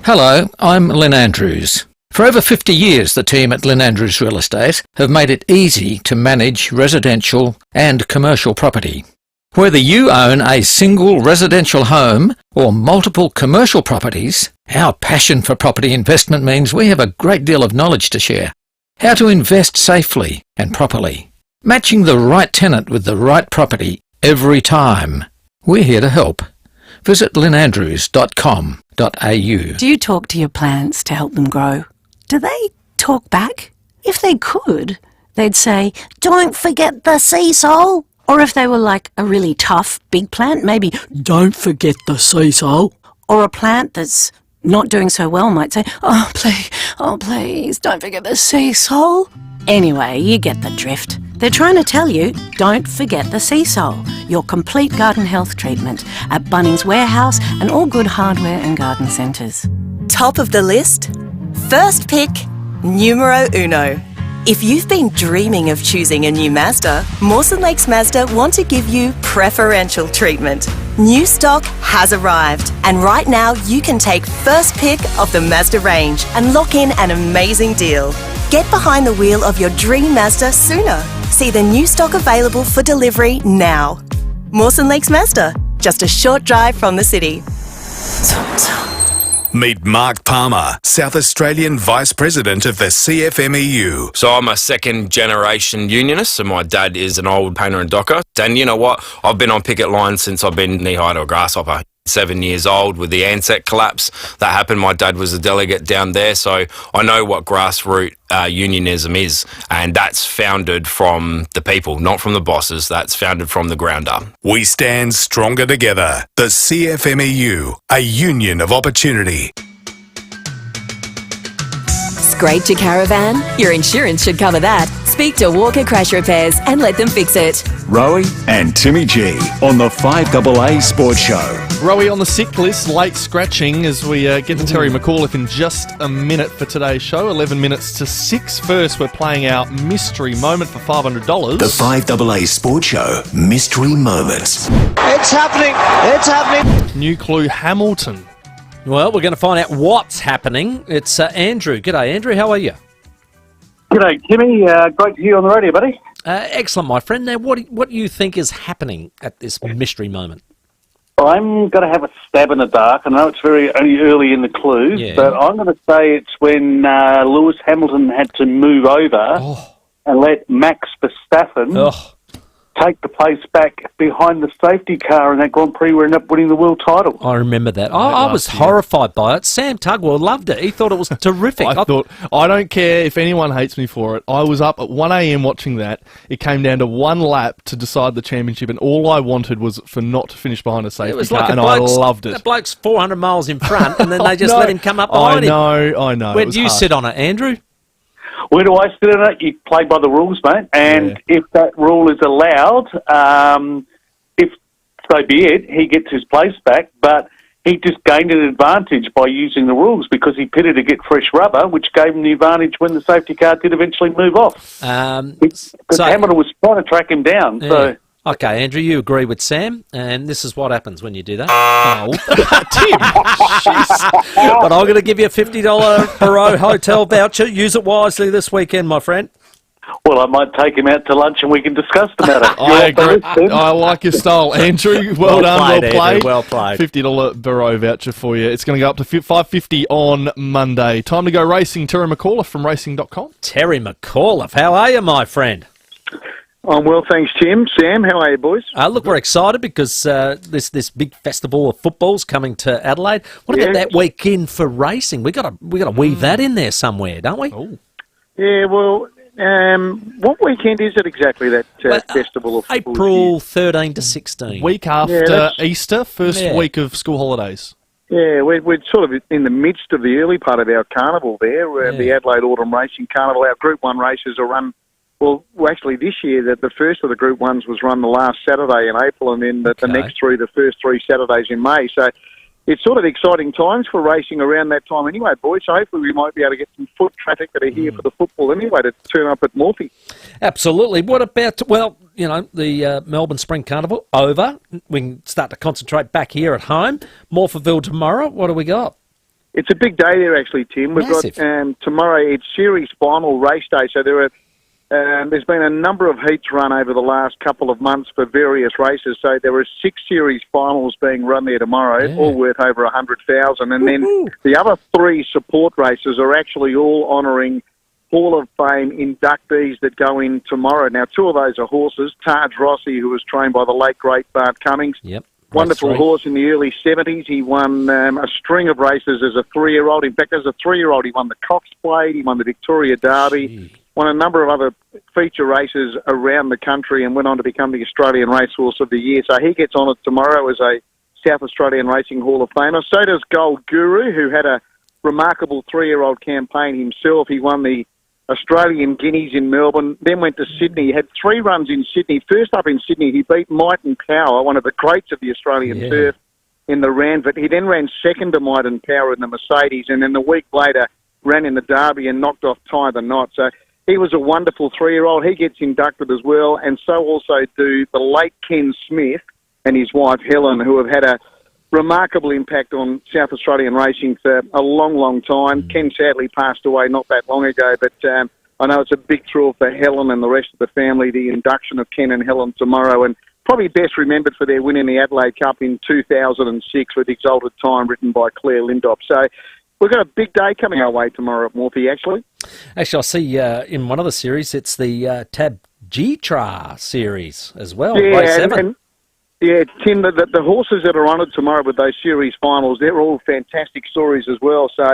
Hello, I'm Lynn Andrews. For over 50 years, the team at Lynn Andrews Real Estate have made it easy to manage residential and commercial property. Whether you own a single residential home or multiple commercial properties, our passion for property investment means we have a great deal of knowledge to share. How to invest safely and properly. Matching the right tenant with the right property every time. We're here to help. Visit lynandrews.com.au. Do you talk to your plants to help them grow? Do they talk back? If they could, they'd say, "Don't forget the sea salt." Or if they were like a really tough big plant, maybe, "Don't forget the sea salt." Or a plant that's not doing so well might say, oh please, don't forget the sea salt." Anyway, you get the drift. They're trying to tell you, don't forget the sea salt, your complete garden health treatment at Bunnings Warehouse and all good hardware and garden centres. Top of the list? First pick, numero uno. If you've been dreaming of choosing a new Mazda, Mawson Lakes Mazda want to give you preferential treatment. New stock has arrived, and right now you can take first pick of the Mazda range and lock in an amazing deal. Get behind the wheel of your dream Mazda sooner. See the new stock available for delivery now. Mawson Lakes Mazda, just a short drive from the city. Meet Mark Palmer, South Australian Vice President of the CFMEU. So I'm a second generation unionist, so my dad is an old painter and docker. And you know what? I've been on picket lines since I've been knee-high to a grasshopper. 7 years old with the Ansett collapse that happened. My dad was a delegate down there, so I know what grassroots unionism is, and that's founded from the people, not from the bosses. That's founded from the ground up. We stand stronger together. The CFMEU, a union of opportunity. Scraped your caravan? Your insurance should cover that. Speak to Walker Crash Repairs and let them fix it. Rowie and Timmy G on the 5AA Sports Show. Rowie on the sick list, late scratching as we get to Terry McAuliffe in just a minute for today's show. 11 minutes to 6. First, we're playing our mystery moment for $500. The 5AA Sports Show Mystery Moments. It's happening. It's happening. New clue, Hamilton. Well, we're going to find out what's happening. It's Andrew. G'day, Andrew. How are you? G'day, Timmy. Great to hear you on the radio, buddy. Excellent, my friend. Now, what do you think is happening at this mystery moment? I'm going to have a stab in the dark. I know it's very only early in the clue, but I'm going to say it's when Lewis Hamilton had to move over and let Max Verstappen take the place back behind the safety car in that Grand Prix where he ended up winning the world title. I remember that. I was horrified by it. Sam Tugwell loved it. He thought it was terrific. I thought, I don't care if anyone hates me for it. I was up at 1 a.m. watching that. It came down to one lap to decide the championship, and all I wanted was for not to finish behind a safety car, and I loved it. The bloke's 400 miles in front, and then they just let him come up behind him. I know. Where do you sit on it, Andrew? Where do I sit on it? You play by the rules, mate. And if that rule is allowed, if so be it, he gets his place back. But he just gained an advantage by using the rules because he pitted to get fresh rubber, which gave him the advantage when the safety car did eventually move off. Because Hamilton was trying to track him down. Yeah. So. Okay, Andrew, you agree with Sam, and this is what happens when you do that. Tim, but I'm going to give you a $50 Barrow hotel voucher. Use it wisely this weekend, my friend. Well, I might take him out to lunch and we can discuss the matter. I agree. I like your style, Andrew. Well done, well played. Andrew, well played. $50 Barrow voucher for you. It's going to go up to $5.50 on Monday. Time to go racing. Terry McAuliffe from racing.com. Terry McAuliffe, how are you, my friend? I'm well, thanks, Tim. Sam, how are you, boys? Look, we're excited because this big festival of football's coming to Adelaide. What about that weekend for racing? We got to weave that in there somewhere, don't we? Oh. Yeah, well, what weekend is it exactly, that festival of football? April 13 to 16. Week after Easter, first week of school holidays. Yeah, we're sort of in the midst of the early part of our carnival there, the Adelaide Autumn Racing Carnival. Our Group 1 races are run. Well, actually, this year, the first of the Group 1s was run the last Saturday in April, and then the next three, the first 3 Saturdays in May. So it's sort of exciting times for racing around that time anyway, boys. So hopefully we might be able to get some foot traffic that are here for the football anyway to turn up at Morphy. Absolutely. What about, the Melbourne Spring Carnival over? We can start to concentrate back here at home. Morpheville tomorrow. What do we got? It's a big day there, actually, Tim. We've got tomorrow, it's series final race day, so there's been a number of heats run over the last couple of months for various races. So there are 6 series finals being run there tomorrow, all worth over 100,000. And then the other 3 support races are actually all honouring Hall of Fame inductees that go in tomorrow. Now, 2 of those are horses. Taj Rossi, who was trained by the late, great Bart Cummings. Yep. Wonderful three. horse in the early 70s. He won a string of races as a 3-year-old. In fact, as a 3-year-old, he won the Cox Plate, he won the Victoria Derby, won a number of other feature races around the country and went on to become the Australian Racehorse of the Year. So he gets honoured tomorrow as a South Australian Racing Hall of Famer. So does Gold Guru, who had a remarkable 3-year-old campaign himself. He won the Australian Guineas in Melbourne, then went to Sydney. He had 3 runs in Sydney. First up in Sydney, he beat Might and Power, one of the greats of the Australian turf, in the Ranvet. He then ran second to Might and Power in the Mercedes, and then the week later ran in the Derby and knocked off Tie the Knot. So he was a wonderful 3-year-old. He gets inducted as well, and so also do the late Ken Smith and his wife Helen, who have had a remarkable impact on South Australian racing for a long, long time. Ken sadly passed away not that long ago, but I know it's a big thrill for Helen and the rest of the family, the induction of Ken and Helen tomorrow, and probably best remembered for their win in the Adelaide Cup in 2006 with Exalted Time, written by Claire Lindop. So we've got a big day coming our way tomorrow at Morphy, actually. Actually, I see in one of the series, it's the Tab G-Tra series as well, Yeah, race 7. Yeah, Tim, the horses that are honoured tomorrow with those series finals, they're all fantastic stories as well. So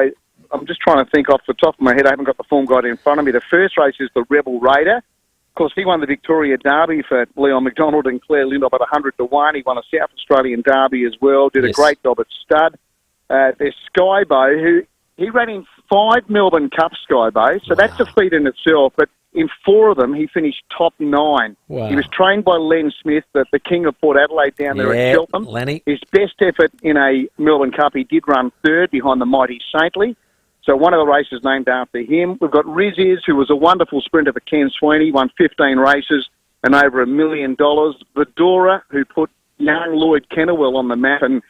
I'm just trying to think off the top of my head. I haven't got the form guide in front of me. The first race is the Rebel Raider. Of course, he won the Victoria Derby for Leon McDonald and Claire Lindop at 100-1. He won a South Australian Derby as well, did a great job at stud. There's Skybo, who he ran in 5 Melbourne Cup, Skybo, so that's a feat in itself. But in 4 of them, he finished top 9. Wow. He was trained by Len Smith, the king of Port Adelaide down there at Cheltenham. Lenny. His best effort in a Melbourne Cup, he did run 3rd behind the mighty Saintly. So one of the races named after him. We've got Riz, who was a wonderful sprinter for Ken Sweeney, won 15 races and over $1 million. Vidora, who put young Lloyd Kennewell on the map, and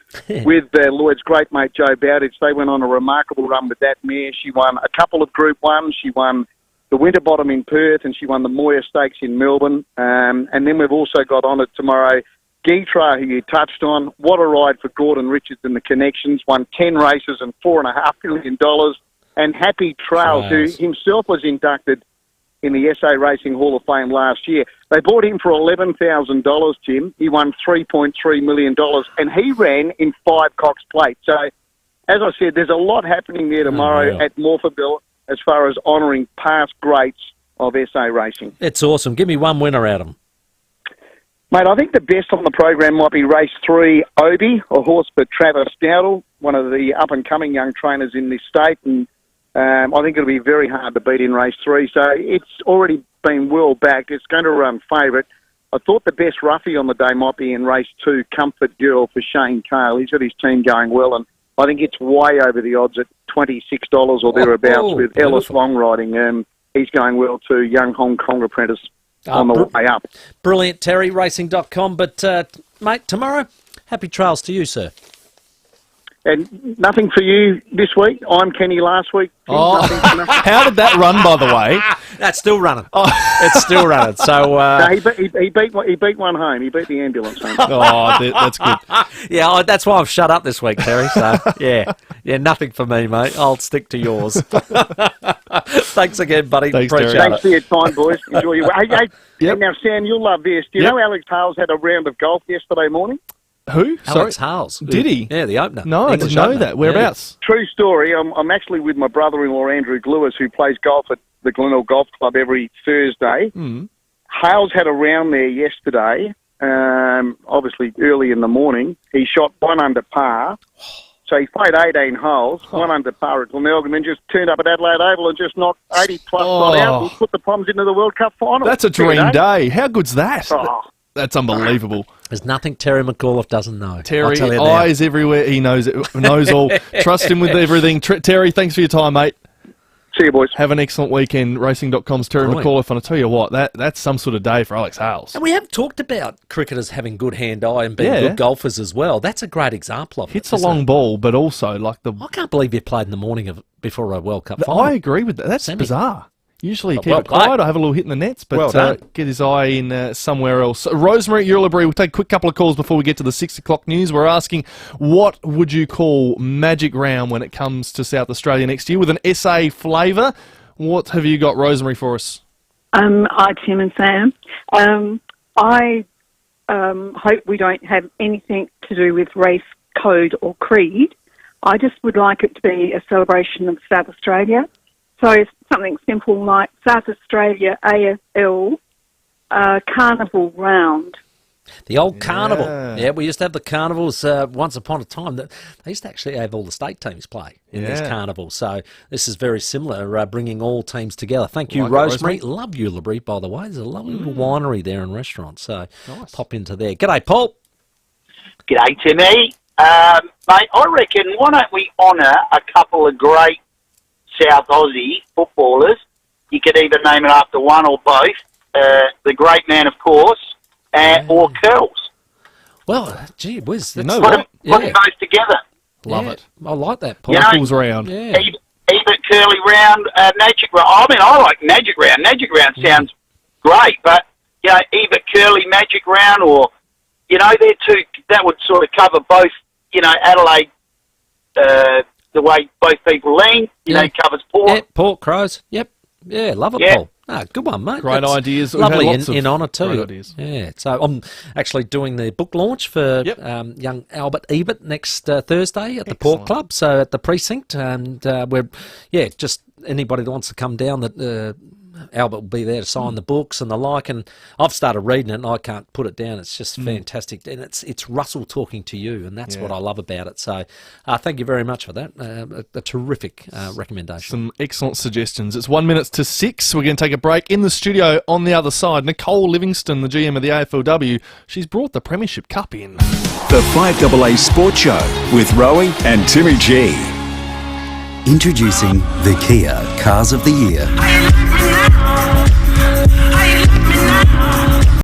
with Lloyd's great mate Joe Bowditch, they went on a remarkable run with that mare. She won a couple of Group 1s. She won the Winterbottom in Perth, and she won the Moir Stakes in Melbourne. And then we've also got honoured tomorrow Gitra, who you touched on. What a ride for Gordon Richards and the Connections. Won 10 races and $4.5 million. And Happy Trails, who himself was inducted in the SA Racing Hall of Fame last year. They bought him for $11,000, Tim. He won $3.3 million, and he ran in 5 Cox Plates. So, as I said, there's a lot happening there tomorrow at Morphettville as far as honouring past greats of SA racing. It's awesome. Give me one winner, Adam. Mate, I think the best on the program might be race 3, Obi, a horse for Travis Dowdle, one of the up-and-coming young trainers in this state, and I think it'll be very hard to beat in race 3. So it's already been well backed. It's going to run favourite. I thought the best roughie on the day might be in race 2, Comfort Girl for Shane Cale. He's got his team going well, and I think it's way over the odds at $26 or thereabouts with Ellis Long riding. He's going well too, young Hong Kong apprentice on the way up. Brilliant, Terry, racing.com. But, mate, tomorrow, happy trails to you, sir. And nothing for you this week. I'm Kenny last week. Oh, how did that run, by the way? That's still running. It's still running. So no, he beat one home. He beat the ambulance home. That's good. Yeah, that's why I've shut up this week, Terry. So yeah, nothing for me, mate. I'll stick to yours. Thanks again, buddy. Thanks, Appreciate Terry. Thanks for your time, boys. Enjoy your. Hey, now Sam, you'll love this. Do you know Alex Hales had a round of golf yesterday morning? Who? Alex Hales. Did he? Yeah, the opener. No, I didn't know that. Whereabouts? True story. I'm actually with my brother-in-law, Andrew Lewis, who plays golf at the Glenelg Golf Club every Thursday. Hales had a round there yesterday, obviously early in the morning. He shot 1 under par. So he played 18 holes, 1 under par at Glenelg, and then just turned up at Adelaide Oval and just knocked 80-plus shot out and put the Poms into the World Cup final. That's a dream day. How good's that? Oh. That's unbelievable. There's nothing Terry McAuliffe doesn't know. Terry, eyes everywhere. He knows it. Knows all. Trust him with everything. Terry, thanks for your time, mate. See you, boys. Have an excellent weekend. Racing.com's Terry McAuliffe. And I tell you what, that's some sort of day for Alex Hales. And we have talked about cricketers having good hand-eye and being good golfers as well. That's a great example of it. Hits a long ball, but also like the... I can't believe you played in the morning before a World Cup final. I agree with that. That's bizarre. Usually keep well it quiet. played. I have a little hit in the nets, but Well get his eye in somewhere else. Rosemary Ullabury, we'll take a quick couple of calls before we get to the 6 o'clock news. We're asking, what would you call Magic Round when it comes to South Australia next year with an SA flavour? What have you got, Rosemary, for us? Hi, Tim and Sam. I hope we don't have anything to do with race, code or creed. I just would like it to be a celebration of South Australia. So it's something simple like South Australia AFL Carnival Round. The old carnival. Yeah, we used to have the carnivals once upon a time. They used to actually have all the state teams play in these carnivals. So this is very similar, bringing all teams together. Thank you, Rosemary. Love Uluru, by the way. There's a lovely little winery there and restaurant. So pop into there. G'day, Paul. G'day, Timmy. Mate, I reckon, why don't we honour a couple of great South Aussie footballers? You could either name it after one or both. The great man, of course, or Curls. Well, gee whiz. Put them both together. Love it. I like that, Paul. Pulls round. Yeah. Ebert Curly Round, Magic Round. I mean, I like Magic Round. Magic Round sounds great, but, you know, Ebert Curly Magic Round, or, you know, they're two, that would sort of cover both, you know, Adelaide, the way both people lean, you know, covers Port. Yeah, Port, Crows. Yep. Yeah, love it, Paul. Ah, good one, mate. Great That's ideas. We've Lovely had lots of in honour too. great ideas. Yeah. So I'm actually doing the book launch for young Albert Ebert next Thursday at the Port Club. So at the precinct, and we're just anybody that wants to come down. That Albert will be there to sign the books and the like. And I've started reading it, and I can't put it down. It's just fantastic, and it's Russell talking to you, and that's what I love about it. So thank you very much for that. A terrific recommendation. Some excellent suggestions. It's 1 minute to 6. We're going to take a break. In the studio on the other side, Nicole Livingston, the GM of the AFLW. She's brought the Premiership Cup in. The 5AA Sports Show with Rowie and Timmy G. Introducing the Kia Cars of the Year.